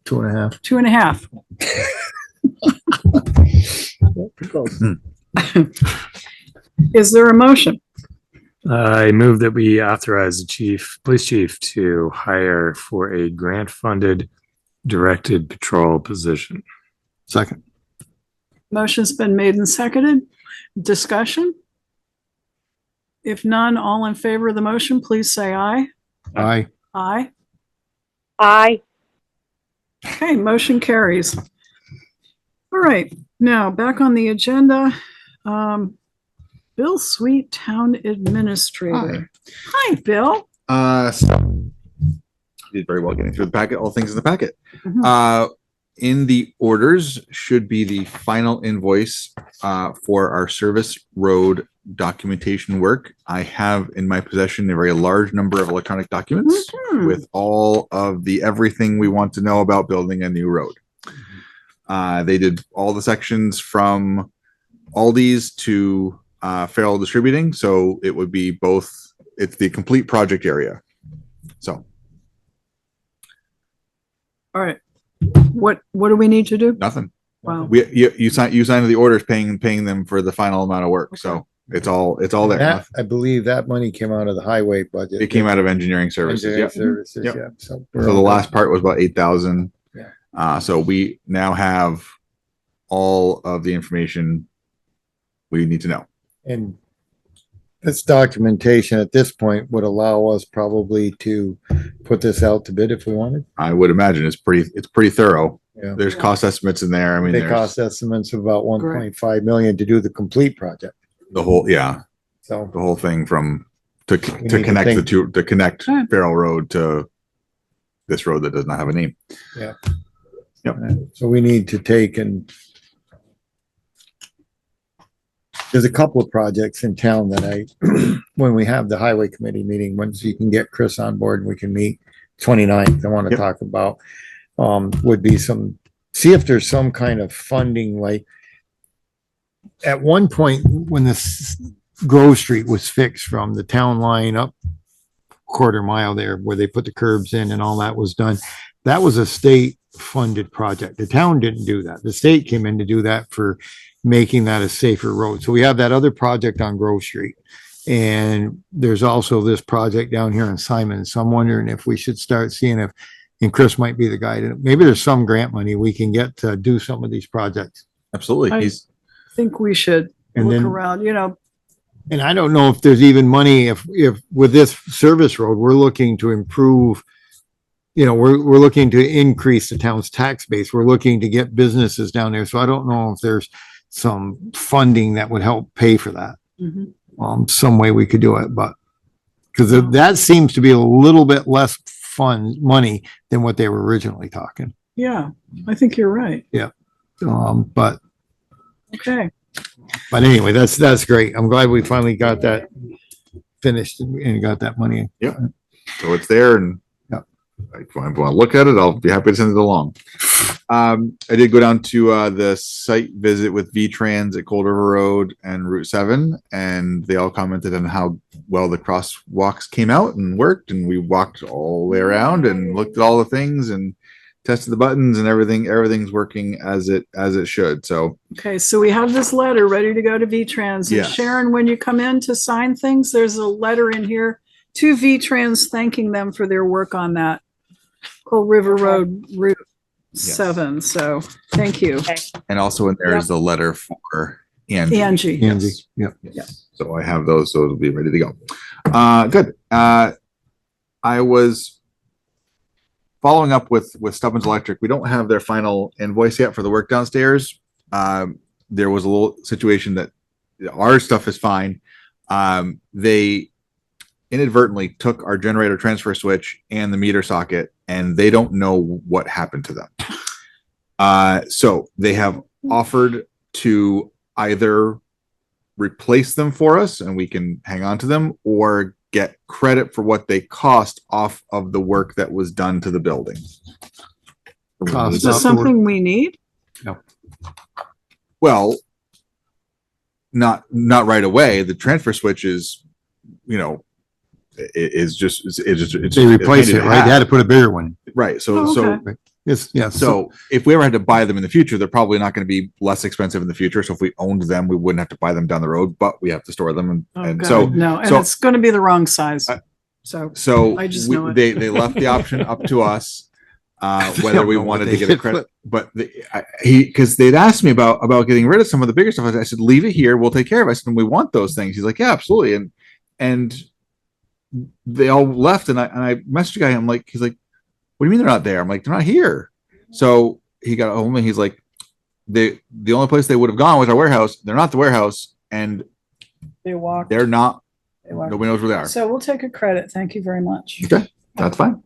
2.5. 2.5. Is there a motion? I move that we authorize the police chief to hire for a grant-funded directed patrol position. Second. Motion's been made and seconded. Discussion? If none, all in favor of the motion, please say aye. Aye. Aye. Aye. Okay, motion carries. All right, now back on the agenda. Bill Sweet, Town Administrator. Hi, Bill. did very well getting through the packet, all things in the packet. Mhm. In the orders should be the final invoice for our service road documentation work. I have in my possession a very large number of electronic documents with all of the everything we want to know about building a new road. They did all the sections from Aldi's to Farrell Distributing, so it would be both. It's the complete project area. So, all right. What do we need to do? Nothing. Wow. You sign the orders paying them for the final amount of work. Okay. So it's all there. That, I believe that money came out of the highway budget. It came out of engineering services. Yeah. So the last part was about 8,000. Yeah. So we now have all of the information we need to know. And this documentation at this point would allow us probably to put this out to bid if we wanted. I would imagine it's pretty thorough. Yeah. There's cost estimates in there. I mean, they cost estimates of about 1.5 million to do the complete project. The whole, yeah. So the whole thing to connect the two, to connect Farrell Road to this road that does not have a name. Yeah. Yep. So we need to take and there's a couple of projects in town that when we have the highway committee meeting, once you can get Chris on board and we can meet 29th, I want to talk about, would be see if there's some kind of funding, like at one point when this Grove Street was fixed from the town line up quarter mile there where they put the curbs in and all that was done. That was a state funded project. The town didn't do that. The state came in to do that for making that a safer road. So we have that other project on Grove Street. And there's also this project down here in Simon. So I'm wondering if we should start seeing and Chris might be the guy to, maybe there's some grant money we can get to do some of these projects. Absolutely. I think we should look around, And I don't know if there's even money if with this service road, we're looking to improve, we're looking to increase the town's tax base. We're looking to get businesses down there. So I don't know if there's some funding that would help pay for that. Some way we could do it, but because that seems to be a little bit less money than what they were originally talking. Yeah, I think you're right. Yeah. But okay. But anyway, that's great. I'm glad we finally got that finished and got that money. Yeah. So it's there, and if I want to look at it, I'll be happy to send it along. I did go down to the site visit with V-Trans at Cold River Road and Route 7, and they all commented on how well the crosswalks came out and worked, and we walked all the way around and looked at all the things, and tested the buttons and everything's working as it should. So Okay, so we have this letter ready to go to V-Trans. And Yes. Sharon, when you come in to sign things, there's a letter in here to V-Trans thanking them for their work on that Cold River Road Route 7. So thank you. and also in there is the letter for Angie. Angie. Yep. So I have those. Those will be ready to go. Good. I was following up with Stubbins Electric. We don't have their final invoice yet for the work downstairs. There was a little situation that our stuff is fine. They inadvertently took our generator transfer switch and the meter socket, and they don't know what happened to them. So they have offered to either replace them for us and we can hang on to them, or get credit for what they cost off of the work that was done to the building. Is this something we need? No. Well, not right away. The transfer switch is, it's They replace it, right? They had to put a bigger one. Right. So, Oh, so okay. Yes, yeah. So if we ever had to buy them in the future, they're probably not going to be less expensive in the future. So if we owned them, we wouldn't have to buy them down the road, but we have to store them. And God, so, no, and so, it's going to be the wrong size. So I just know it. they left the option up to us, whether we wanted to get a credit, but because they'd asked me about getting rid of some of the bigger stuff. I said, leave it here. We'll take care of it. I said, we want those things. He's like, yeah, absolutely. And they all left. And I messaged the guy. I'm like, he's like, what do you mean they're not there? I'm like, they're not here. So he got home and he's like, the only place they would have gone was our warehouse. They're not the warehouse, and they're not. Nobody knows where they are. So we'll take a credit. Thank you very much. Okay, that's fine.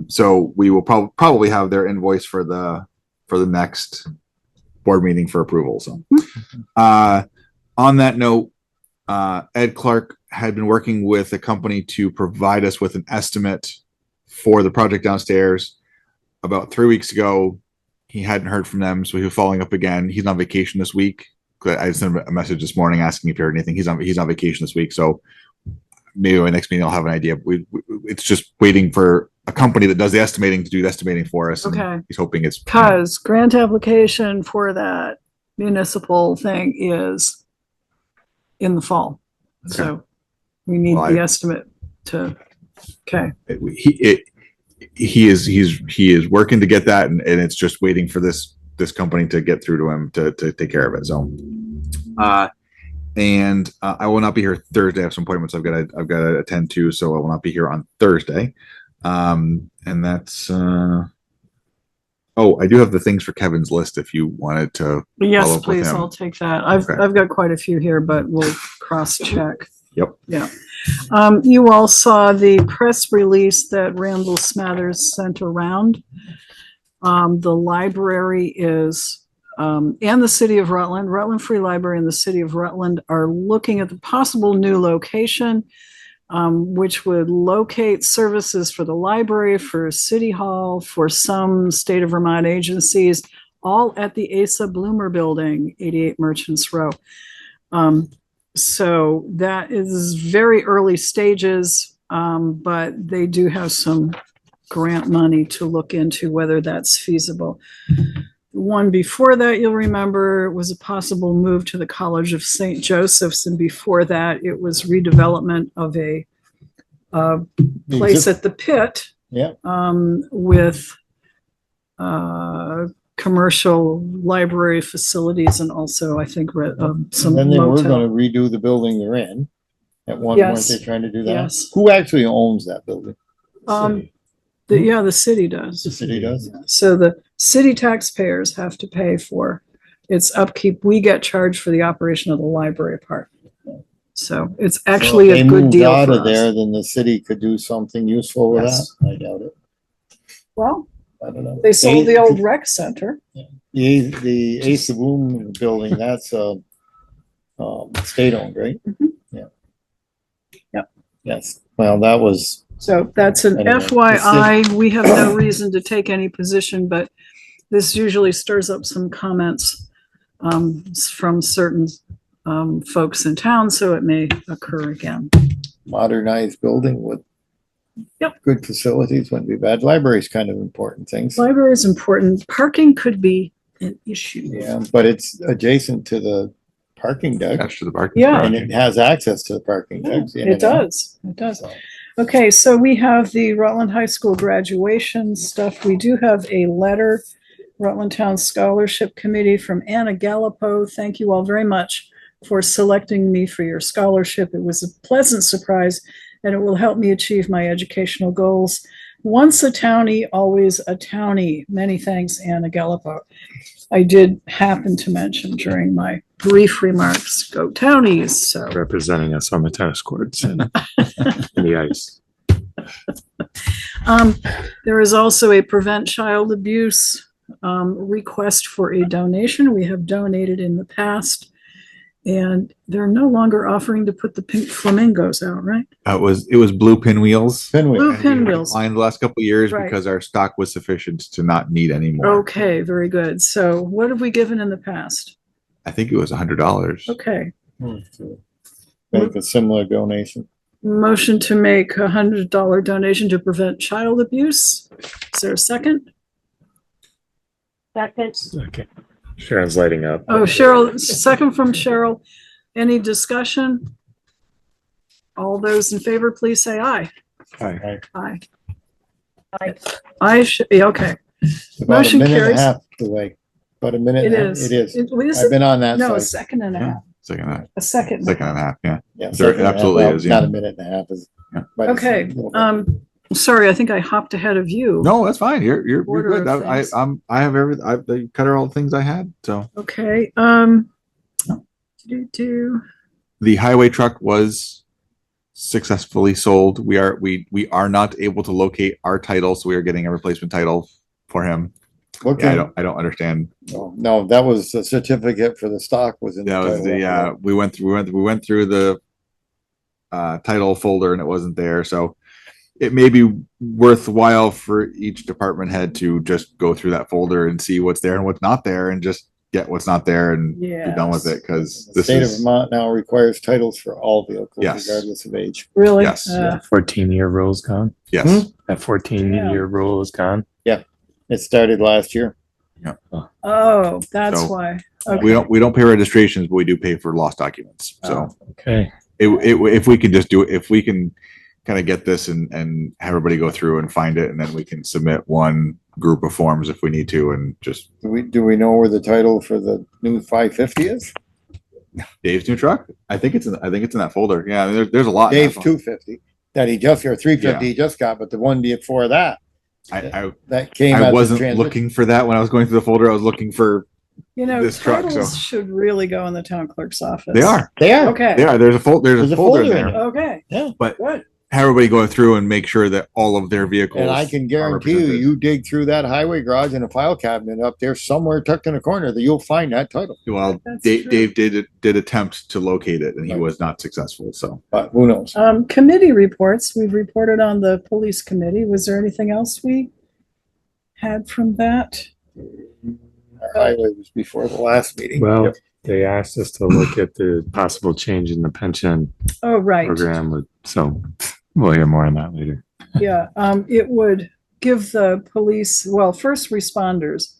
So we will probably have their invoice for the next board meeting for approval. So, on that note, Ed Clark had been working with a company to provide us with an estimate for the project downstairs. About 3 weeks ago, he hadn't heard from them, so he was following up again. He's on vacation this week. I sent him a message this morning asking if he heard anything. He's on vacation this week, so maybe my next meeting I'll have an idea. It's just waiting for a company that does the estimating to do the estimating for us. And Okay. he's hoping it's Because grant application for that municipal thing is in the fall. So we need the estimate to, okay. He is working to get that, and it's just waiting for this company to get through to him to take care of it. So, and I will not be here Thursday. I have some appointments I've got to attend to, so I will not be here on Thursday. And that's I do have the things for Kevin's list if you wanted to. Yes, follow up with please. him. I'll take that. I've got quite a few here, but we'll cross check. Yep. Yeah. You all saw the press release that Randall Smathers sent around. The library is, and the city of Rutland Free Library and the city of Rutland are looking at the possible new location, which would locate services for the library, for City Hall, for some state of Vermont agencies, all at the Asa Bloomer Building, 88 Merchants Row. So that is very early stages, but they do have some grant money to look into whether that's feasible. The one before that, you'll remember, was a possible move to the College of St. Joseph's, and before that, it was redevelopment of a place at the pit. Yeah. With commercial library facilities and also I think some And then they were motel. gonna redo the building they're in. At one point, Yes. they're trying to do that. Yes. Who actually owns that building? The city does. The city does? So the city taxpayers have to pay for its upkeep. We get charged for the operation of the library part. So it's actually So if a they good moved deal out for of there, us. then the city could do something useful with Yes. that. I doubt it. Well, I don't know. they sold the old rec center. The Ace of Boom building, that's state owned, right? Yeah. Yep. Yes. Well, that was. So that's an Anyway, FYI. We have no reason to take any position, but this usually stirs up some comments from certain folks in town, so it may occur again. Modernized building with Yep. Good facilities wouldn't be bad. Library's kind of important things. Library is important. Parking could be an issue. Yeah, but it's adjacent to the parking deck. Attached to the parking. Yeah. And it has access to the parking decks. in It and out. does. It does. Okay, so we have the Rutland High School graduation stuff. We do have a letter, Rutland Town Scholarship Committee from Anna Gallipo. Thank you all very much for selecting me for your scholarship. It was a pleasant surprise, and it will help me achieve my educational goals. Once a townie, always a townie. Many thanks, Anna Gallipo. I did happen to mention during my brief remarks, go townies, so. Representing us on the tennis courts and in the ice. There is also a prevent child abuse request for a donation. We have donated in the past, and they're no longer offering to put the pink flamingos out, right? It was blue pinwheels. Blue pinwheels. Declined the last couple of years Right. because our stock was sufficient to not need any more. Okay, very good. So what have we given in the past? I think it was $100. Okay, Make a similar donation. motion to make $100 donation to prevent child abuse. Is there a second? Second. Okay. Sharon's lighting up. Oh, Cheryl, second from Cheryl. Any discussion? All those in favor, please say aye. Aye. Aye. I should be, okay. It's about a Motion minute and a carries. half away. About a minute. It and a half. is. It is. Is I've it? been on that No, a side. second and a half. Second and a half. A second. Second and a half. Yeah. Yeah, There- second and a half. absolutely Well, is, yeah. Not a minute and a half is. Yeah. but it's a Okay, little bit. sorry, I think I hopped ahead of you. No, that's fine. You're Order good. of I things. I have they cut all the things I had. So Okay, do. the highway truck was successfully sold. We are not able to locate our title, so we are getting a replacement title for him. Okay. Yeah, I don't understand. No, that was a certificate for the stock was in. That was title. the we went through the title folder and it wasn't there. So it may be worthwhile for each department head to just go through that folder and see what's there and what's not there and just get what's not there and be done with it. Because The this state of is Vermont now requires titles for all vehicles Yes. regardless of age. Really? Yes. 14-year rule is gone. yes. That 14-year rule is gone. Yeah, it started last year. Oh, that's So, why. We Okay, don't pay registrations, but we do pay for lost documents. So Okay. if we can just do it, if we can kind of get this and have everybody go through and find it, and then we can submit one group of forms if we need to, and just Do we know where the title for the new 550 is? Dave's new truck. I think it's in that folder. Yeah, there's a lot. in that Dave's folder. 250 that he just, or 350 he just got, but the one before that, that came. I as a wasn't transition. looking for that when I was going through the folder. I was looking for you know, this truck. titles So should really go in the town clerk's office. they are. Okay. They are. There's a folder in there. Okay. Yeah. But Good. have everybody go through and make sure that all of their vehicles. And I can are guarantee you, represented. you dig through that highway garage in a file cabinet up there somewhere tucked in a corner that you'll find that title. Well, That's Dave true. did attempt to locate it, and he Right. was not successful. So But who knows? Committee reports. We've reported on the police committee. Was there anything else we had from that? Our highway was before the last meeting. Well, they asked us to look at the possible change in the pension Oh, right. program. So we'll hear more on that later. Yeah, it would give the police, well, first responders,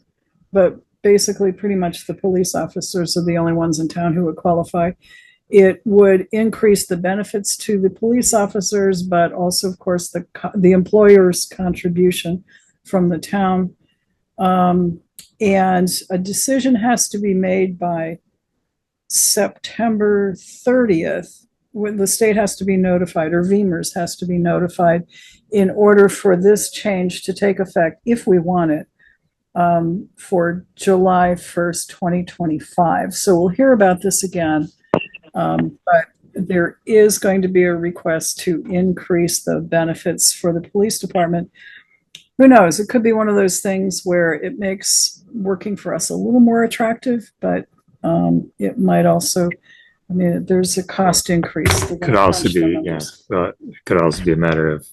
but basically pretty much the police officers are the only ones in town who would qualify. It would increase the benefits to the police officers, but also, of course, the employer's contribution from the town. And a decision has to be made by September 30th, when the state has to be notified, or VEMR's has to be notified in order for this change to take effect, if we want it, for July 1st, 2025. So we'll hear about this again. But there is going to be a request to increase the benefits for the police department. Who knows? It could be one of those things where it makes working for us a little more attractive, but it might also, I mean, there's a cost increase. Could also be, yeah. It could also be a matter of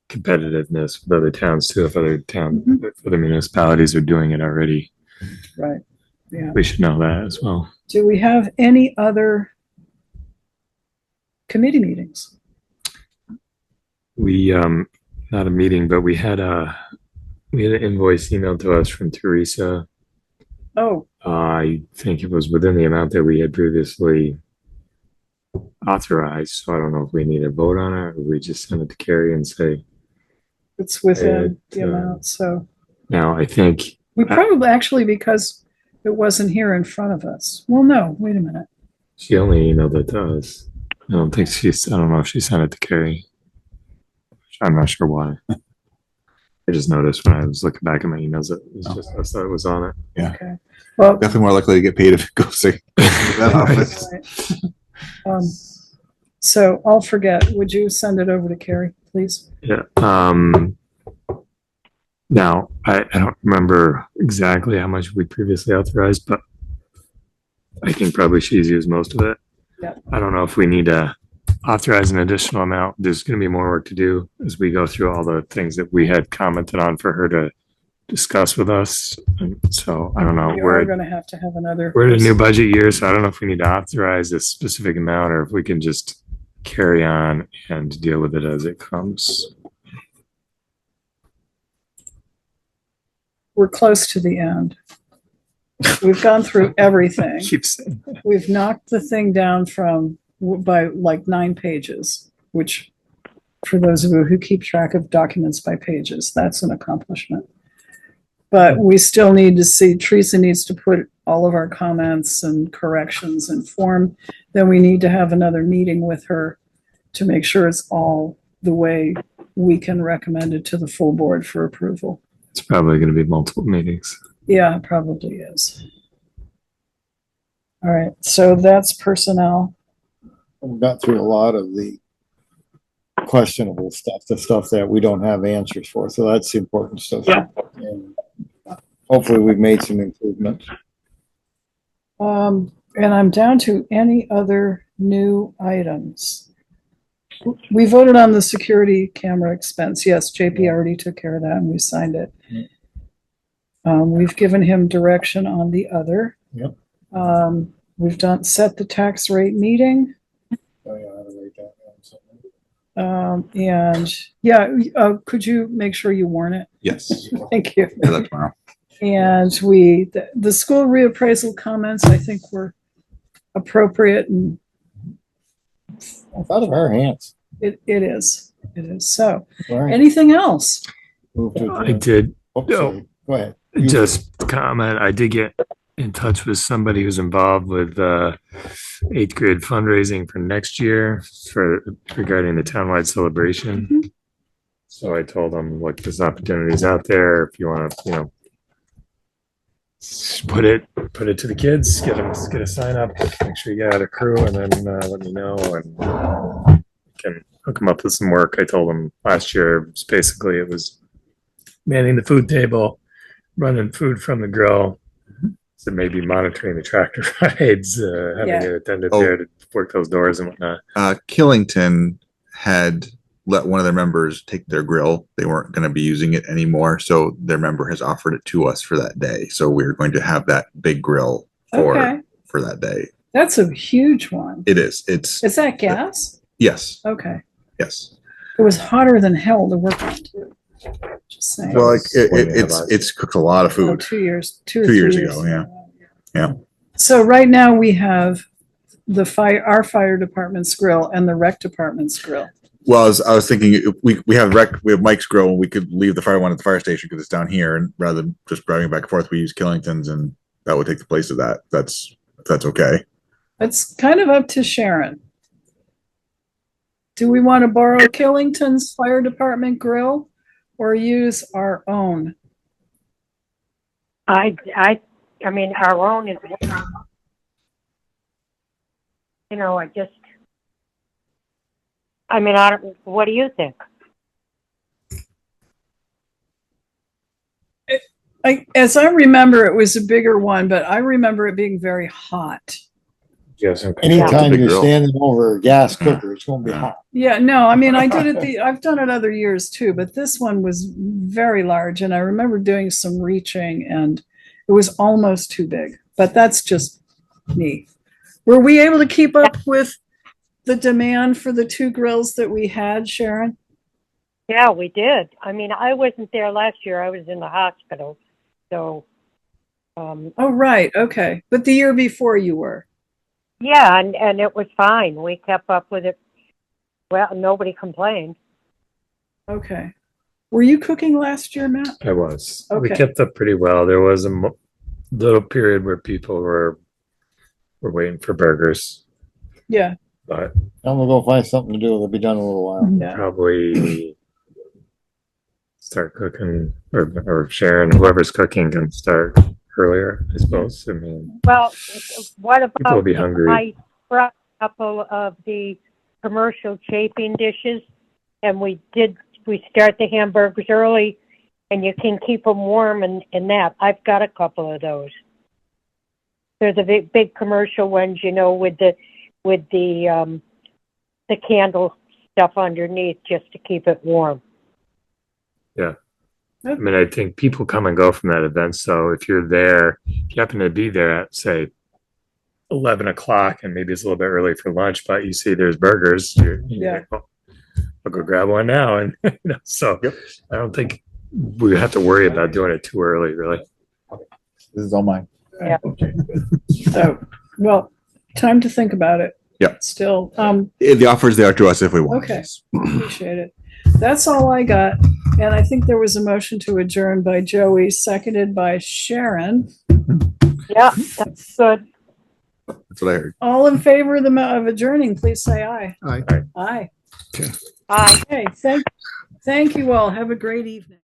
competitiveness with other towns too. If other other municipalities are doing it already, Right. Yeah. we should know that as well. Do we have any other committee meetings? we, not a meeting, but we had an invoice emailed to us from Teresa. Oh, I think it was within the amount that we had previously authorized, so I don't know if we need to vote on it, or we just send it to Kari and say, it's within the It, amount, so now I think, we probably, actually, because it wasn't here in front of us. Well, no, wait a minute. she only emailed it to us. I don't know if she sent it to Kari. I'm not sure why. I just noticed when I was looking back at my emails, it was just us that was on it. Yeah. Okay. Well, Definitely more likely to get paid if it goes to that office. right. So I'll forget. Would you send it over to Kari, please? Yeah. Now I don't remember exactly how much we previously authorized, but I think probably she's used most of it. Yep. I don't know if we need to authorize an additional amount. There's going to be more work to do as we go through all the things that we had commented on for her to discuss with us. And so I don't know. We're going to have another. We're in a new budget year, so I don't know if we need to authorize a specific amount or if we can just carry on and deal with it as it comes. We're close to the end. We've gone through everything. Keep saying that. We've knocked the thing down by like 9 pages, which for those of you who keep track of documents by pages, that's an accomplishment. But we still need to see, Teresa needs to put all of our comments and corrections in form. Then we need to have another meeting with her to make sure it's all the way we can recommend it to the full board for approval. It's probably going to be multiple meetings. Yeah, it probably is. All right, so that's personnel. We've got through a lot of the questionable stuff, the stuff that we don't have answers for. So that's the important stuff. Yeah. And hopefully we've made some improvements. And I'm down to any other new items. We voted on the security camera expense. Yes, JP already took care of that and we signed it. We've given him direction on the other. Yep. We've set the tax rate meeting. Oh, yeah, I had to write that down. And yeah, could you make sure you warn it? Yes. Thank you. Yeah, that tomorrow. And the school reappraisal comments, I think were appropriate and It's out of our hands. it is. It is. So, All right. anything else? Move to I adjourn. did. Oh, sorry. Go ahead. Just comment. I did get in touch with somebody who's involved with 8th grade fundraising for next year regarding the townwide celebration. Mm-hmm. So I told them, look, there's opportunities out there if you want to, put it to the kids, get a sign up, make sure you got a crew, and then let me know and can hook them up with some work. I told them last year, it was manning the food table, running food from the grill, so maybe monitoring the tractor rides, having an attendant there to work those doors and whatnot. Killington had let one of their members take their grill. They weren't going to be using it anymore, so their member has offered it to us for that day. So we're going to have that big grill for that day. That's a huge one. It is. Is that gas? Yes. Okay. Yes. It was hotter than hell to work on too. Just saying. Well, it's cooked a lot of food. 2 years, 2 years ago. Yeah. Yeah. So right now we have our fire department's grill and the rec department's grill. Well, I was thinking we have Mike's grill, and we could leave the fire one at the fire station because it's down here, and rather than just driving back and forth, we use Killington's, and that would take the place of that. If that's okay. It's kind of up to Sharon. Do we want to borrow Killington's fire department grill or use our own? I mean, our own is, what do you think? As I remember, it was a bigger one, but I remember it being very hot. Yes. Anytime you're standing over a gas cooker, it's going to be hot. Yeah, no, I mean, I've done it other years too, but this one was very large, and I remember doing some reaching, and it was almost too big. But that's just me. Were we able to keep up with the demand for the 2 grills that we had, Sharon? Yeah, we did. I mean, I wasn't there last year. I was in the hospital. So, Oh, right. Okay. But the year before you were. yeah, and it was fine. We kept up with it. Well, nobody complained. Okay. Were you cooking last year, Matt? I was. We Okay. kept up pretty well. There was a little period where people were waiting for burgers, Yeah. but I'm gonna go find something to do. They'll be done in a little while. Yeah. probably start cooking, or Sharon, whoever's cooking, can start earlier, I suppose. I mean, Well, what people will about be if hungry. I brought a couple of the commercial chafing dishes and we start the hamburgers early and you can keep them warm and that. I've got a couple of those. They're the big commercial ones, you know, with the candle stuff underneath just to keep it warm. Yeah. I mean, I think people come and go from that event. So if you're there, if you happen to be there at, say, 11 o'clock, and maybe it's a little bit early for lunch, but you see there's burgers, you're like, oh, I'll go grab one now. And so I don't think we have to worry about doing it too early, really. This is all mine. Yeah. So, well, time to think about it. Yeah. Still, The offer's there to us if we want. okay. Appreciate it. That's all I got. And I think there was a motion to adjourn by Joey, seconded by Sharon. Yeah, that's good. That's what I heard. All in favor of adjourning, please say aye. Aye. Aye. Okay. Okay, thank you all. Have a great evening.